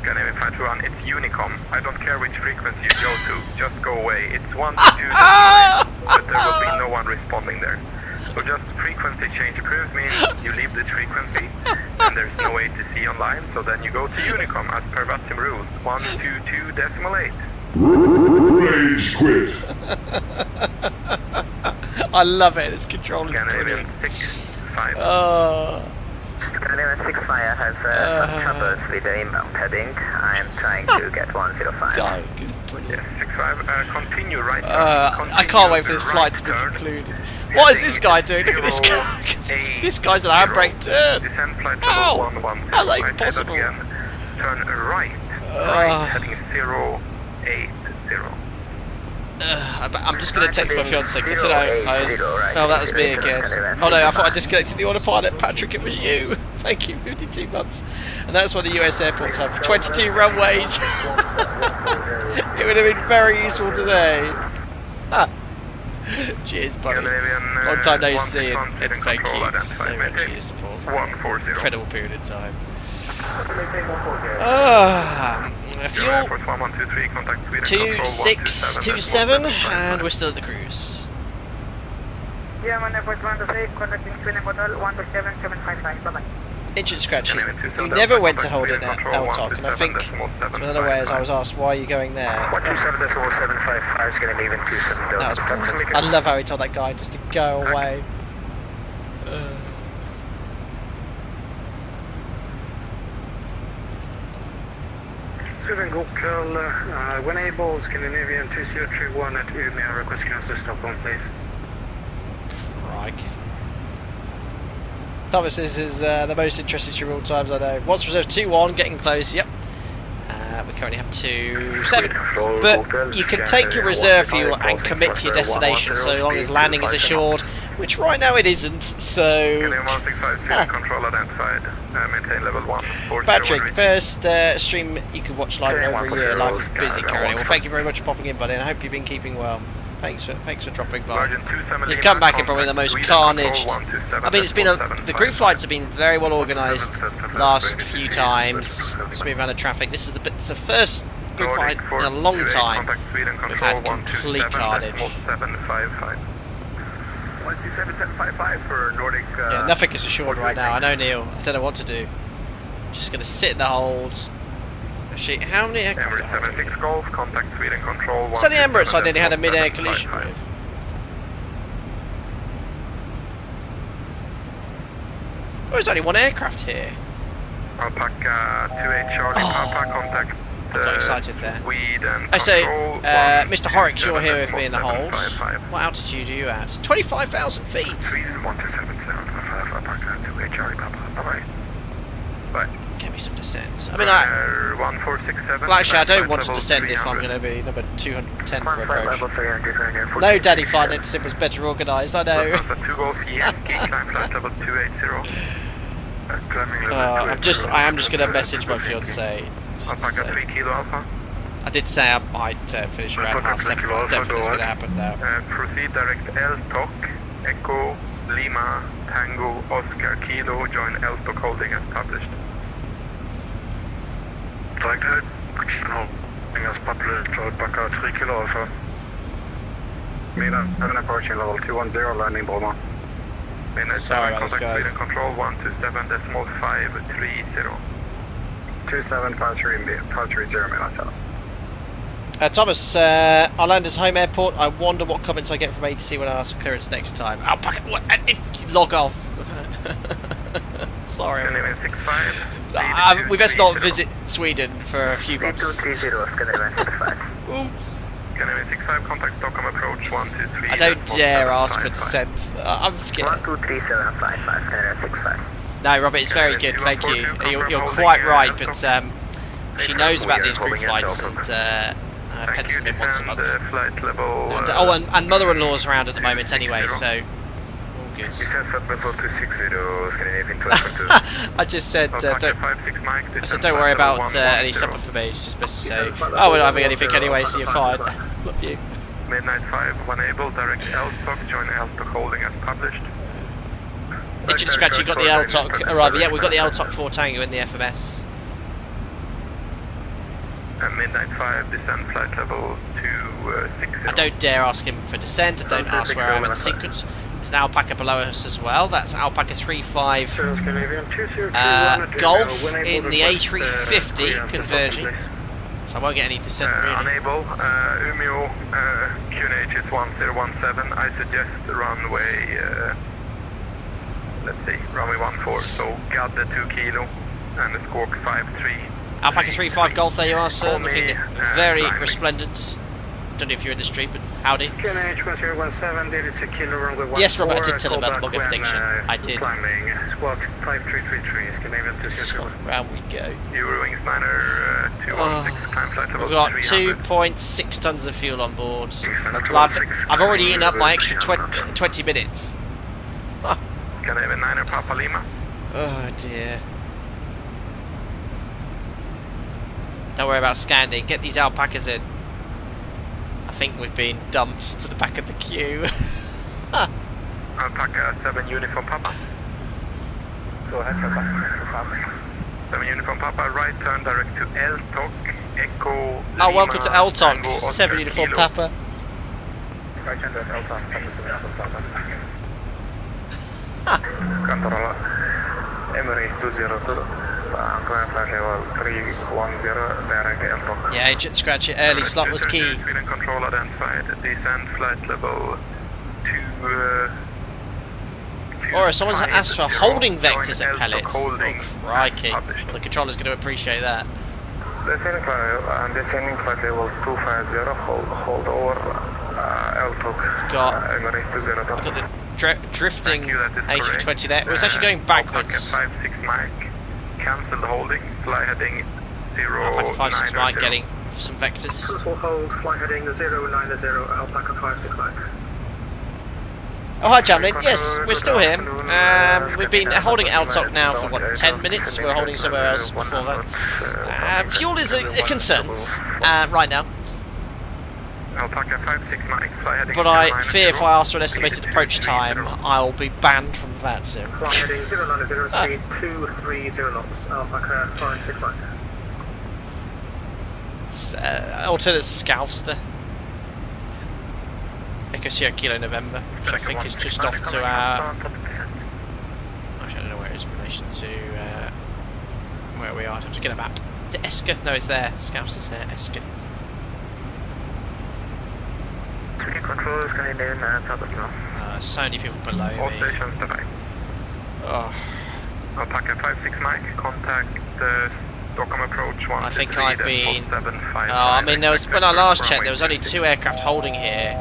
Scandinavian 521, it's Unicom. I don't care which frequency you go to, just go away. It's 1 to 2 decibels, but there will be no one responding there. So just frequency change approved means you leave this frequency and there's no ATC online, so then you go to Unicom as per VATSIM rules, 122.8. Rage quit. I love it, this control is Scandinavian brilliant. 65. Scandinavian 65 has troubles with the inbound heading. I am trying to get 105. Brilliant. 65, continue right. I can't wait for this flight to be concluded. What is this guy doing? Look at this guy. This guy's on a handbrake turn. Descend flight Ow! level 110. How's that even possible? Turn right. Right, heading 080. I'm just going to text my fiance because I said oh, that was me again. Oh no, I thought I disconnected the autopilot. Patrick, it was you. Thank you, 52 months. And that's why the US airports have 22 runways. It would have been very useful today. Cheers, buddy. Long time no see, and thank you so much for your support for an incredible period of time. Fuel 2627, and we're still at the cruise. Engine scratching. You never went to hold in at LTOC, and I think it's one of the ways I was asked, why are you going there? That was brilliant. I love how he told that guy just to go away. When able, Scandinavian 2031 at Umeå, request cancel to Stockholm, please. Crikey. Thomas, this is the most interesting trivial times I know. What's reserved 2-1, getting close, yep. We currently have 2-7. But you can take your reserve fuel and commit to your destination so long as landing is assured, which right now it isn't, so... Patrick, first stream you can watch live in over a year. Life is busy currently. Well, thank you very much for popping in, buddy, and I hope you've been keeping well. Thanks for dropping by. You come back in probably the most carnaged. I mean, it's been the group flights have been very well organised last few times. Smooth amount of traffic. This is the first group flight in a long time we've had complete carnage. Yeah, nothing is assured right now. I know, Neil. I don't know what to do. Just going to sit in the holds. Actually, how many aircraft are there? So the Emirates I nearly had a mid-air collision with. Oh, there's only one aircraft here. Alpaca 28 Charlie, Papa, contact. I got excited there. Oh, so, Mr. Horrocks, you're here with me in the hold. What altitude are you at? 25,000 feet. Give me some descent. I mean, well, actually, I don't want to descend if I'm going to be number 210 for approach. No, Daddy Flight Sim was better organised, I know. I am just going to message my fiancée. I did say I might finish around 7:30, but I don't think it's going to happen now. Proceed direct LTOC, Echo, Lima, Tango, Oscar, Kilo, join LTOC holding as published. Direct holding as published, Alpaca 3 Kilo Alpha. Mina, I'm approaching level 210, landing Broma. Sorry about this, guys. Control 127.530. 275330, Mina 7. Thomas, Arlanda's home airport. I wonder what comments I get from ATC when I ask for clearance next time. Alpaca, log off. Sorry. We best not visit Sweden for a few months. Oops. Contact Stockholm approach 123. I don't dare ask for descent. I'm scared. 12375. No, Robert, it's very good. Thank you. You're quite right, but she knows about these group flights and pencils them in once a month. And mother-in-law's around at the moment anyway, so all good. I just said, don't worry about any supper for me. It's just best to say, oh, we're not having anything anyway, so you're fine. Love you. Midnight 5, when able, direct LTOC, join LTOC holding as published. Engine scratch, you got the LTOC arrival. Yeah, we've got the LTOC 4 Tango in the FMS. Midnight 5, descend flight level 260. I don't dare ask him for descent. I don't ask where I am in the sequence. There's an Alpaca below us as well. That's Alpaca 35 Golf in the A350 converging. So I won't get any descent really. Unable. Umeå QNH is 1017. I suggest runway, let's see, runway 14, so got the 2 kilo and the squawk 53. Alpaca 35 Golf, there you are, sir. Call me, Looking very climbing. resplendent. Don't know if you're in the street, but howdy. QNH 1017, dated to kilo runway 14. Yes, Robert, I did tell him about the call bug of back addiction. when, I did. Climbing, squawk 5333, Scandinavian So 201. round we go. Eurowings Niner 216, climb flight level We've got 300. 2.6 tons of fuel on board. Climb I've already eaten up my extra 20 minutes. Scandinavian Niner Papa Lima. Oh dear. Don't worry about scanning. Get these alpacas in. I think we've been dumped to the back of the queue. Alpaca 7 uniform Papa. Go ahead, Papa. 7 uniform Papa, right turn direct to Eltok, Echo. Oh, welcome to Lima, Eltok, Tango, 7 Oscar, uniform Kilo. Papa. Right turn direct Eltok, Papa. Control Emirates 202. Climb flight level 310, direct Eltok. Yeah, Agent Scratch, your early slot was key. Sweden control identified. Descend flight level 2. Or someone's asked for holding vectors Join at Eltok pellets. Oh, holding. crikey. Published. Well, the controller's going to appreciate that. Descending flight level 250, hold over Eltok. Got- Emirates 202. I've got the drifting Thank you, that is correct. A320 there. It was actually going backwards. Alpaca 56 Mike, cancelled holding, fly heading 090. Alpaca 56 Mike getting some vectors. Will hold, flight heading 090, Alpaca 56 Mike. Oh, hi, gentlemen. Yes, we're still here. We've been holding Eltok now for, what, 10 minutes? We were holding somewhere else before that. Fuel is a concern right now. Alpaca 56 Mike, fly heading But I 090, fear if I ask for an estimated approach time, I'll be banned from VATSIM. Flight heading 090, speed 230 knots, Alpaca 56 Mike. Alternate Scalfster. Echo Sierra Kilo November, which I think is just off to our... Actually, I don't know where it is in relation to where we are. I'd have to get a map. Is it ESSA? No, it's there. Scalfster's there. ESSA. Control, Scandinavian, So many people below all me. stations standby. Oh, Alpaca 56 Mike, contact Stockholm approach 1. I think I've been... I mean, there was when I last checked, there was only 2 aircraft holding here.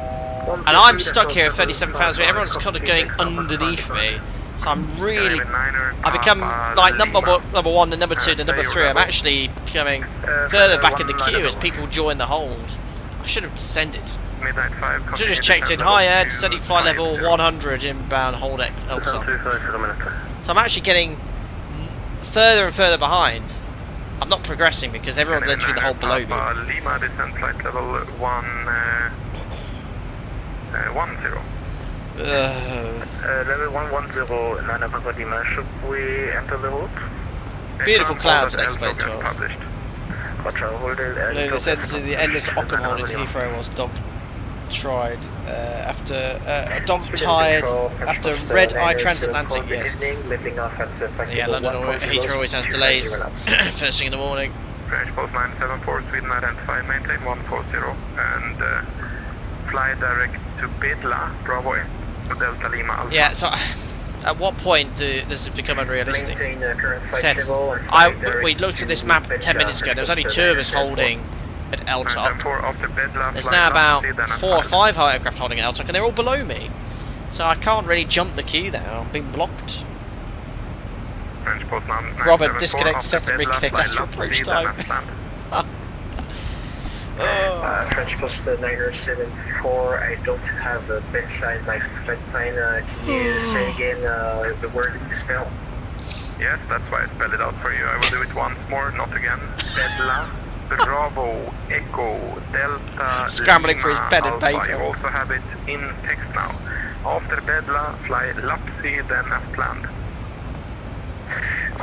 And I'm stuck here at 37,000 feet. Everyone's kind of going underneath me. So I'm really... I become like number 1, then number 2, then number 3. I'm actually coming further back in the queue as people join the hold. I should have descended. Midnight 5, I should have just checked in. Hi, Ed. Descending flight level 100 inbound hold Eltok. So I'm actually getting further and further behind. I'm not progressing because everyone's entering the hold below me. Lima descent flight level 110. Level 110, Nana Papa Lima, should we enter the hold? Beautiful clouds at X-Plane 12. Published. Roger, hold it. They said the endless Ockham hold into Heathrow was dog tried after dog tired after red eye transatlantic. Yes. Yeah, London or Heathrow always has delays first thing in the morning. French Post 974, Sweden identified, maintain 140 and fly direct to Bedla, Bravo, Delta Lima Alpha. Yeah, so at what point does it become unrealistic? Said, we looked at this map 10 minutes ago, there was only 2 of us holding at Eltok. There's now about 4 or 5 aircraft holding at Eltok and they're all below me. So I can't really jump the queue now, I'm being blocked. Robert, disconnect, set and reconnect, ask for approach time. French Post 974, I don't have a bench line by flight plan. Can you say again the word you spell? Yes, that's why I spelled it out for you. I will do it once more, not again. Bedla, Bravo, Echo, Delta, scrambling for his pen and Alpha. paper. You also have it in text now. After Bedla, fly Lapsi, then as planned.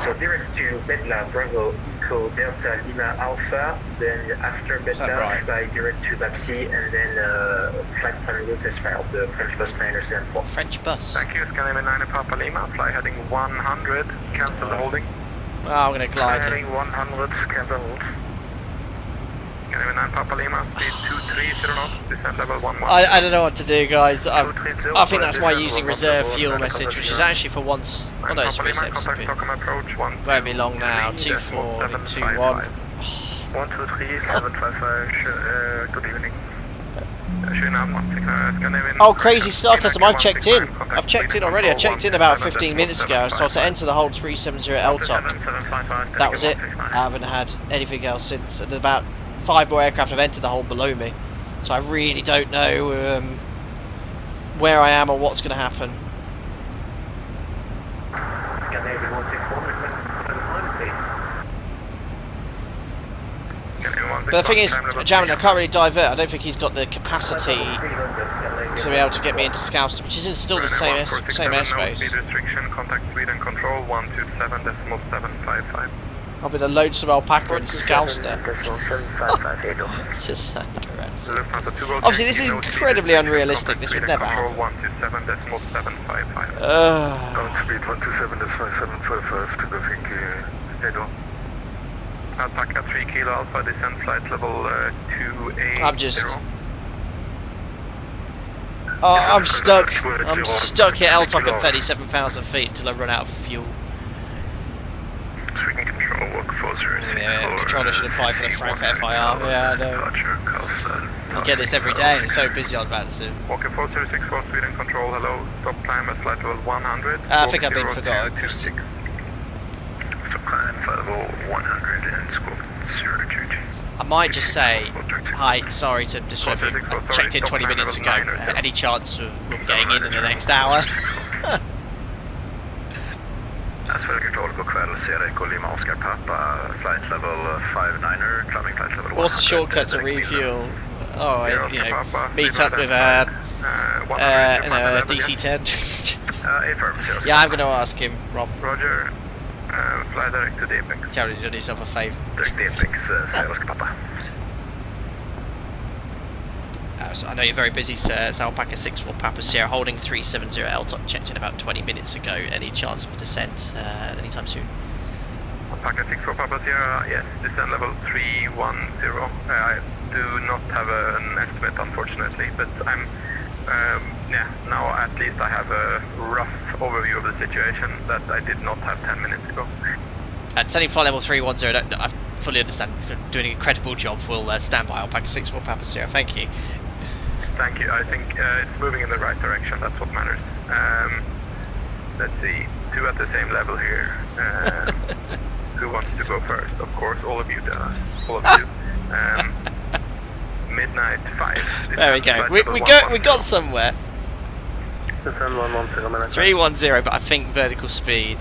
So direct to Bedla, Bravo, Echo, Delta, Lima, Alpha, then after Bedla, fly direct to Lapsi, and then flight plan route as filed, the French bus 974. French bus? Thank you, Scandinavian 9 Papa Lima, fly heading 100, cancel the holding. Oh, I'm going to glide. Fly heading 100, cancel hold. Scandinavian 9 Papa Lima, speed 230 knots, descent level 11. I don't know what to do, guys. I think that's why using reserve fuel message, which is actually for once. Oh no, it's reset. Won't be long now. 2-4, 2-1. 123-755, good evening. Oh, crazy sarcasm! I've checked in. I've checked in already. I checked in about 15 minutes ago. I was told to enter the hold 370 LTOC. That was it. I haven't had anything else since. And about 5 more aircraft have entered the hold below me. So I really don't know where I am or what's going to happen. But the thing is, Jamin, I can't really divert. I don't think he's got the capacity to be able to get me into Scouse, which is still the same airspace. I'll be the lonesome alpaca in Scouster. Just obviously, this is incredibly unrealistic. This would never happen. Alpaca 3 Kilo Alpha, descent flight level 280. I'm just... Oh, I'm stuck. I'm stuck at LTOC at 37,000 feet until I run out of fuel. Swing control, walk 406. Yeah, controller should apply for the Frankfurt FIR. Yeah, I know. You get this every day. It's so busy on VATSIM. Walker 406 for Sweden control, hello. Stop climb at flight level 100. I think I've been forgotten. Stop climb at flight level 100 and squawk 022. I might just say, hi, sorry to disturb you. I checked in 20 minutes ago. Any chance we'll be getting in the next hour? What's the shortcut to refuel? Oh, you know, meet up with a DC-10. Yeah, I'm going to ask him, Rob. Roger. Fly direct to the Apex. Charlie, do yourself a favour. Direct to Apex, Papa. So I know you're very busy, sir. It's Alpaca 64 Papa Sierra holding 370 LTOC. Checked in about 20 minutes ago. Any chance of a descent anytime soon? Alpaca 64 Papa Sierra, yes, descent level 310. I do not have an estimate, unfortunately, but I'm, yeah, now at least I have a rough overview of the situation that I did not have 10 minutes ago. Sending flight level 310, I fully understand. For doing an incredible job. We'll stand by Alpaca 64 Papa Sierra. Thank you. Thank you. I think it's moving in the right direction. That's what matters. Let's see. 2 at the same level here. Who wants to go first? Of course, all of you. All of you. Midnight 5. There we go. We got somewhere. 310, but I think vertical speed.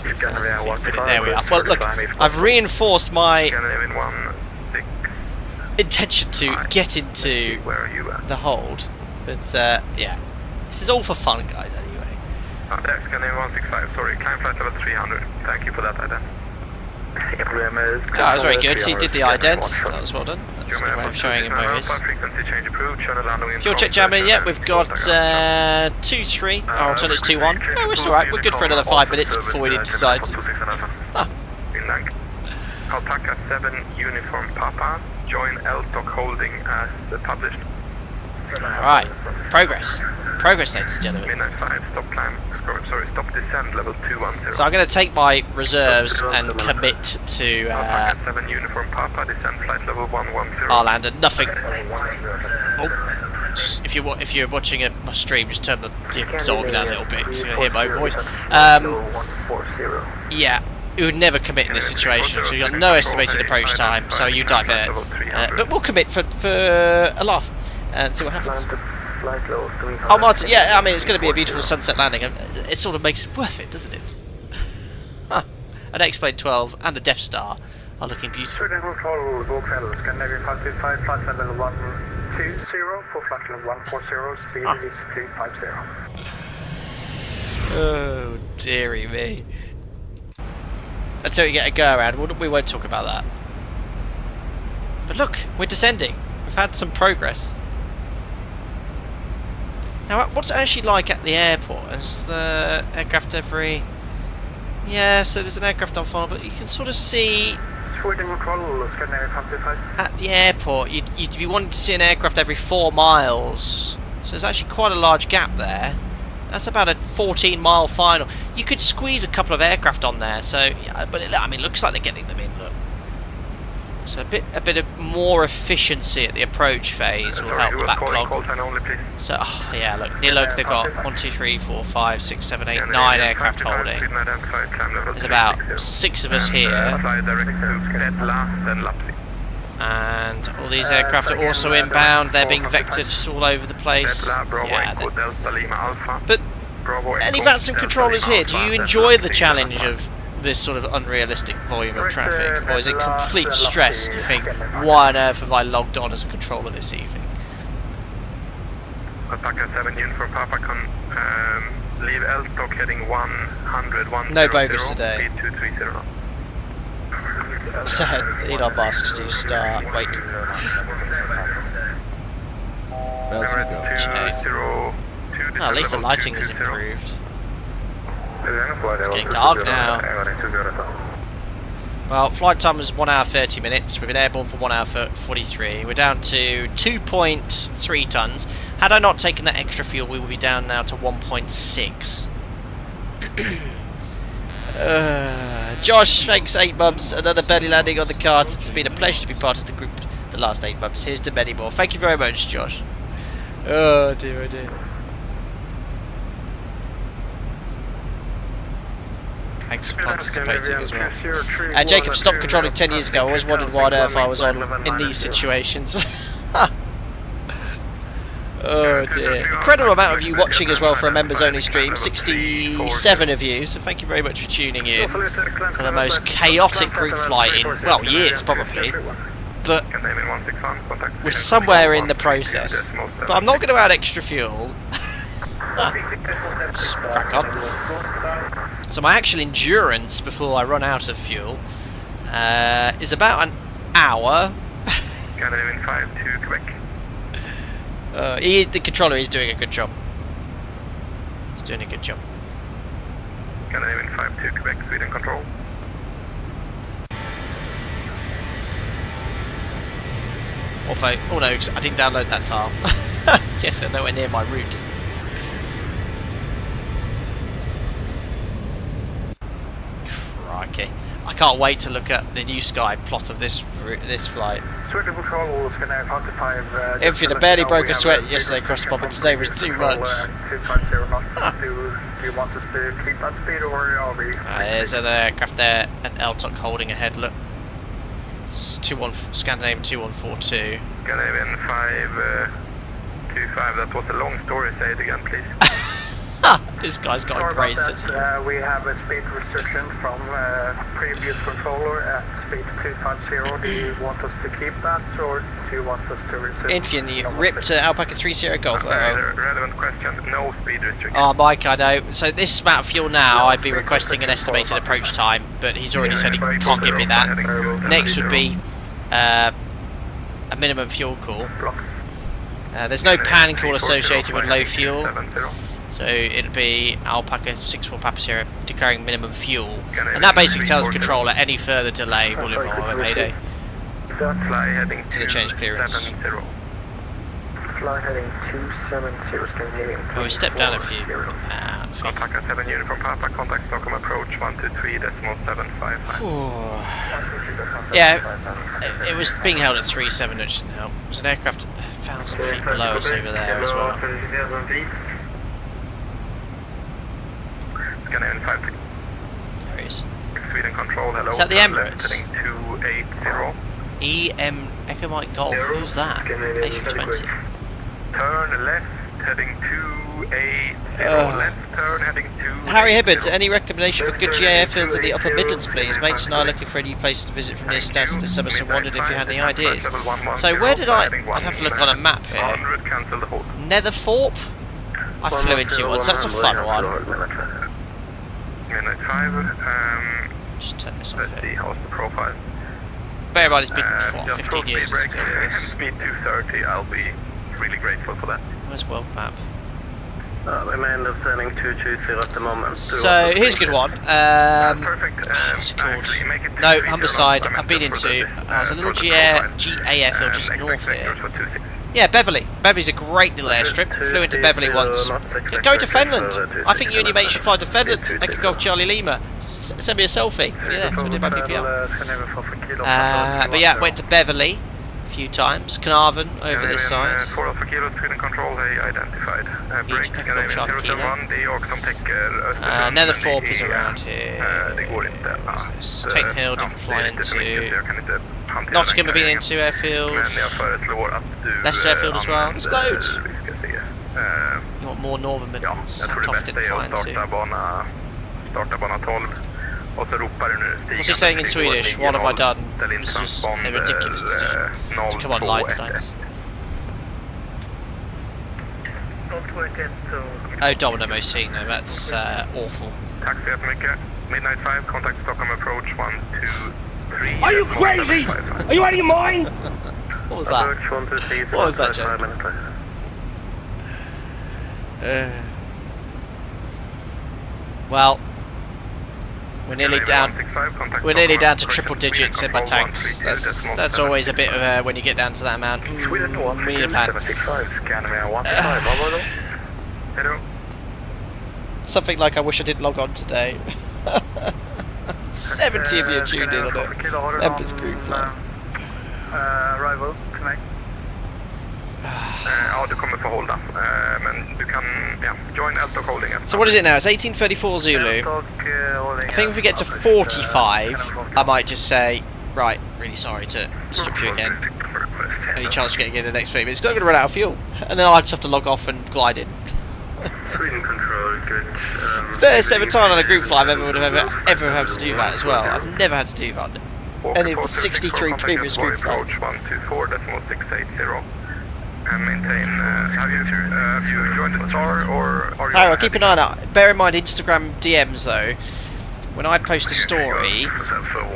There we are. Well, look, I've reinforced my intention to get into the hold, but yeah, this is all for fun, guys. Anyway. Scandinavian 165. Sorry, climb flight level 300. Thank you for that ident. That was very good. So he did the ident. That was well done. That's a good way of showing him where he is. Fuel check jamming. Yep, we've got 2-3. Our alternate's 2-1. Oh, it's alright. We're good for another 5 minutes before we need to decide. Alpaca 7 Uniform Papa. Join LTOC holding as published. Alright. Progress. Progress, ladies and gentlemen. Midnight 5. Stop climb. Sorry, stop descent level 210. So I'm going to take my reserves and commit to Alpaca 7 Uniform Papa, descent flight level 110. Arlanda. Nothing. Oh, just, if you're watching my stream, just turn your Zorg down a little bit so you can hear my own voice. Yeah, we would never commit in this situation. So you've got no estimated approach time, so you divert. But we'll commit for a laugh and see what happens. Oh, Martin, yeah, I mean, it's going to be a beautiful sunset landing. It sort of makes it worth it, doesn't it? Huh. An X-Plane 12 and the Death Star are looking beautiful. Scandinavian flight level 120 for flight level 140, speed is 250. Oh, dearie me. Until you get a go around, we won't talk about that. But look, we're descending. We've had some progress. Now, what's it actually like at the airport? Is the aircraft every... Yeah, so there's an aircraft on funnel, but you can sort of see At the airport, you'd be wanting to see an aircraft every 4 miles. So there's actually quite a large gap there. That's about a 14-mile final. You could squeeze a couple of aircraft on there. So, yeah, but it looks like they're getting them in. Look. So a bit of more efficiency at the approach phase will help the backlog. So yeah, look, they've got 1, 2, 3, 4, 5, 6, 7, 8, 9 aircraft holding. There's about 6 of us here, and all these aircraft are also inbound. They're being vectored all over the place. Yeah, but any VATSIM controllers here? Do you enjoy the challenge of this sort of unrealistic volume of traffic, or is it complete stress? Do you think, why on earth have I logged on as a controller this evening? Alpaca 7 uniform Papa leave L-stock heading 100, no bogus today. 230. So Elon Musk's new start. Wait. Oh, at least the lighting has improved. It's getting dark now. Well, flight time was 1 hour 30 minutes. We've been airborne for 1 hour 43. We're down to 2.3 tons. Had I not taken that extra fuel, we would be down now to 1.6. Josh, thanks 8 months. Another belly landing on the cards. It's been a pleasure to be part of the group the last 8 months. Here's to many more. Thank you very much, Josh. Oh dear, oh dear. Thanks for participating as well. Jacob stopped controlling 10 years ago. I always wondered why on earth I was on in these situations. Oh dear. Incredible amount of you watching as well for a members only stream. 67 of you, so thank you very much for tuning in for the most chaotic group flight in, well, years probably. But we're somewhere in the process. But I'm not going to add extra fuel. Just crack on. So my actual endurance before I run out of fuel is about an hour. The controller is doing a good job. He's doing a good job. Canadian 5-2 Quebec, Sweden control. Although, oh no, I didn't download that tile. Yes, they're nowhere near my route. Crikey. I can't wait to look at the new sky plot of this flight. Infield barely broke a sweat yesterday across the pond, but today was too much. There's an aircraft there, an L-TOC holding ahead, look. It's Scandinavian 2142. Scandinavian 525, that was a long story, say it again please. This guy's got a great sense of humor. We have a speed restriction from previous controller at speed 250. Do you want us to keep that, or do you want us to resume? Infian, you ripped Alpaca 30 Golf. Relevant question, no speed restriction. Oh, Mike, I know. So this amount of fuel now, I'd be requesting an estimated approach time, but he's already said he can't give me that. Next would be a minimum fuel call. There's no pan call associated with low fuel. So it'd be Alpaca 64 Papa Sierra declaring minimum fuel, and that basically tells the controller any further delay will involve a mayday to the change clearance. Fly heading 270 Scandinavian. Oh, we stepped down a few. Alpaca 7 uniform Papa, contact Stockholm approach 123.755. Yeah, it was being held at 37, which didn't help. There's an aircraft 1,000 feet below us over there as well. There he is. Sweden control, hello. Is that the Emirates? Heading 280. Echo Mike Golf, who's that? A320. Turn left, heading 280. Left turn, heading 280. Harry Hibbert, any recommendation for good GA airfields in the Upper Midlands, please? Mates and I are looking for a new place to visit from near Stats this summer, so wondered if you had any ideas. So where did I'd have to look on a map here. Netherthorpe? I flew into once, that's a fun one. Minute 5, just turn this off let's see how's the profile. Bear in mind it's been 15 years since I did this. Speed 230, I'll be really grateful for that. Where's world map? Remain standing 220 at the moment. So here's a good one. Perfect. What's it called? No, Humberside. I've been into. There's a little GAF hill just north here. Yeah, Beverley. Beverley's a great little airstrip. Flew into Beverley once. Yeah, go to Finland. I think you and your mate should fly to Finland. They could go to Charlie Lima. Send me a selfie. Yeah, that's what I did by PPL. But yeah, went to Beverley a few times. Carnarvon over this side. 4 Alpha Kilo, Sweden Control, they identified. Break, Netherthorpe is around here. What's this? Taken Hill didn't fly into. Nottingham have been into airfield. Leicester airfield as well. There's loads. You want more northern Midlands? Takeoff didn't fly into. What's he saying in Swedish? What have I done? This is a ridiculous decision. So come on, line signs. Oh, Domino seeing though, that's awful. Taxi at Micke, midnight 5, contact Stockholm approach 123. Are you crazy? Are you out of your mind? What was that? What was that, Joe? Well, we're nearly down. We're nearly down to triple digits in my tanks. That's always a bit of when you get down to that amount. We need a plan. Something like I wish I didn't log on today. 70 of you tuned in on it. Members Group Flight. Arrival, connect. Ja, du kommer få hålla. Men du kan join Eltok holding. So what is it now? It's 1834 Zulu. I think if we get to 45, I might just say, right, really sorry to strip you again. Any chance of getting in the next 30 minutes? Because I'm going to run out of fuel. And then I'll just have to log off and glide in. Sweden control, good. First ever time on a group flight I've ever had to do that as well. I've never had to do that. Any of the 63 previous group flights. 124.680. And maintain. Have you joined the star or are you? I'll keep an eye out. Bear in mind Instagram DMs though. When I post a story,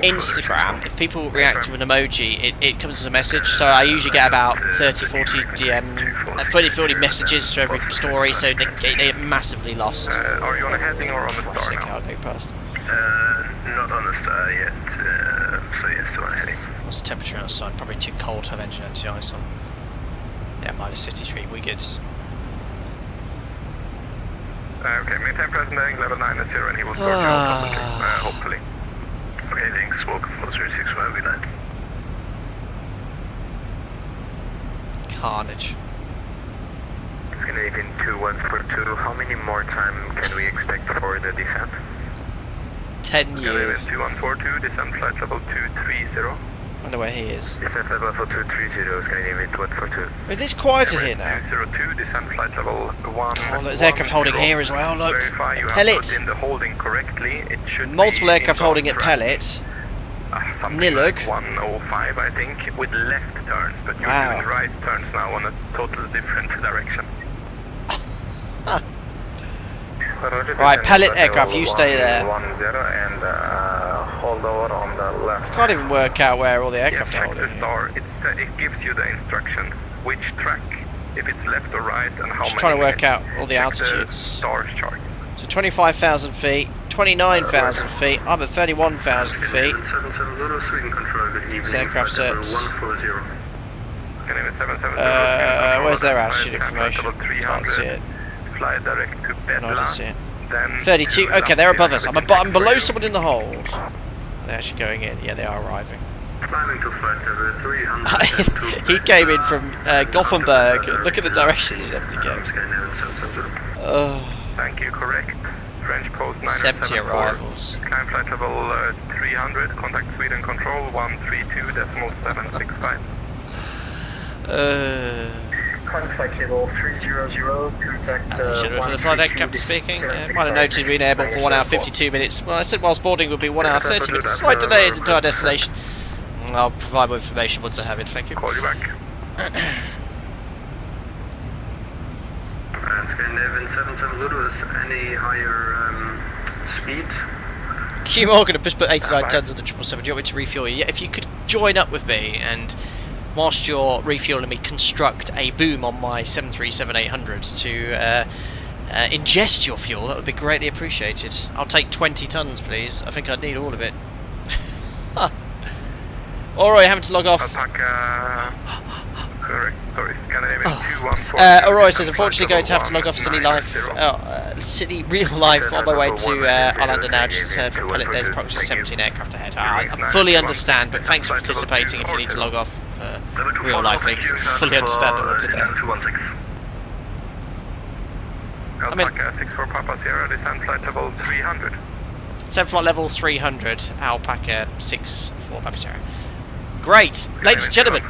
Instagram, if people react with an emoji, it comes as a message. So I usually get about 30-40 DM, 30-40 messages for every story, so they get massively lost. Are you on a heading or on the star now? I'll go past. Not on the star yet, so yes, still on a heading. What's the temperature outside? Probably too cold to have engine anti-ice on. Yeah, minus 53, we good. Okay, maintain present heading, level 9 at 0 and he will start hopefully. Okay, thanks, welcome for 065, we land. Carnage. Scandinavian 2142, how many more time can we expect for the descent? 10 years. Scandinavian 2142, descent flight level 230. I wonder where he is. Descent level 230, Scandinavian 2142. It is quieter here now. 202, descent flight level 1. Oh, there's aircraft holding here as well, look. Pellet. In the holding correctly. It should multiple aircraft holding at Pellet. Nilug. Like 105, I think, with left turns, but you're doing right turns now on a totally different direction. Right, Pellet aircraft, you stay there. And hold over on the left. I can't even work out where all the aircraft are holding. It gives you the instructions, which track, if it's left or right, and how just trying to work out all the altitudes. Stars chart. So 25,000 feet, 29,000 feet, I'm at 31,000 feet. This aircraft certs. Where's their altitude information? Can't see it. Fly direct to Bedla. No, I didn't see it. 32, okay, they're above us. I'm below someone in the hold. They're actually going in. Yeah, they are arriving. Climbing to flight level 302. He came in from Gothenburg. Look at the directions he's having to go. Thank you, correct. French post 70 arrivals. Climb flight level 300, contact Sweden control 132.765. Climb flight level 300, contact should have the flight deck captain speaking. Might have noted being airborne for 1 hour 52 minutes. Well, I said whilst boarding would be 1 hour 30 minutes. Slight delay into our destination. I'll provide more information once I have it, thank you. Call you back. Scandinavian 77 Ludus, any higher speed? Q Morgan have just put 89 tons on the 777. Do you want me to refuel you? Yeah, if you could join up with me and whilst you're refueling me, construct a boom on my 737-800 to ingest your fuel, that would be greatly appreciated. I'll take 20 tons, please. I think I'd need all of it. Alright, having to log off. Alpaca, correct, sorry, Scandinavian 214. Alright, says unfortunately going to have to log off City Life, City Real Life on my way to Arlanda now, just for pilot. There's approximately 17 aircraft ahead. I fully understand, but thanks for participating if you need to log off real life things. Fully understandable today. Alpaca 64 Papa Sierra, descent flight level 300. Descent flight level 300, Alpaca 64 Papa Sierra. Great, ladies and gentlemen,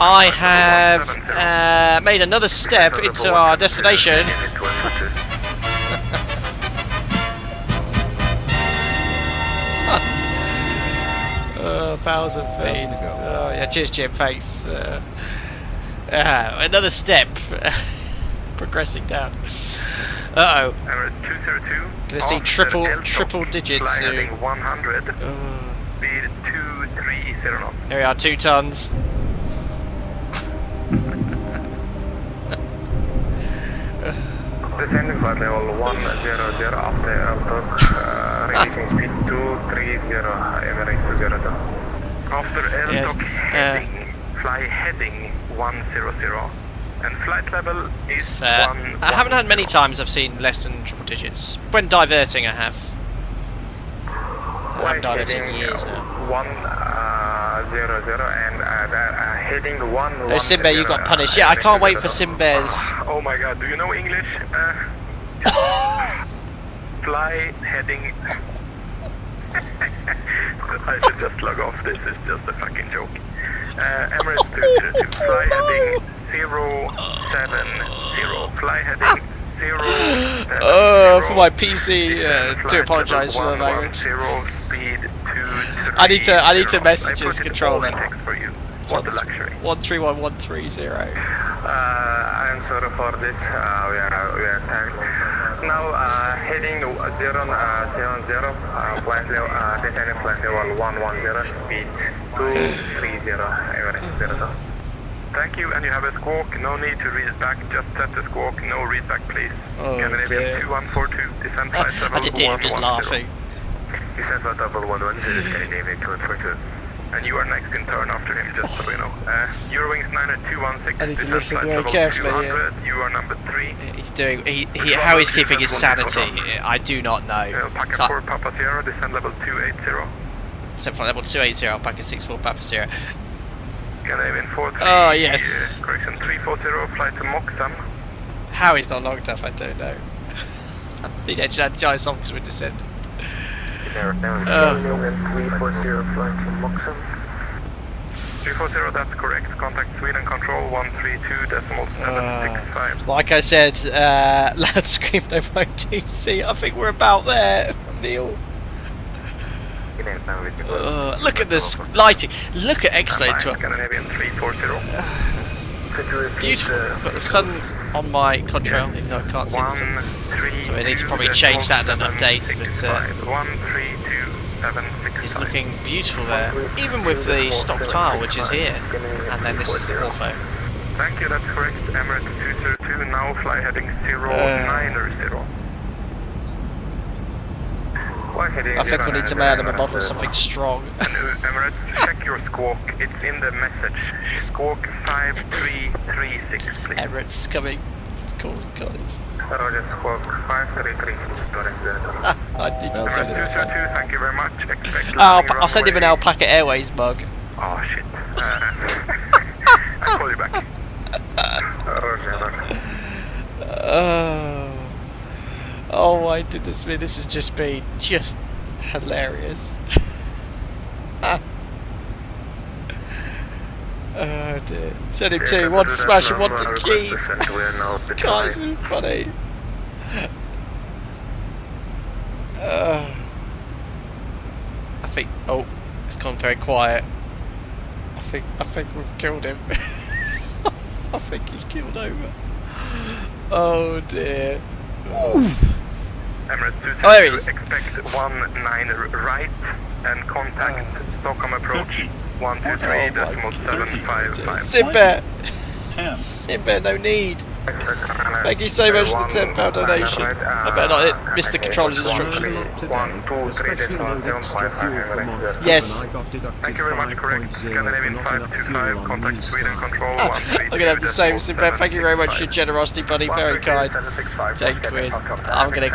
I have made another step into our destination. 1,000 feet. Oh yeah, cheers Jim, thanks. Another step. Progressing down. Uh oh. Gonna see triple digits soon. 100. Speed 230 knots. Here we are, 2 tons. Descending flight level 100 after airport, releasing speed 230, Emirates 02. After airdock heading, fly heading 100, and flight level is 1. I haven't had many times I've seen less than triple digits. When diverting I have. I'm diverting years now. 100 and heading 1. Oh, Simba, you got punished. Yeah, I can't wait for Simba's. Oh my god, do you know English? Fly heading. I should just log off. This is just a fucking joke. Emirates 202. Fly heading 070. Fly heading 070. For my PC, do apologise for the language. I need to message this controller. It's 131130. I'm sorry for this. We are tired. Now heading 070, flight level, descending flight level 110, speed 230, Thank you, and you have a squawk. No need to read it back. Just set the squawk. No read back, please. Scandinavian 2142. Descent flight level 110. I did it, I'm just laughing. Descent flight level 110. Scandinavian 2142. And you are next in turn after him, just so you know. Eurowings 9216. I need to listen very carefully. You are number 3. He's doing. How he's keeping his sanity, I do not know. Alpaca 4 Papa Sierra, descent level 280. Descent flight level 280, Alpaca 64 Papa Sierra. Canadian 43. Oh yes. Correction 340, flight to Moxham. How he's not logged up, I don't know. The engine anti-ice songs would descend. 340, flight to Moxham. 340, that's correct. Contact Sweden control 132.765. Like I said, loud scream no TC. I think we're about there, Neil. Look at this lighting. Look at X-Blade 12. Beautiful. I've got the sun on my contrail, even though I can't see the sun. So I need to probably change that and update. But it's looking beautiful there, even with the stock tile, which is here. And then this is the Ortho. Thank you, that's correct. Emirates 202, now fly heading 090. I think we need to mail them a bottle of something strong. Emirates, check your squawk. It's in the message. Squawk 5336, please. Emirates coming. It's called college. Roger, squawk 5336. I need to send him a bag. Thank you very much. I'll send him an Alpaca Airways mug. Oh shit. I'll call you back. Oh my goodness me, this has just been hilarious. Oh dear. Send him 2, 1 to smash and 1 to keep. Guys, it's funny. I think, oh, it's gone very quiet. I think we've killed him. I think he's killed over. Oh dear. Emirates 2 there he is. Expect 19 right and contact Stockholm approach 123.755. Simba! Simba, no need. Thank you so much for the £10 donation. I better not miss the controller's instructions. Yes. Thank you very much, correct. Scandinavian 525, contact Sweden control 13. I'm gonna have the same, Simba. Thank you very much for your generosity, buddy. Very kind. 10 quid. I'm gonna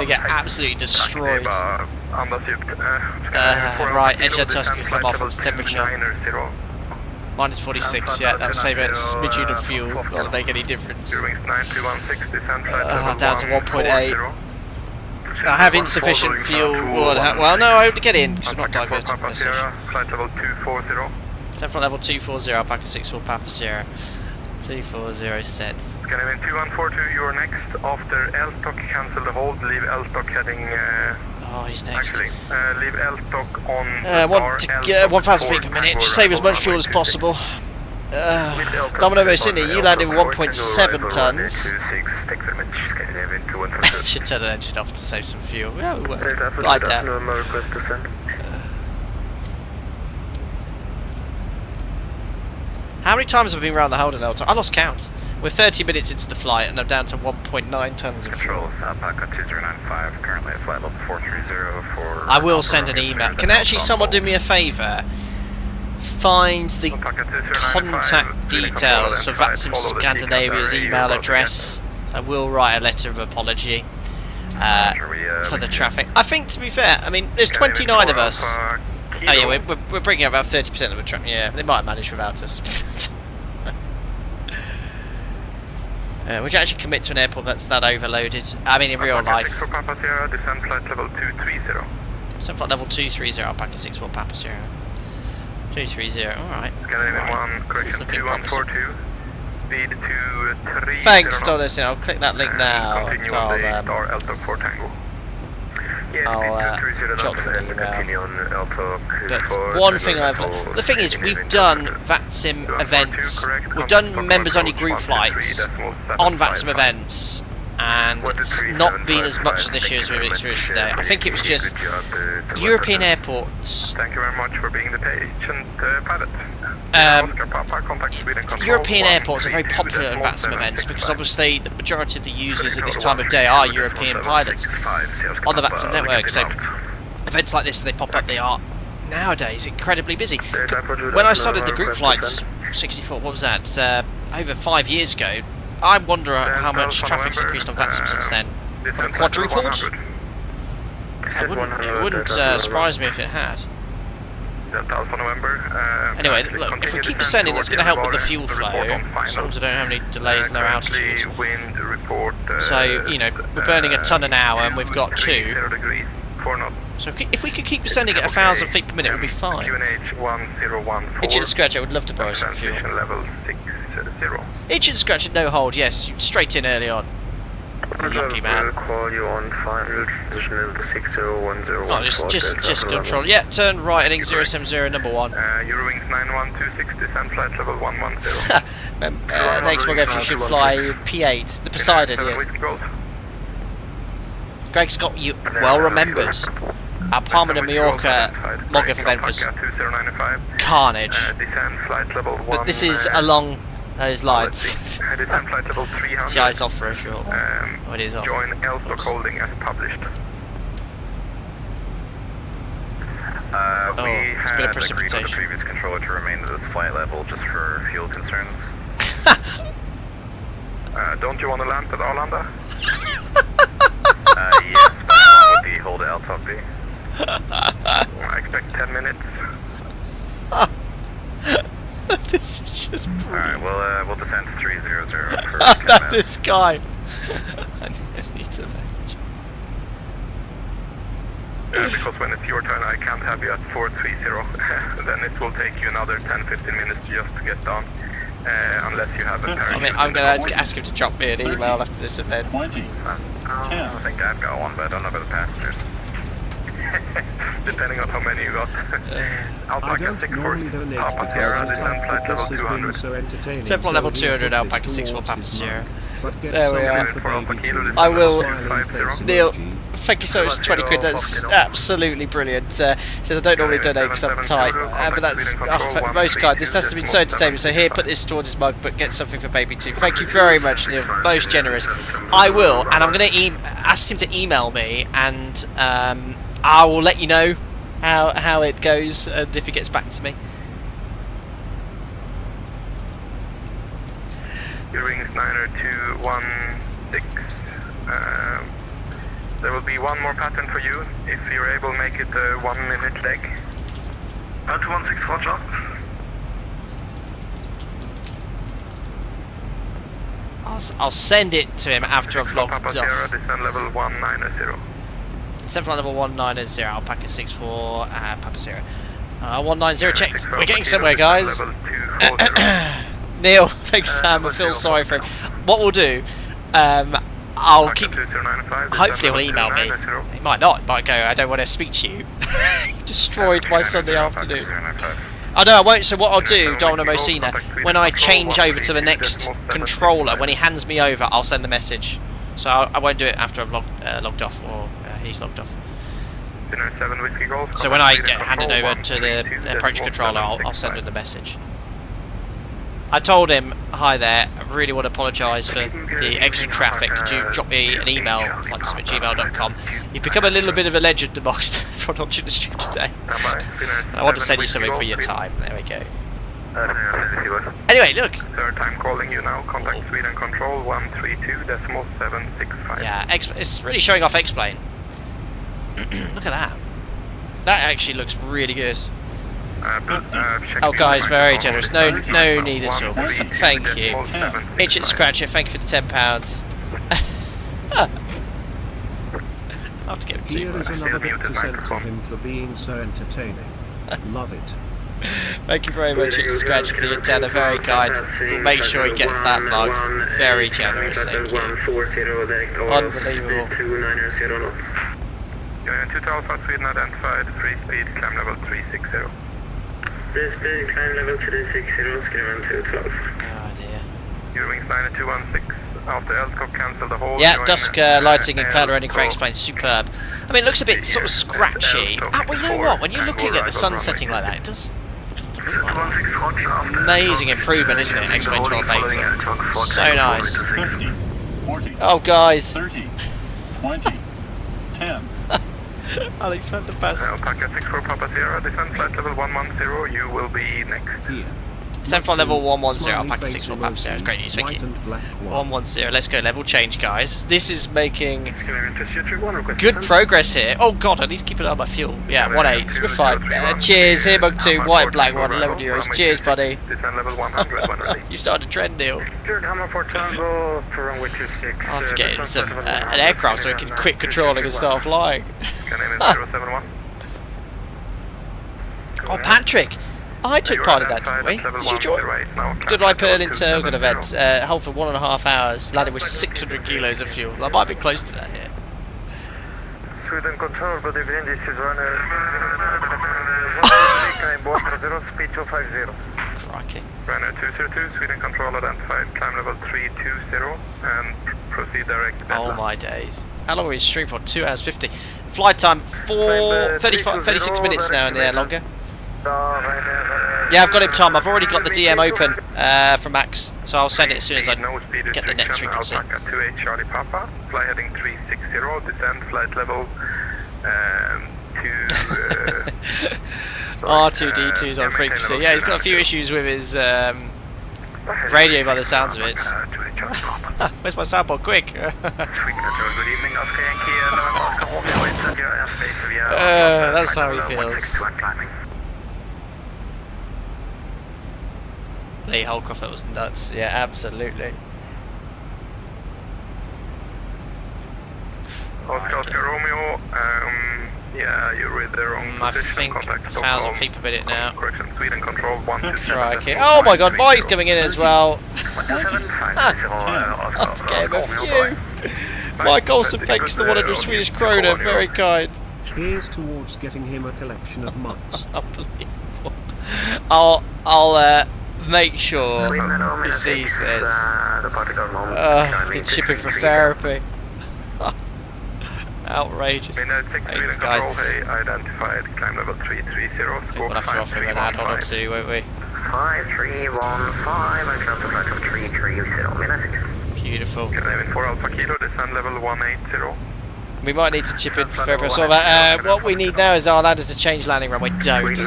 get absolutely destroyed. Right, engine task can come off. What's the temperature? Minus 46, yeah, that'll save a smidgen of fuel, not to make any difference. Down to 1.8. I have insufficient fuel. Well, no, I have to get in because I'm not diverting. Flight level 240. Send flight level 240, Alpaca 64 Papa Sierra. 240 sets. Scandinavian 2142, you're next. After Elstock, cancel the hold, leave Elstock heading. Oh, he's next. Actually, leave Elstock on 1,000 feet per minute. Save as much fuel as possible. Domino Sydney, you landed with 1.7 tons. I should turn the engine off to save some fuel. Yeah, it will work. Glide down. How many times have I been around the Holden Elton? I lost count. We're 30 minutes into the flight and I'm down to 1.9 tons of fuel. Alpaca 2095, currently at flight level 430 for... I will send an email. Can actually someone do me a favour? Find the contact details for VATSIM Scandinavia's email address. I will write a letter of apology for the traffic. I think, to be fair, I mean, there's 29 of us. Oh yeah, we're bringing up about 30% of the traffic. Yeah, they might have managed without us. Would you actually commit to an airport that's that overloaded? I mean, in real life. Descend flight level 230. Descend flight level 230, Alpaca 64 Papa Sierra. 230, alright. Scandinavian 1, correction 2142. Speed 230. Thanks, Donis. I'll click that link now. Continue on the star Elstock 4 Tango. I'll drop them an email. But one thing the thing is, we've done VATSIM events, we've done members only group flights on VATSIM events, and it's not been as much as this year as we've experienced today. I think it was just European airports. Thank you very much for being the patient pilot. European airports are very popular in VATSIM events because obviously the majority of the users at this time of day are European pilots on the VATSIM network, so events like this, they pop up, they are nowadays incredibly busy. When I started the group flights, 64, what was that, over 5 years ago, I wonder how much traffic's increased on VATSIM since then. Quadruples? It wouldn't surprise me if it had. Anyway, look, if we keep descending, it's going to help with the fuel flow, as long as we don't have any delays in their altitudes. So, you know, we're burning a ton an hour and we've got 2. So if we could keep descending at 1,000 feet per minute, we'll be fine. Itch and Scratch, I would love to borrow some fuel. Itch and Scratch at no hold, yes, straight in early on. Lucky man. Oh, just control. Yeah, turn right heading 070 number 1. Eurowings 91260, descend flight level 110. Next Mogef, you should fly P8, the Poseidon, yes. Greg's got you well remembered. Our Palma de Mallorca Mogef event was carnage. But this is along those lines. The ice off for a short one. Oh, it is off. Join Elstock holding as published. We it's been a precipitation. The previous controller to remain at this flight level just for fuel concerns. Don't you want to land at Arlanda? Yes, but how long would the hold at Elstock be? I expect 10 minutes. This is just brilliant. Alright, we'll descend to 300 for this guy. I need a message. Because when it's your turn, I can't have you at 430. Then it will take you another 10-15 minutes just to get done. Unless you have a parachute. I mean, I'm going to ask him to drop me an email after this event. I think I've got one, but I don't know about the passengers. Depending on how many you got. Alpaca 64th Alpaca Airways, descend flight level 200. Descend flight level 200, Alpaca 64 Papa Sierra. but get There we something are. for baby too. I will. Smiling face Neil, emoji. thank you so much for 20 quid, that's absolutely brilliant. Says I don't normally donate because I'm tight, but that's most kind. This has to be so entertaining, so here, put this towards his mug, but get something for baby too. Thank you very much, Neil, most generous. I will, and I'm going to ask him to email me, and I will let you know how it goes, and if he gets back to me. Your wings 90216. There will be one more pattern for you. If you're able, make it a 1 minute leg. 216, roger. I'll send it to him after I've logged off. Descend level 190. 7 level 190, Alpaca 64, Papa Sierra. 190 checked. We're getting somewhere, guys. Neil, thanks Sam, I feel sorry for him. What we'll do, I'll keep... Hopefully he'll email me. He might not, he might go, I don't want to speak to you. He destroyed my Sunday afternoon. Oh no, I won't, so what I'll do, Domino Mosina, when I change over to the next controller, when he hands me over, I'll send the message. So I won't do it after I've logged off, or he's logged off. So when I get handed over to the approach controller, I'll send him the message. I told him, hi there, I really want to apologise for the extra traffic. Could you drop me an email, flightsim@gmail.com? You've become a little bit of a legend amongst everyone watching the stream today. I want to send you something for your time. There we go. Anyway, look. Third time calling you now. Contact Sweden Control 132.765. Yeah, it's really showing off X-Plane. Look at that. That actually looks really good. Oh guys, very generous. No need at all. Thank you. Itch it, scratch it. Thank you for the £10. I'll have to give it to you. Here is another bit to send to him for being so entertaining. Love it. Thank you very much, Itch it, scratch it, for your tenner. Very kind. We'll make sure he gets that mug. Very generous. Thank you. Unbelievable. 2 Alpha Sweden identified. Free speed, climb level 360. Free speed, climb level 360, skriven 212. Oh dear. Your wings 90216. After Elskop cancel the whole. Yeah, dusk lighting and cloud ending for X-Plane, superb. I mean, it looks a bit sort of scratchy. Well, you know what? When you're looking at the sun setting like that, it does. Amazing improvement, isn't it? X-Plane 12 beta. So nice. 50, 40, oh, guys. 30, 20, 10. Alex van der Pass. Alpaca 64 Papa Sierra, descend flight level 110, you will be next. Here. Descend flight level 110, Alpaca 64 Papa Sierra, great news, thank you. 110, let's go, level change, guys. This is making good progress here. Oh god, I need to keep an eye on my fuel. Yeah, 1.8, we're fine. Cheers, here Mug 2, white and black one, 11 euros. Cheers, buddy. Descend level 100, You started a trend, Neil. I'll have to get him some, an aircraft so he can quit controlling and start flying. Oh, Patrick! I took part in that, didn't we? Did you join? Good Ride Pearl Intergal event. Hold for 1.5 hours, landed with 600 kilos of fuel. I might be close to that here. Sweden Control, but even this is runner. Speed 250. Crikey. Runner 202, Sweden Control identified, climb level 320, and proceed direct. Oh my days. How long are we streaming for? 2 hours 50. Flight time 36 minutes now in the air longer. Yeah, I've got him, Tom. I've already got the DM open for Max, so I'll send it as soon as I get the next frequency. Alpaca 28 Charlie Papa, fly heading 360, descend flight level 2. R2D2's on frequency. Yeah, he's got a few issues with his radio by the sounds of it. Where's my soundboard? Quick! That's how he feels. Lee Holcroft, that was nuts. Yeah, absolutely. Oscar Romeo, yeah, you're with the wrong I position. think 1,000 feet per minute now. Correction, Sweden Control 127. Crikey. Oh my god, Mike's coming in as well. I'll have to get him a few. Mike Olsen, thanks the 100 Swedish krona, very kind. Here's towards getting him a collection of mugs. Unbelievable. I'll make sure he sees this. To chip in for therapy. Outrageous. Thanks, guys. Identified, climb level 330. We'll have to offer him an add-on or two, won't we? 5315, and climb to flight of 330 minutes. Beautiful. 4 Alpha Kilo, descend level 180. We might need to chip in for therapy. I saw that. What we need now is Arlanda to change landing runway. Don't.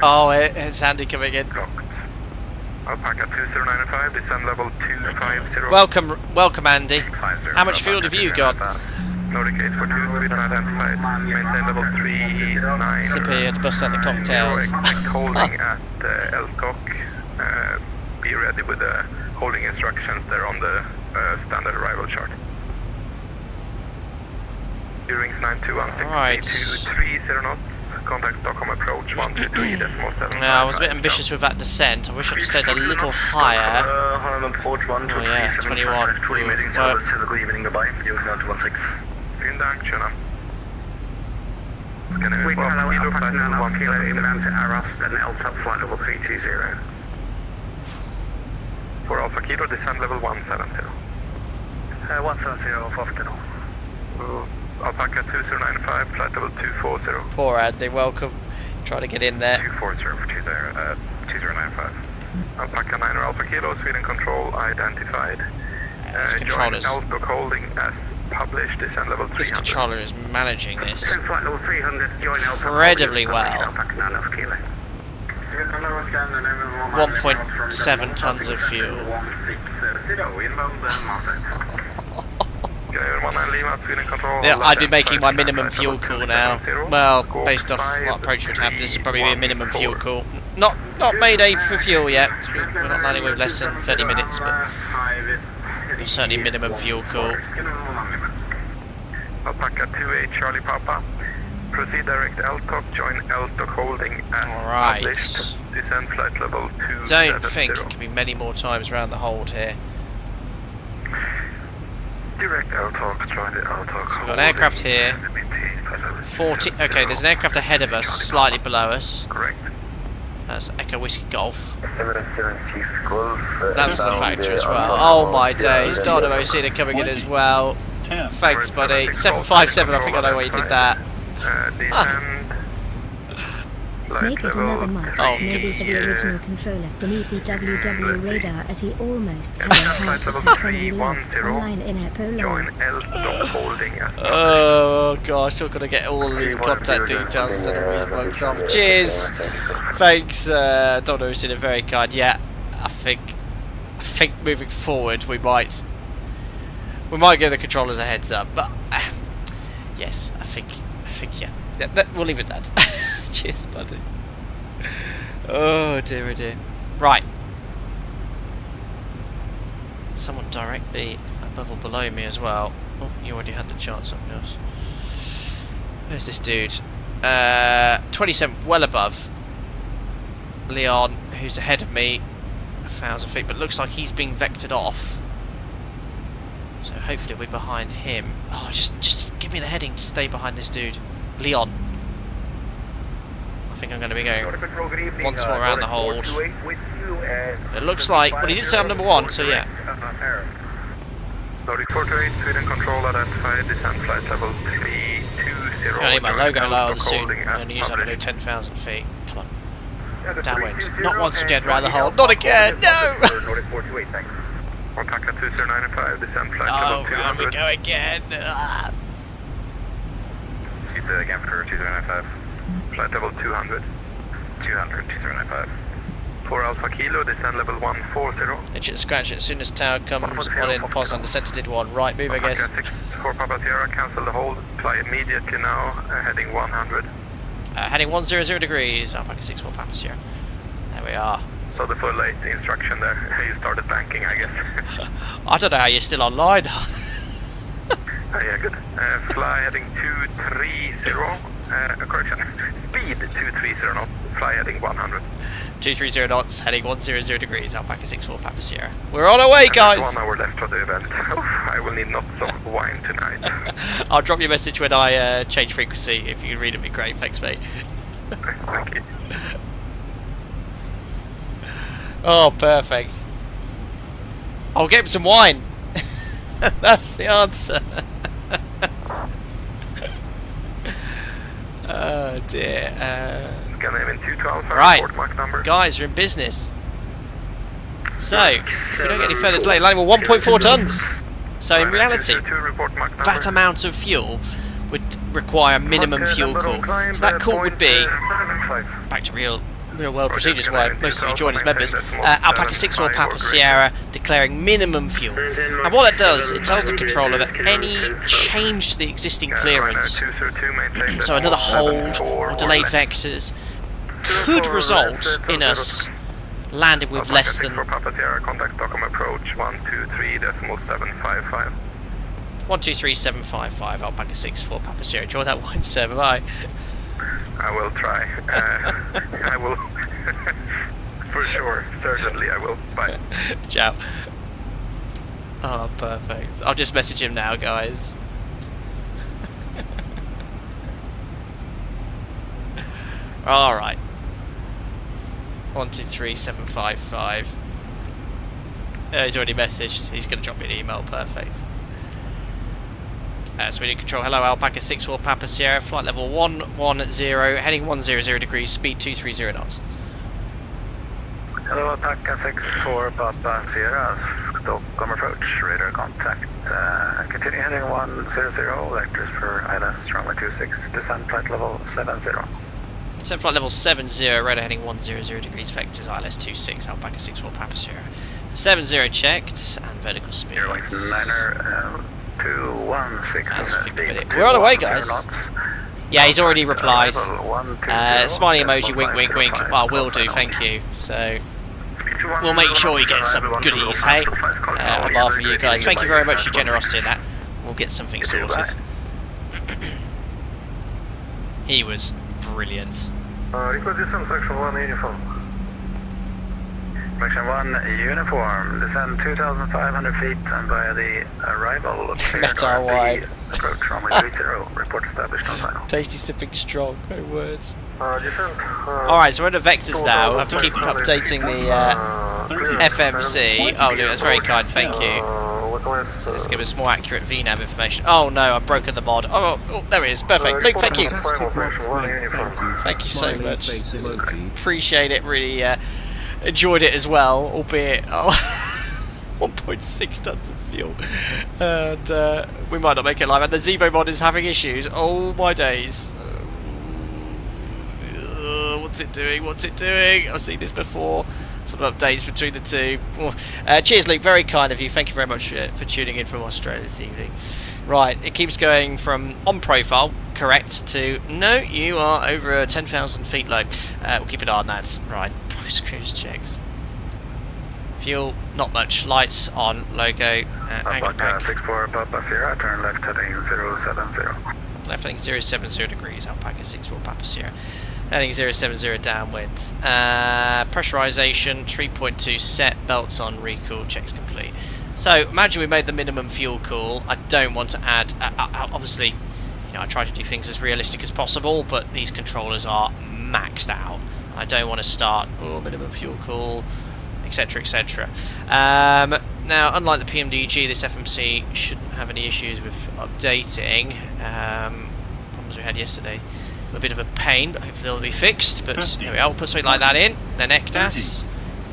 Oh, it's Andy coming in. Alpaca 2095, descend level 250. Welcome, Andy. How much fuel have you got? Nordic 842, speed unidentified. Maintain level 39. Simply here to bust out the cocktails. Holding at LTOC. Be ready with the holding instructions there on the standard arrival chart. Bearings 9216, 30 knots. Contact Stockholm approach 123.7. Now, I was a bit ambitious with that descent. I wish I'd stayed a little higher. Oh yeah, 21. Well, Vielen Dank, schöner. We hello, Alpaca 1 kilo, inbound to Aros, then LTOP flight level 320. For Alpha Kilo, descend level 170. 170, 450. Alpaca 2095, flight level 240. Poor Andy, welcome. Try to get in there. 240 for 2095. Alpaca 9 Alpha Kilo, Sweden control identified. Join LTOC holding as published, descend level 300. This controller is managing this Flight level 300, join LTOC incredibly well. 1.7 tons of fuel. Yeah, I'd be making my minimum fuel call now. Well, based off what approach we'd have, this would probably be a minimum fuel call. Not Mayday for fuel yet. We're not landing with less than 30 minutes, but certainly minimum fuel call. Alpaca 28 Charlie Papa. Proceed direct LTOC, join LTOC holding as published. Descend flight level 270. Don't think it can be many more times around the hold here. Direct LTOC, join the LTOC. So we've got an aircraft here. 40. Okay, there's an aircraft ahead of us, slightly below us. Correct. That's Echo Whiskey Golf. 776 Golf. That's the factory as well. Oh my days, Donna Mosina coming in as well. Thanks, buddy. 757, I think I know why you did that. Make it another month. Oh, Maybe the original controller from EPPO radar as he almost had a heart attack when we left online in EPPO. Oh gosh, I'm gonna get all of these contact details instead of reading bugs off. Cheers! Thanks, Donna Mosina, very kind. Yeah, I think moving forward we might give the controllers a heads up, but yes, I think yeah. We'll leave it at that. Cheers, buddy. Oh dear, oh dear. Right. Someone directly above or below me as well. Oh, you already had the chart, something else. Where's this dude? 27, well above Leon, who's ahead of me 1,000 feet, but looks like he's being vectored off. So hopefully we're behind him. Oh, just give me the heading to stay behind this dude. Leon. I think I'm going to be going once more around the hold. It looks like, well, he did say I'm number 1, so yeah. Nordic 428, Sweden control identified, descend flight level 320. I need my logo lower soon. I'm going to use up to 10,000 feet. Come on. Downwind. Not once again, round the hold. Not again, no! Nordic 428, thanks. Alpaca 2095, descend flight level 200. Oh, we go again. Speed that again for 2095. Flight level 200. 2095. 4 Alpha Kilo, descend level 140. Itch it, scratch it. As soon as tower comes on in, Poznan, descent did 1. Right, move, I guess. 4 Papa Sierra, cancel the hold. Fly immediately now, heading 100. Heading 100 degrees. Alpaca 64 Papa Sierra. There we are. So the full late instruction there. You started banking, I guess. I don't know how you're still online. Yeah, good. Fly heading 230. Correction. Speed 230 knots. Fly heading 100. 230 knots, heading 100 degrees. Alpaca 64 Papa Sierra. We're on our way, guys. 1 hour left for the event. I will need lots of wine tonight. I'll drop you a message when I change frequency. If you can read it, it'd be great. Thanks, mate. Thank you. Oh, perfect. I'll get him some wine. That's the answer. Oh dear. Scandinavian 212, Right, report mark number. guys, we're in business. So, if we don't get any further delay, landing with 1.4 tons. So in reality, that amount of fuel would require minimum fuel call. So that call would be, back to real world procedures where most of you join as members, Alpaca 64 Papa Sierra declaring minimum fuel. And what that does, it tells the controller that any change to the existing clearance, so another hold or delayed vectors, could result in us landing with less than 123.755 Alpaca 64 Papa Sierra. Enjoy that wine, sir. Bye. I will try. I will. For sure. Certainly I will. Bye. Ciao. Oh, perfect. I'll just message him now, guys. Alright. 123.755. He's already messaged. He's going to drop me an email. Perfect. So we need control. Hello, Alpaca 64 Papa Sierra, flight level 110, heading 100 degrees, speed 230 knots. Hello, Alpaca 64 Papa Sierra, Stockholm approach, radar contact. Continue heading 100, vectors for ILS, runway 26, descend flight level 70. Descend flight level 70, radar heading 100 degrees, vectors ILS 26, Alpaca 64 Papa Sierra. 70 checked, and vertical speed. 9er, 216. We're on the way, guys. Yeah, he's already replied. Smiley emoji, wink, wink, wink. Well, will do, thank you. So we'll make sure he gets some goodies, hey? On behalf of you guys. Thank you very much for your generosity in that. We'll get something sorted. He was brilliant. Section 1 uniform, descend 2,500 feet and via the arrival Metal wide. Approach runway 30, report established on final. Tasty sipping strong, no words. Alright, so we're under vectors now. We'll have to keep updating the FMC. Oh, look, that's very kind, thank you. So let's give us more accurate VNAV information. Oh no, I've broken the mod. Oh, there it is, perfect. Luke, thank you. Thank you so much. Appreciate it, really. Enjoyed it as well, albeit 1.6 tons of fuel, and we might not make it live. And the Zebo mod is having issues. Oh my days! What's it doing? What's it doing? I've seen this before. Sort of updates between the two. Cheers, Luke. Very kind of you. Thank you very much for tuning in from Australia this evening. Right, it keeps going from on profile, correct, to no, you are over 10,000 feet low. We'll keep an eye on that. Right. Cruise checks. Fuel, not much. Lights on. Logo. Angle back. 64 Papa Sierra, turn left heading 070. Left heading 070 degrees. Alpaca 64 Papa Sierra. Heading 070 downwind. Pressurization 3.2 set. Belts on. Recall. Checks complete. So imagine we made the minimum fuel call. I don't want to add. Obviously, you know, I try to do things as realistic as possible, but these controllers are maxed out. I don't want to start minimum fuel call, etc, etc. Now, unlike the PMDG, this FMC shouldn't have any issues with updating. Problems we had yesterday were a bit of a pain, but hopefully they'll be fixed. But there we are, we'll put something like that in, the NECDAS.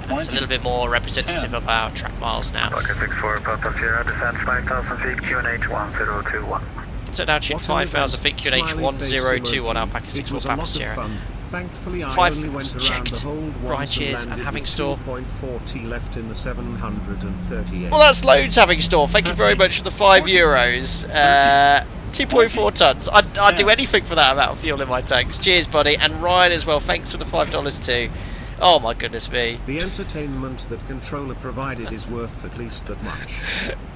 It's a little bit more representative of our track miles now. Alpaca 64 Papa Sierra, descend 5,000 feet, QNH 1021. So now tune 5,000 feet, QNH 1021, Alpaca 64 Papa Sierra. Thankfully, I 5 only went around checked. the whole Right, cheers, and having store. 2.4T left in the 738. Well, that's loads having store. Thank you very much for the €5. 2.4 tons. I'd do anything for that amount of fuel in my tanks. Cheers, buddy. And Ryan as well. Thanks for the $5 too. Oh my goodness me. The entertainment that controller provided is worth at least that much.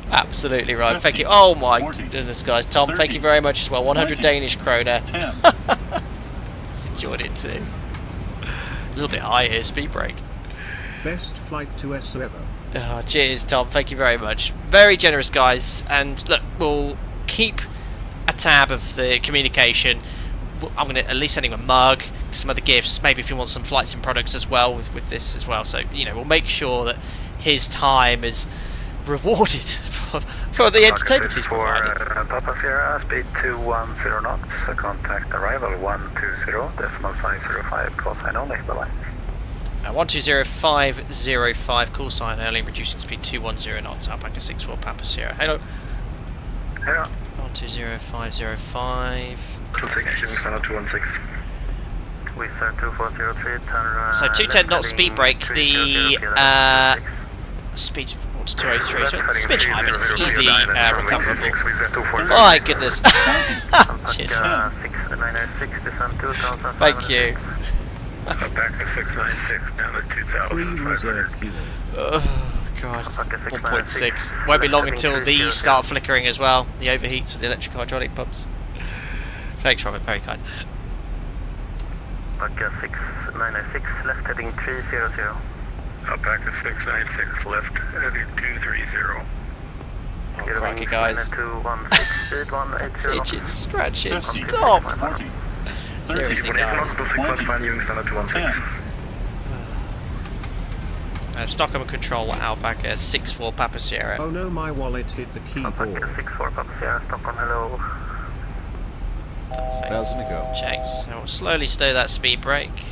Absolutely right. Thank you. Oh my goodness, guys. Tom, thank you very much as well. 100 Danish kroner. Enjoyed it too. A little bit high here, speed brake. Best flight to ESSA ever. Oh, cheers, Tom. Thank you very much. Very generous, guys. And look, we'll keep a tab of the communication. I'm going to at least send him a mug, some other gifts. Maybe if you want some flights and products as well with this as well. So you know, we'll make sure that his time is rewarded for the entertainment he's provided. Papa Sierra, speed 210 knots, contact arrival 120.505, call sign only, bye-bye. 120505, call sign early, reducing speed 210 knots, Alpaca 64 Papa Sierra. Hello. Hello. 120505. 26, Houston 216. With 2403, turn right. So 210 knots speed brake, the speed to 203, so it's a bit high, but it's easily recoverable. My goodness. Cheers. Thank you. Alpaca 696 down to 2,500. Oh god, 1.6. Won't be long until these start flickering as well. The overheats with the electric hydraulic pumps. Thanks, Robert, very kind. Alpaca 696, left heading 300. Alpaca 696 left heading 230. Oh crikey, guys. 216, It's itching, scratching, stop! Seriously, guys. Stockholm control, Alpaca 64 Papa Sierra. Oh no, my wallet hit the keyboard. Alpaca 64 Papa Sierra, Stockholm, hello. 1,000 to go. Checked. So we'll slowly stow that speed brake.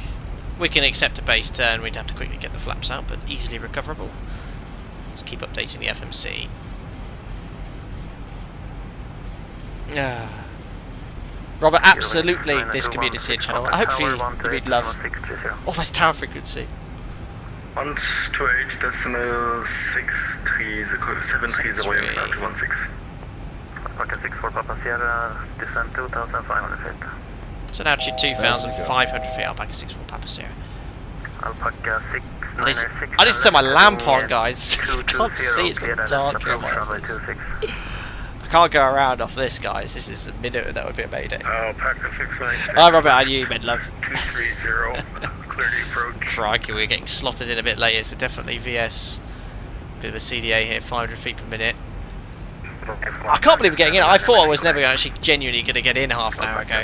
We can accept a base turn, we'd have to quickly get the flaps out, but easily recoverable. Just keep updating the FMC. Robert, absolutely this community channel. Hopefully we'd love. Oh, that's tower frequency. 128.630 Alpaca 64 Papa Sierra, descend 2,500 feet. So now actually 2,500 feet, Alpaca 64 Papa Sierra. Alpaca 696. I need to turn my lamp on, guys. I can't see, it's got dark here in my office. I can't go around off this, guys. This is a minute, that would be a mayday. Alpaca 696. Hi, Robert, how are you, men love? 230, clear the approach. Crikey, we're getting slotted in a bit later, so definitely VS. Bit of a CDA here, 500 feet per minute. I can't believe we're getting in. I thought I was never actually genuinely going to get in half an hour ago.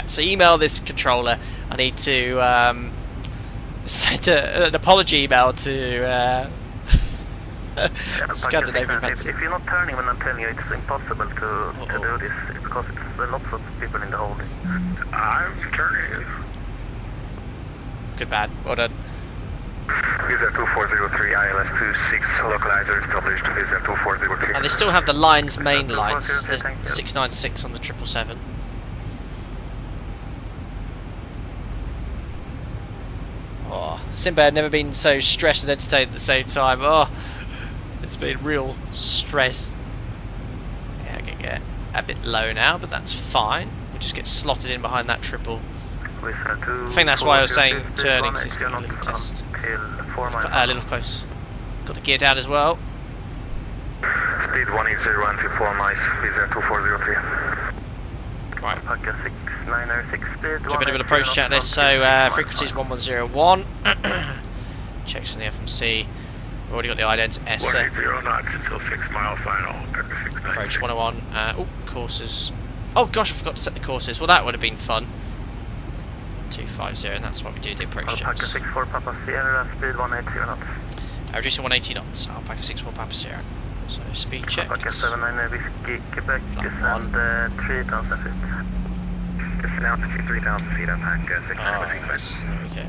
So email this controller. I need to send an apology email to Scandinavian VATSIM. If you're not turning when I'm telling you, it's impossible to do this because there's lots of people in the holding. I'm turning. Good bad. Well done. Visa 2403, ILS 26, localizer established, Visa 2403. And they still have the lines, main lines. There's 696 on the 777. Oh, Sinbad never been so stressed and entertained at the same time. Oh, it's been real stress. Yeah, I can get a bit low now, but that's fine. We'll just get slotted in behind that triple. I think that's why I was saying turning, because he's got a little test. A little close. Got the gear down as well. Speed 180 to 4 miles, Visa 2403. Right. Alpaca 696 speed. Just a bit of an approach chat this. So frequency is 1101. Checks on the FMC. We've already got the idents ESSA. 180 knots until 6 mile final. Approach 101. Oh, courses. Oh gosh, I forgot to set the courses. Well, that would have been fun. 250, and that's why we do the approach checks. Alpaca 64 Papa Sierra, speed 180 knots. Reducing 180 knots, Alpaca 64 Papa Sierra. So speed check. Alpaca 79 Whiskey, Quebec, descend 3,000 feet. Descend altitude 3,000 feet, Alpaca 69. There we go.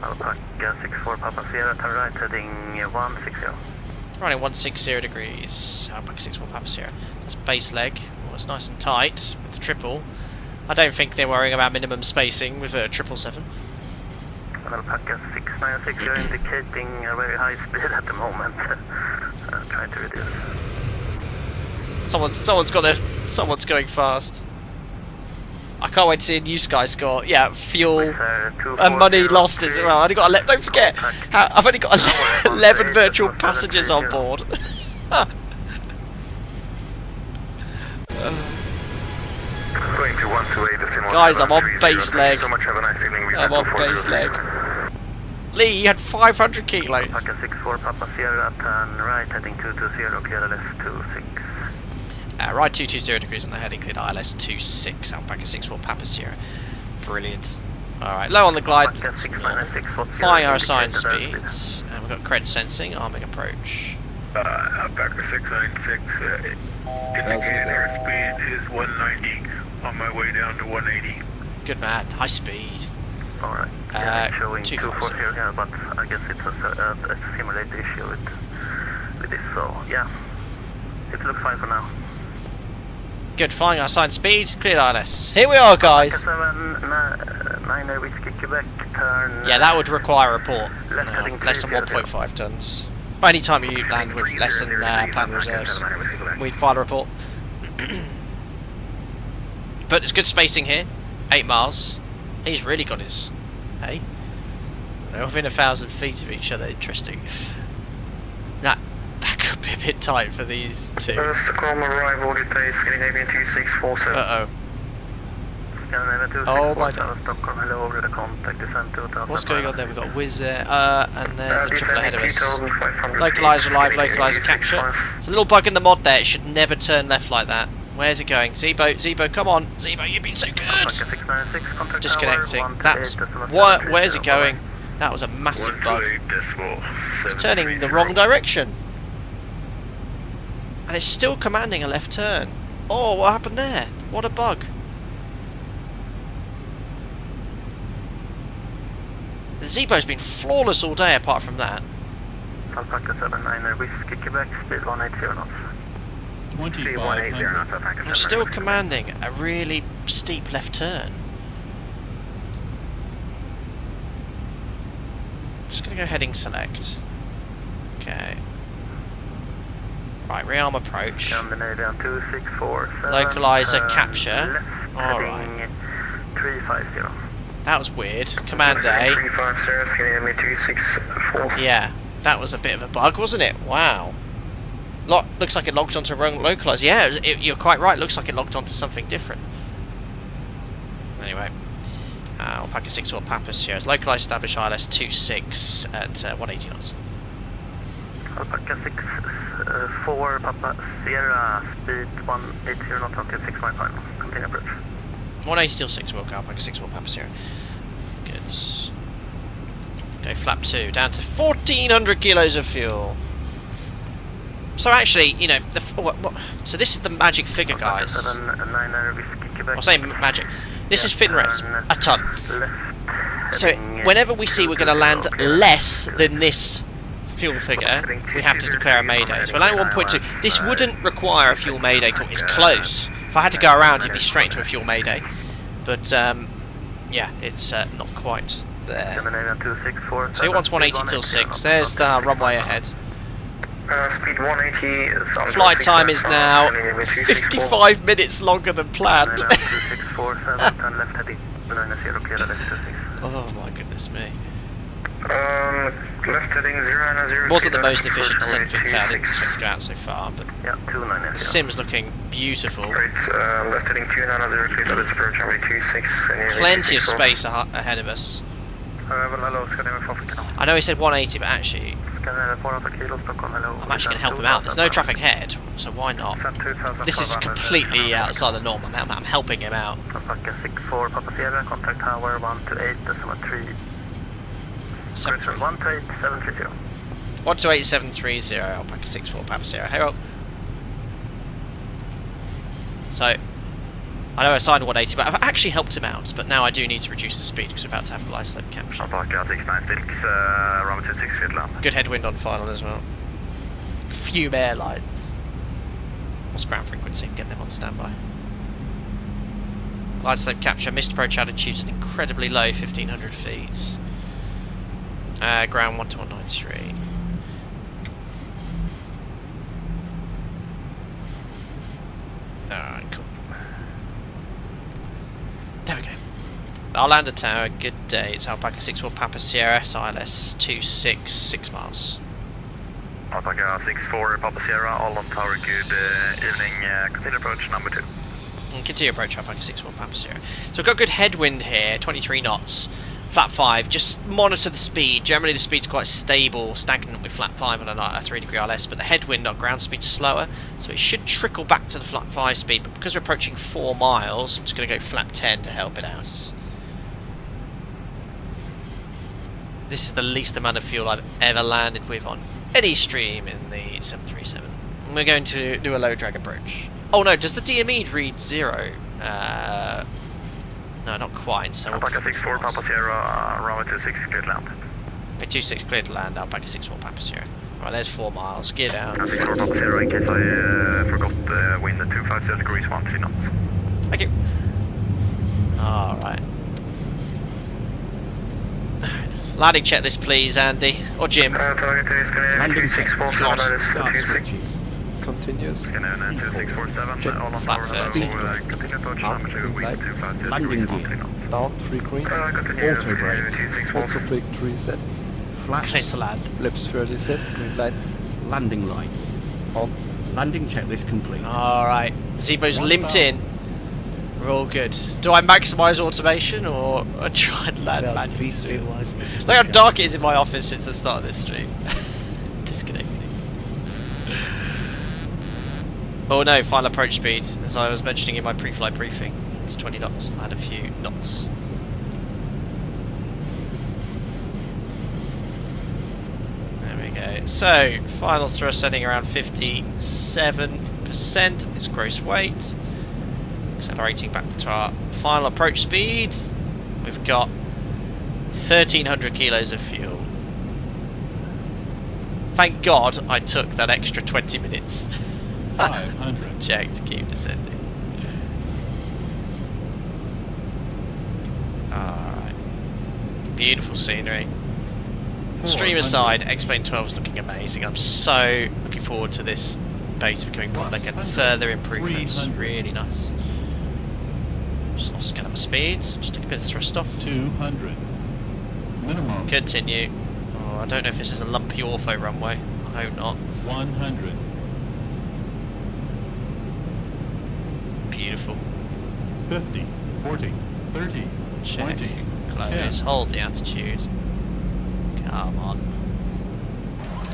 Alpaca 64 Papa Sierra, turn right, heading 160. Running 160 degrees, Alpaca 64 Papa Sierra. That's base leg. Well, it's nice and tight with the triple. I don't think they're worrying about minimum spacing with a 777. Alpaca 696, you're indicating a very high speed at the moment. Trying to reduce. Someone's going fast. I can't wait to see a new Sky score. Yeah, fuel and money lost as well. I've only got don't forget, I've only got 11 virtual passengers on board. Guys, I'm on base leg. I'm on base leg. Lee, you had 500 kilos. Alpaca 64 Papa Sierra, turn right, heading 220, clear left 26. Right 220 degrees on the heading, cleared ILS 26, Alpaca 64 Papa Sierra. Brilliant. Alright, low on the glide, flying our assigned speeds, and we've got cred sensing, arming approach. Alpaca 696, indicated airspeed is 190, on my way down to 180. Good man, high speed. Alright, showing 240 here, but I guess it's a simulator issue with this, so yeah, it looks fine for now. Good, flying our assigned speeds, cleared ILS. Here we are, guys. 9 Whiskey Quebec, turn. Yeah, that would require a report. Left Less than 1.5 tons. Or any time you land with less than planned reserves, we'd file a report. But it's good spacing here. 8 miles. He's really got his. Hey, they're within 1,000 feet of each other. Interesting. That could be a bit tight for these two. Stockholm arrival details, Scandinavian 2647. Uh oh. Oh my god. What's going on there? We've got Wizz there, and there's a triple ahead of us. Localizer live, localizer capture. There's a little bug in the mod there, it should never turn left like that. Where's it going? Zebo, come on! Zebo, you've been so good! Disconnecting. That's... What? Where's it going? That was a massive bug. It's turning in the wrong direction. And it's still commanding a left turn. Oh, what happened there? What a bug. The Zebo's been flawless all day apart from that. Alpaca 79 Whiskey Quebec, speed 180 knots. 25. I'm still commanding a really steep left turn. Just gonna go heading select. Okay. Right, rearm approach. Localizer capture. Alright. 350. That was weird. Command A. Yeah, that was a bit of a bug, wasn't it? Wow. Looks like it logged onto wrong localizer. Yeah, you're quite right. Looks like it logged onto something different. Anyway, Alpaca 64 Papa Sierra. Localized established ILS 26 at 180 knots. Alpaca 64 Papa Sierra, speed 180 knots, okay, 6.5. Continue approach. 180 till 6 will Alpaca 64 Papa Sierra. Good. Go flap 2 down to 1,400 kilos of fuel. So actually, you know, so this is the magic figure, guys. I'll say magic. This is FinRes, a ton. So whenever we see we're going to land less than this fuel figure, we have to declare a mayday. So we're landing 1.2. This wouldn't require a fuel mayday call. It's close. If I had to go around, you'd be straight into a fuel mayday. But yeah, it's not quite there. So it wants 180 till 6. There's the runway ahead. Speed 180. Flight time is now 55 minutes longer than planned. Oh my goodness me. Left heading 090. Wasn't the most efficient descent we've found. I didn't expect to go out so far, but the sim's looking beautiful. Left heading 290, clear to approach runway 26. Plenty of space ahead of us. I know he said 180, but actually I'm actually going to help him out. There's no traffic ahead, so why not? This is completely outside the norm. I'm helping him out. Alpaca 64 Papa Sierra, contact tower 128.3. 128.730. 128.730, Alpaca 64 Papa Sierra. Hey, well. So, I know I signed 180, but I've actually helped him out. But now I do need to reduce the speed because we're about to have glide slope capture. Alpaca 696, runway 26 feet land. Good headwind on final as well. Fume airlines. What's ground frequency? Get them on standby. Glide slope capture. Missed approach altitude is incredibly low, 1,500 feet. Ground 12193. Alright, cool. There we go. Arlanda Tower, good day. It's Alpaca 64 Papa Sierra, ILS 26, 6 miles. Alpaca 64 Papa Sierra, all on tower, good evening. Continue approach number 2. And continue approach Alpaca 64 Papa Sierra. So we've got good headwind here, 23 knots. Flap 5, just monitor the speed. Generally the speed's quite stable, stagnant with flap 5 on a 3 degree ILS, but the headwind, our ground speed's slower, so it should trickle back to the flap 5 speed, but because we're approaching 4 miles, I'm just going to go flap 10 to help it out. This is the least amount of fuel I've ever landed with on any stream in the 737. We're going to do a low drag approach. Oh no, does the DME read 0? No, not quite. So Alpaca 64, Papa Sierra, runway 26, clear to land. 26 clear to land, Alpaca 64, Papa Sierra. Right, there's 4 miles. Gear down. 64, Papa Sierra, in case I forgot the wind at 250 degrees, 13 knots. Thank you. Alright. Landing checklist, please, Andy. Or Jim. Target is Landing check. 2647, Start 26. switches. Continuous. Scanner 2647, Check. all on Flat tower, 13. continue approach, number 2, wind 250 Landing degrees, gear. 13 knots. Down 3 greens. Continue Auto brake. 2647. Auto brake 3 set. Flaps. Clear to land. Flaps fairly set. Green light Landing lights. on. Landing checklist complete. Alright. Zebo's limped in. We're all good. Do I maximise automation or try and land manually? Please stabilise, Mrs. Look how dark it is in my office since the start of this stream. Disconnecting. Oh no, final approach speed. As I was mentioning in my pre-flight briefing, it's 20 knots. I had a few knots. There we go. So, final thrust setting around 57% is gross weight. Accelerating back to our final approach speed. We've got 1,300 kilos of fuel. Thank God I took that extra 20 minutes. 500. Check to keep descending. Alright. Beautiful scenery. Stream aside, X-Plane 12 is looking amazing. I'm so looking forward to this beta becoming public and further improvements. Really nice. Just lost scan of my speeds. Just took a bit of thrust off. 200. Minimum. Continue. Oh, I don't know if this is a lumpy ortho runway. I hope not. 100. Beautiful. 50. 40. 30. Check. 20. Close. 10. Hold the attitude. Come on.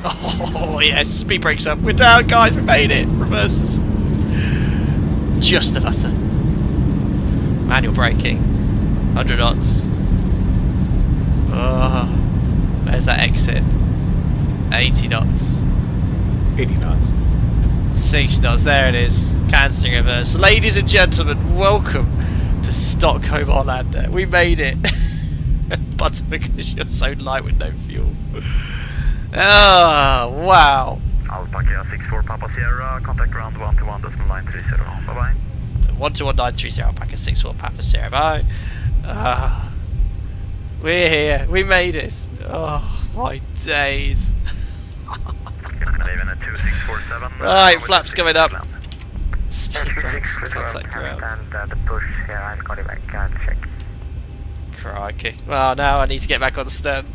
Oh yes, speed brakes up. We're down, guys. We made it. Reverses. Just about to. Manual braking. 100 knots. Oh, there's that exit. 80 knots. 80 knots. 6 knots. There it is. Cancelling reverse. Ladies and gentlemen, welcome to Stockholm Arlanda. We made it. But because you're so light with no fuel. Oh, wow. Alpaca 64 Papa Sierra, contact ground 121.930. Bye bye. 121.930 Alpaca 64 Papa Sierra. Bye. We're here. We made it. Oh, my days. Right, flaps coming up. Speed brakes, contact ground. The push here, I'm calling back, check. Crikey. Well, now I need to get back on the stand.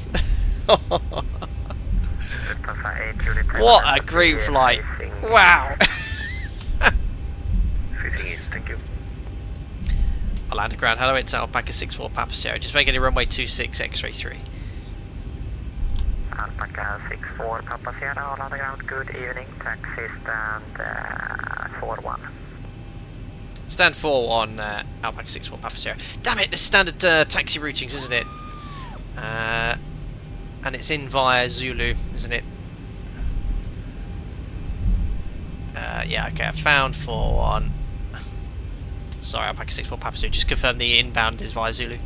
What a group flight. Wow. Thank you. Arlanda ground. Hello, it's Alpaca 64 Papa Sierra. Just vacating runway 26, X-ray 3. Alpaca 64 Papa Sierra, Arlanda ground, good evening. Taxi stand 41. Stand 4 on Alpaca 64 Papa Sierra. Damn it, the standard taxi routings, isn't it? And it's in via Zulu, isn't it? Yeah, okay, I found 4-1. Sorry, Alpaca 64 Papa Sierra. Just confirm the inbound is via Zulu.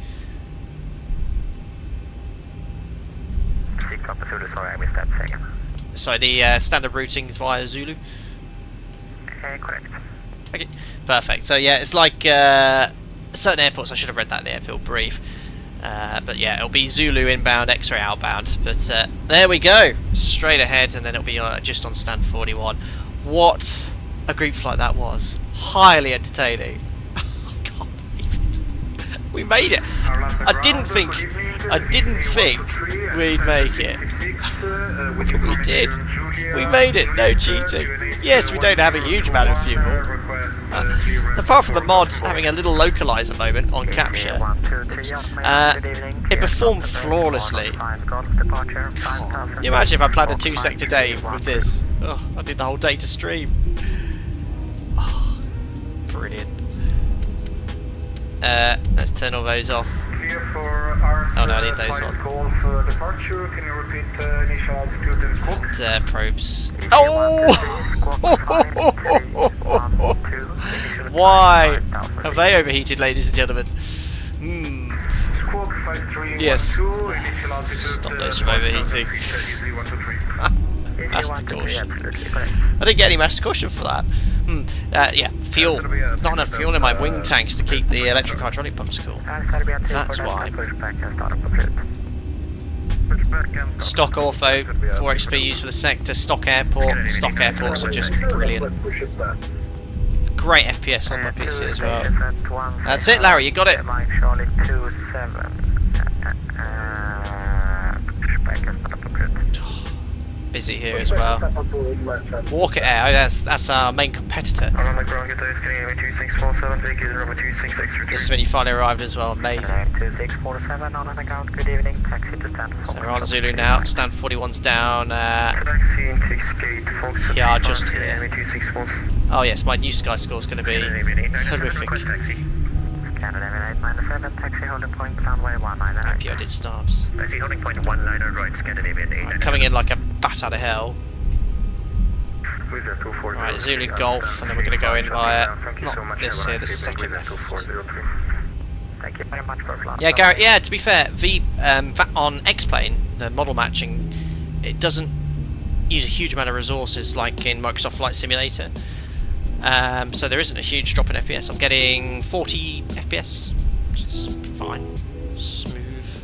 Papa Zulu, sorry, I missed that second. Sorry, the standard routing is via Zulu. Correct. Okay, perfect. So yeah, it's like certain airports. I should have read that in the airfield brief. But yeah, it'll be Zulu inbound, X-ray outbound. But there we go, straight ahead, and then it'll be just on stand 41. What a group flight that was! Highly entertaining. I can't believe it. We made it. I didn't think we'd make it. But we did. We made it. No cheating. Yes, we don't have a huge amount of fuel. Apart from the mod having a little localizer moment on capture, it performed flawlessly. Can you imagine if I planned a 2-sector day with this? Oh, I did the whole day to stream. Oh, brilliant. Let's turn all those off. Oh no, I need those on. And probes. Oh! Why have they overheated, ladies and gentlemen? Yes. Stop those from overheating. Master caution. I didn't get any master caution for that. Yeah, fuel. There's not enough fuel in my wing tanks to keep the electric hydraulic pumps cool. That's why. Stock ortho, 4XP used for the sector, stock airport. Stock airports are just brilliant. Great FPS on my PC as well. That's it, Larry, you got it. Busy here as well. Walker Air, oh, that's our main competitor. This is when you finally arrived as well, amazing. So we're on Zulu now, stand 41's down. Yeah, just here. Oh yes, my new Sky score is going to be horrific. Happy I did stars. Right, coming in like a bat out of hell. Right, Zulu Golf, and then we're going to go in via, not this here, the second left. Yeah, Garrett, yeah, to be fair, on X-Plane, the model matching, it doesn't use a huge amount of resources like in Microsoft Flight Simulator. So there isn't a huge drop in FPS. I'm getting 40 FPS, which is fine. Smooth.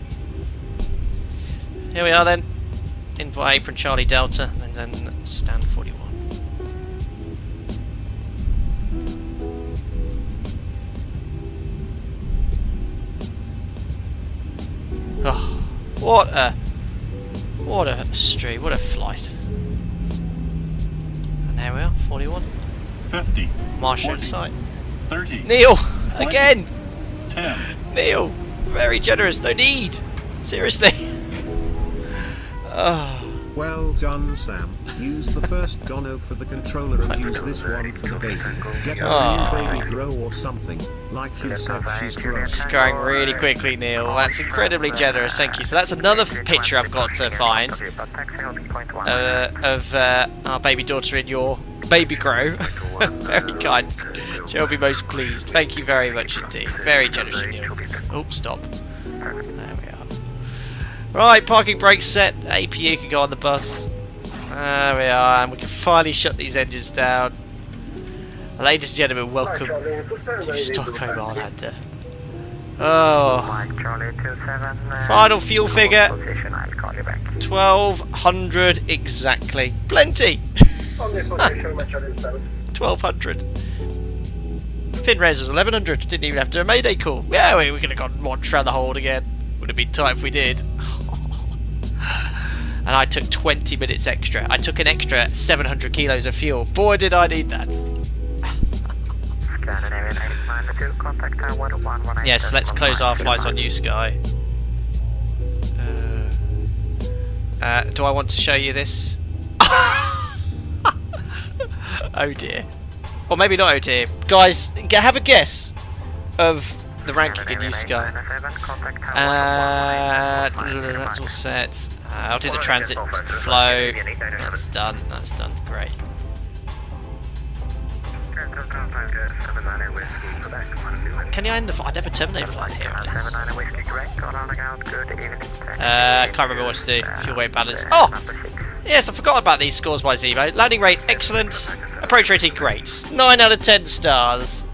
Here we are then. In via apron Charlie Delta, and then stand 41. Oh, what a stream, what a flight. And there we are, 41. 50. Marshall in sight. 30. Neil! Again! 10. Neil! Very generous, no need! Seriously! Well done, Sam. Use the first Dono for the controller and use this one for the baby. Get her a new baby grow or something. Like you said, she's growing. It's going really quickly, Neil. That's incredibly generous, thank you. So that's another picture I've got to find of our baby daughter in your baby grow. Very kind. She'll be most pleased. Thank you very much indeed. Very generous, Neil. Oops, stop. There we are. Right, parking brakes set. APU can go on the bus. There we are, and we can finally shut these engines down. Ladies and gentlemen, welcome to Stockholm Arlanda. Oh, final fuel figure 1200 exactly. Plenty. 1200. Fin res was 1100. Didn't even have to do a mayday call. Yeah, we could have gone launched around the hold again. Would have been tight if we did. And I took 20 minutes extra. I took an extra 700 kilos of fuel. Boy, did I need that. Yes, let's close our flights on New Sky. Do I want to show you this? Oh dear. Or maybe not, oh dear. Guys, have a guess of the ranking in New Sky. That's all set. I'll do the transit flow. That's done. That's done. Great. Can you end the flight? I never terminate flight here. Can't remember what to do. Fuel weight balance. Oh! Yes, I forgot about these scores by Zemo. Landing rate, excellent. Approach rating, great. 9 out of 10 stars.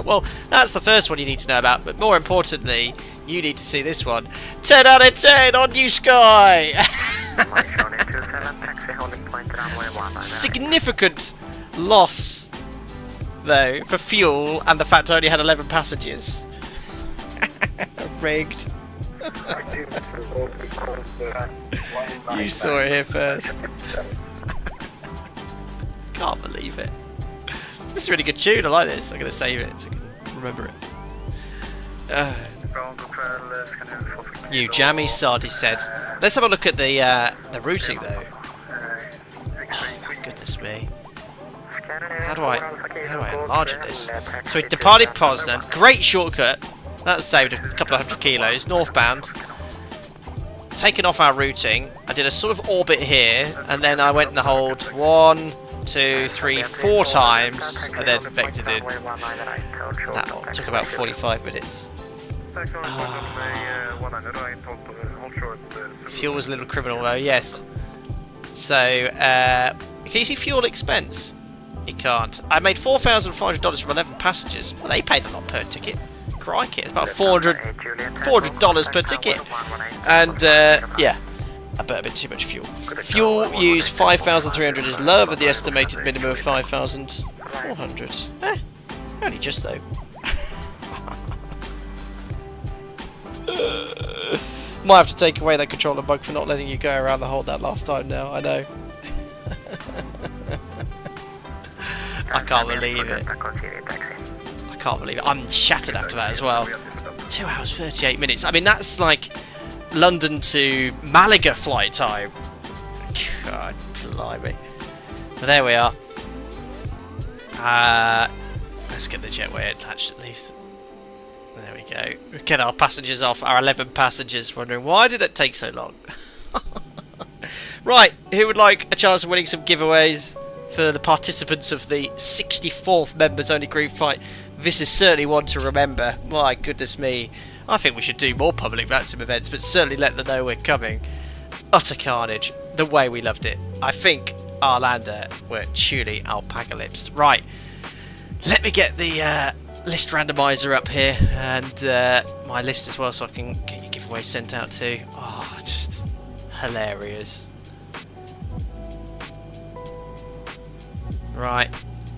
Well, that's the first one you need to know about, but more importantly, you need to see this one. 10 out of 10 on New Sky! Significant loss, though, for fuel and the fact I only had 11 passengers. rigged. You saw it here first. Can't believe it. This is a really good tune. I like this. I'm going to save it so I can remember it. You jammy sod, he said. Let's have a look at the routing though. Oh my goodness me. How do I enlarge this? So we departed Poznan. Great shortcut. That saved a couple of 100 kilos. Northbound. Taken off our routing. I did a sort of orbit here, and then I went in the hold 1, 2, 3, 4 times, and then vectored in. And that took about 45 minutes. Fuel was a little criminal though, yes. So, can you see fuel expense? You can't. I made $4,500 from 11 passengers. Well, they paid a lot per ticket. Crikey, it's about $400 per ticket. And, yeah, I bet a bit too much fuel. Fuel used 5,300 is lower than the estimated minimum of 5,400. Only just though. Might have to take away that controller bug for not letting you go around the hold that last time now, I know. I can't believe it. I can't believe it. I'm shattered after that as well. 2 hours 38 minutes. I mean, that's like London to Malaga flight time. God, blimey. But there we are. Let's get the jetway attached at least. There we go. We get our passengers off, our 11 passengers, wondering why did it take so long? Right, who would like a chance of winning some giveaways for the participants of the 64th members only group flight? This is certainly one to remember. My goodness me. I think we should do more public VATSIM events, but certainly let them know we're coming. Utter carnage. The way we loved it. I think Arlanda were truly alpaca lips. Right, let me get the list randomizer up here and my list as well, so I can get your giveaway sent out too. Oh, just hilarious. Right,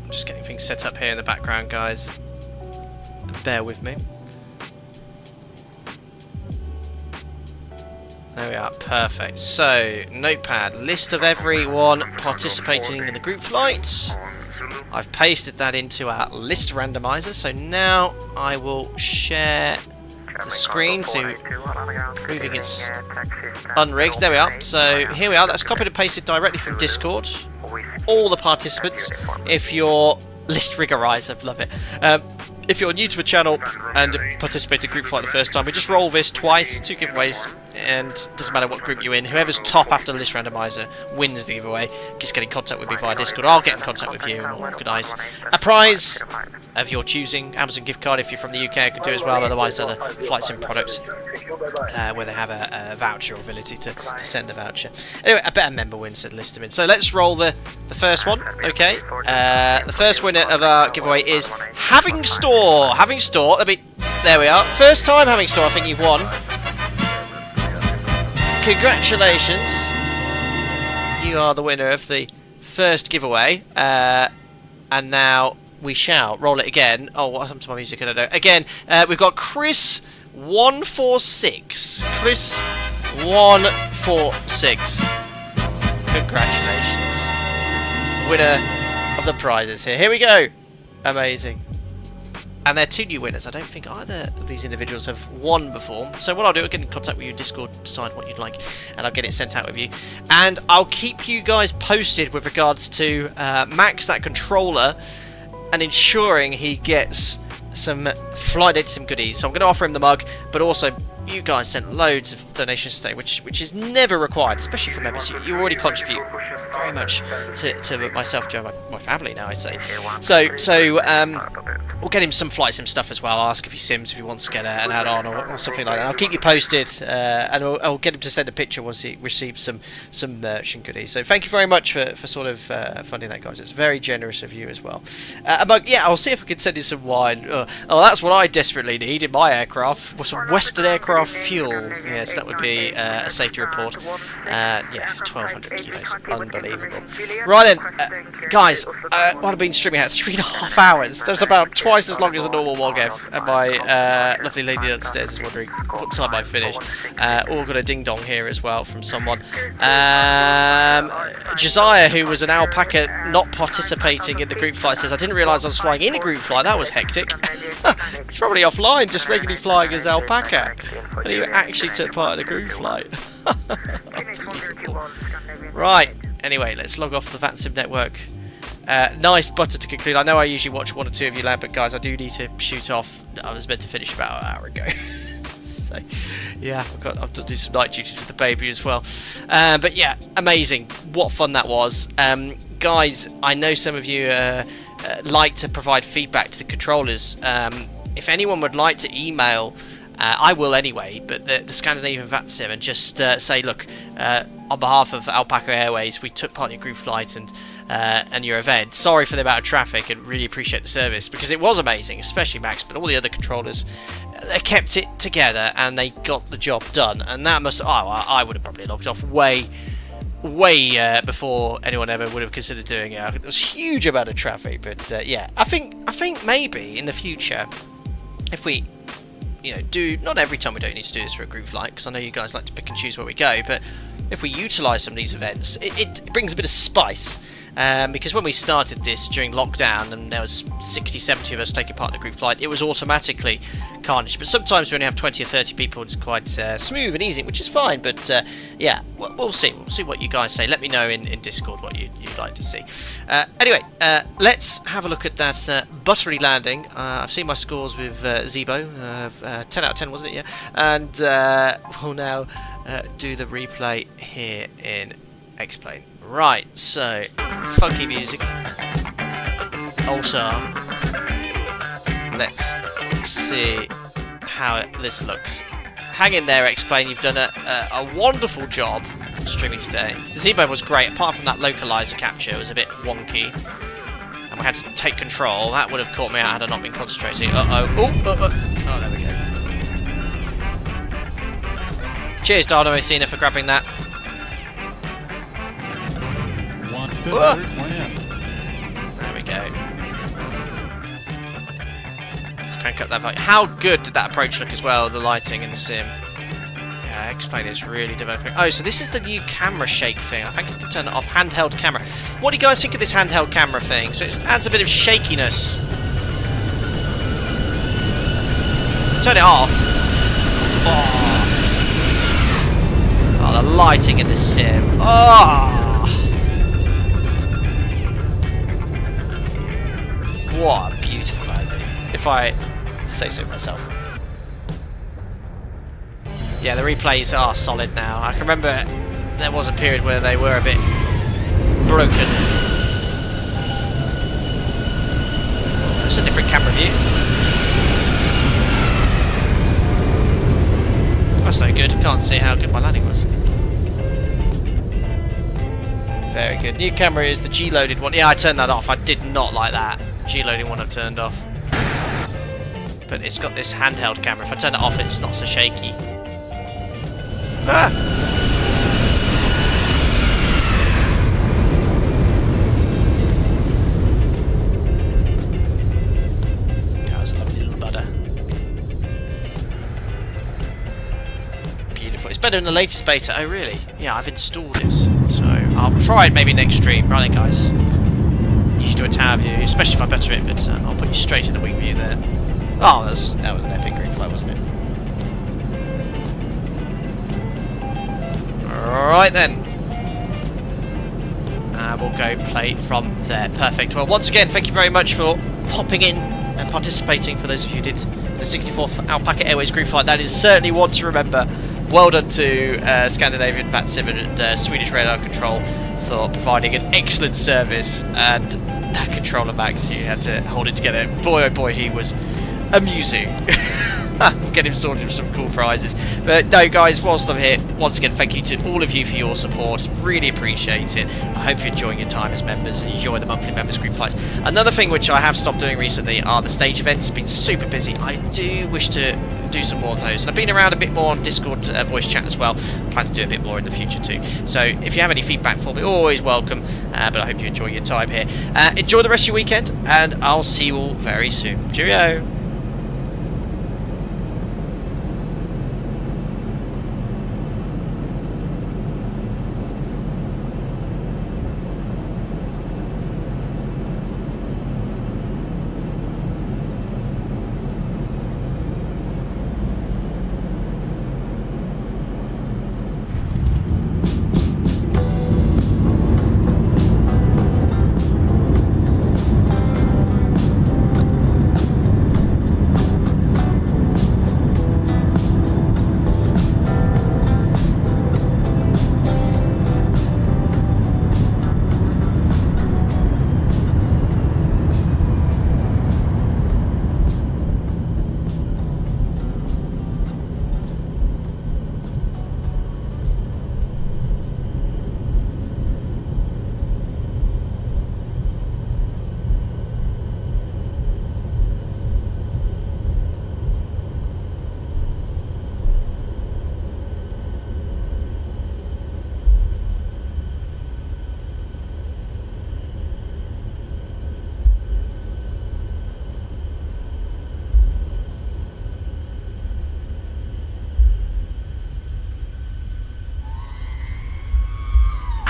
I'm just getting things set up here in the background, guys. Bear with me. There we are, perfect. So, notepad, list of everyone participating in the group flight. I've pasted that into our list randomizer, so now I will share the screen to proving it's unrigged. There we are. So here we are. That's copied and pasted directly from Discord. All the participants, if you're list riggerizer, love it. If you're new to the channel and participate in group flight the first time, we just roll this twice, 2 giveaways, and doesn't matter what group you're in. Whoever's top after the list randomizer wins the giveaway. Just get in contact with me via Discord. I'll get in contact with you and we'll organise a prize of your choosing. Amazon gift card if you're from the UK, I can do as well. Otherwise, other flights and products where they have a voucher or ability to send a voucher. Anyway, a better member wins, so list them in. So let's roll the first one. Okay, the first winner of our giveaway is Having Store. Having Store. There we are. First time Having Store. I think you've won. Congratulations. You are the winner of the first giveaway. And now we shall roll it again. Oh, what happened to my music? I don't know. Again, we've got Chris 146. Chris 146. Congratulations. Winner of the prizes here. Here we go. Amazing. And they're 2 new winners. I don't think either of these individuals have won before. So what I'll do, I'll get in contact with you in Discord, decide what you'd like, and I'll get it sent out with you. And I'll keep you guys posted with regards to Max, that controller, and ensuring he gets some flight data, some goodies. So I'm going to offer him the mug, but also you guys sent loads of donations today, which is never required, especially for members. You already contribute very much to myself, Joe, my family now, I'd say. So we'll get him some flight sim stuff as well. I'll ask if he sims, if he wants to get an add-on or something like that. I'll keep you posted, and I'll get him to send a picture once he receives some merch and goodies. So thank you very much for sort of funding that, guys. It's very generous of you as well. But yeah, I'll see if I can send you some wine. Oh, that's what I desperately need in my aircraft. Some Western aircraft off fuel. Yes, that would be a safety report. Yeah, 1,200 kilos. Unbelievable. Right then, guys, what I've been streaming at 3.5 hours. That's about twice as long as a normal WOGF. And my lovely lady downstairs is wondering what time I finish. All got a ding dong here as well from someone. Josiah, who was an Alpaca not participating in the group flight, says, I didn't realise I was flying in a group flight. That was hectic. He's probably offline, just regularly flying as Alpaca. And he actually took part in a group flight. Right, anyway, let's log off the VATSIM network. Nice butter to conclude. I know I usually watch 1 or 2 of you land, but guys, I do need to shoot off. I was meant to finish about an hour ago. So, yeah, I've got to do some night duties with the baby as well. But yeah, amazing. What fun that was. Guys, I know some of you like to provide feedback to the controllers. If anyone would like to email, I will anyway, but the Scandinavian VATSIM, and just say, look, on behalf of Alpaca Airways, we took part in your group flight and your event. Sorry for the amount of traffic, and really appreciate the service, because it was amazing, especially Max, but all the other controllers, they kept it together and they got the job done. And that must, I would have probably logged off way before anyone ever would have considered doing it. There was a huge amount of traffic, but yeah, I think maybe in the future, if we, do, not every time, we don't need to do this for a group flight, because I know you guys like to pick and choose where we go, but if we utilise some of these events, it brings a bit of spice. Because when we started this during lockdown and there was 60-70 of us taking part in the group flight, it was automatically carnage. But sometimes we only have 20 or 30 people, and it's quite smooth and easy, which is fine. But yeah, we'll see. We'll see what you guys say. Let me know in Discord what you'd like to see. Anyway, let's have a look at that buttery landing. I've seen my scores with Zebo. 10 out of 10, wasn't it? Yeah. And we'll now do the replay here in X-Plane. Right, so funky music. Also, let's see how this looks. Hang in there, X-Plane. You've done a wonderful job streaming today. Zebo was great, apart from that localizer capture. It was a bit wonky, and we had to take control. That would have caught me out had I not been concentrating. Oh, there we go. Cheers, Darno Messina, for grabbing that. There we go. Let's crank up that value. How good did that approach look as well, the lighting in the sim? Yeah, X-Plane is really developing. Oh, so this is the new camera shake thing. I think I can turn it off. Handheld camera. What do you guys think of this handheld camera thing? So it adds a bit of shakiness. Turn it off. Oh, the lighting in this sim. Oh! What a beautiful landing, if I say so myself. Yeah, the replays are solid now. I can remember there was a period where they were a bit broken. It's a different camera view. That's no good. Can't see how good my landing was. Very good. New camera is the G-loaded one. Yeah, I turned that off. I did not like that. G-loading one I've turned off. But it's got this handheld camera. If I turn it off, it's not so shaky. Ah! That was a lovely little budder. Beautiful. It's better than the latest beta. Oh, really? Yeah, I've installed it. So I'll try it maybe next stream. Right then, guys. Do a tower view, especially if I better it, but I'll put you straight in the wing view there. Oh, that was an epic green flight, wasn't it? Alright then. We'll go play from there. Perfect. Well, once again, thank you very much for popping in and participating, for those of you who did the 64th Alpaca Airways Group Flight. That is certainly one to remember. Well done to Scandinavian VATSIM and Swedish Radar Control for providing an excellent service, and that controller Max, you had to hold it together. Boy oh boy, he was amusing. Get him sorted with some cool prizes. But no, guys, whilst I'm here, once again, thank you to all of you for your support. Really appreciate it. I hope you're enjoying your time as members and enjoy the monthly members group flights. Another thing which I have stopped doing recently are the stage events. Been super busy. I do wish to do some more of those, and I've been around a bit more on Discord voice chat as well. Plan to do a bit more in the future too. So if you have any feedback for me, always welcome. But I hope you enjoy your time here. Enjoy the rest of your weekend, and I'll see you all very soon. Cheerio.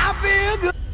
I feel good.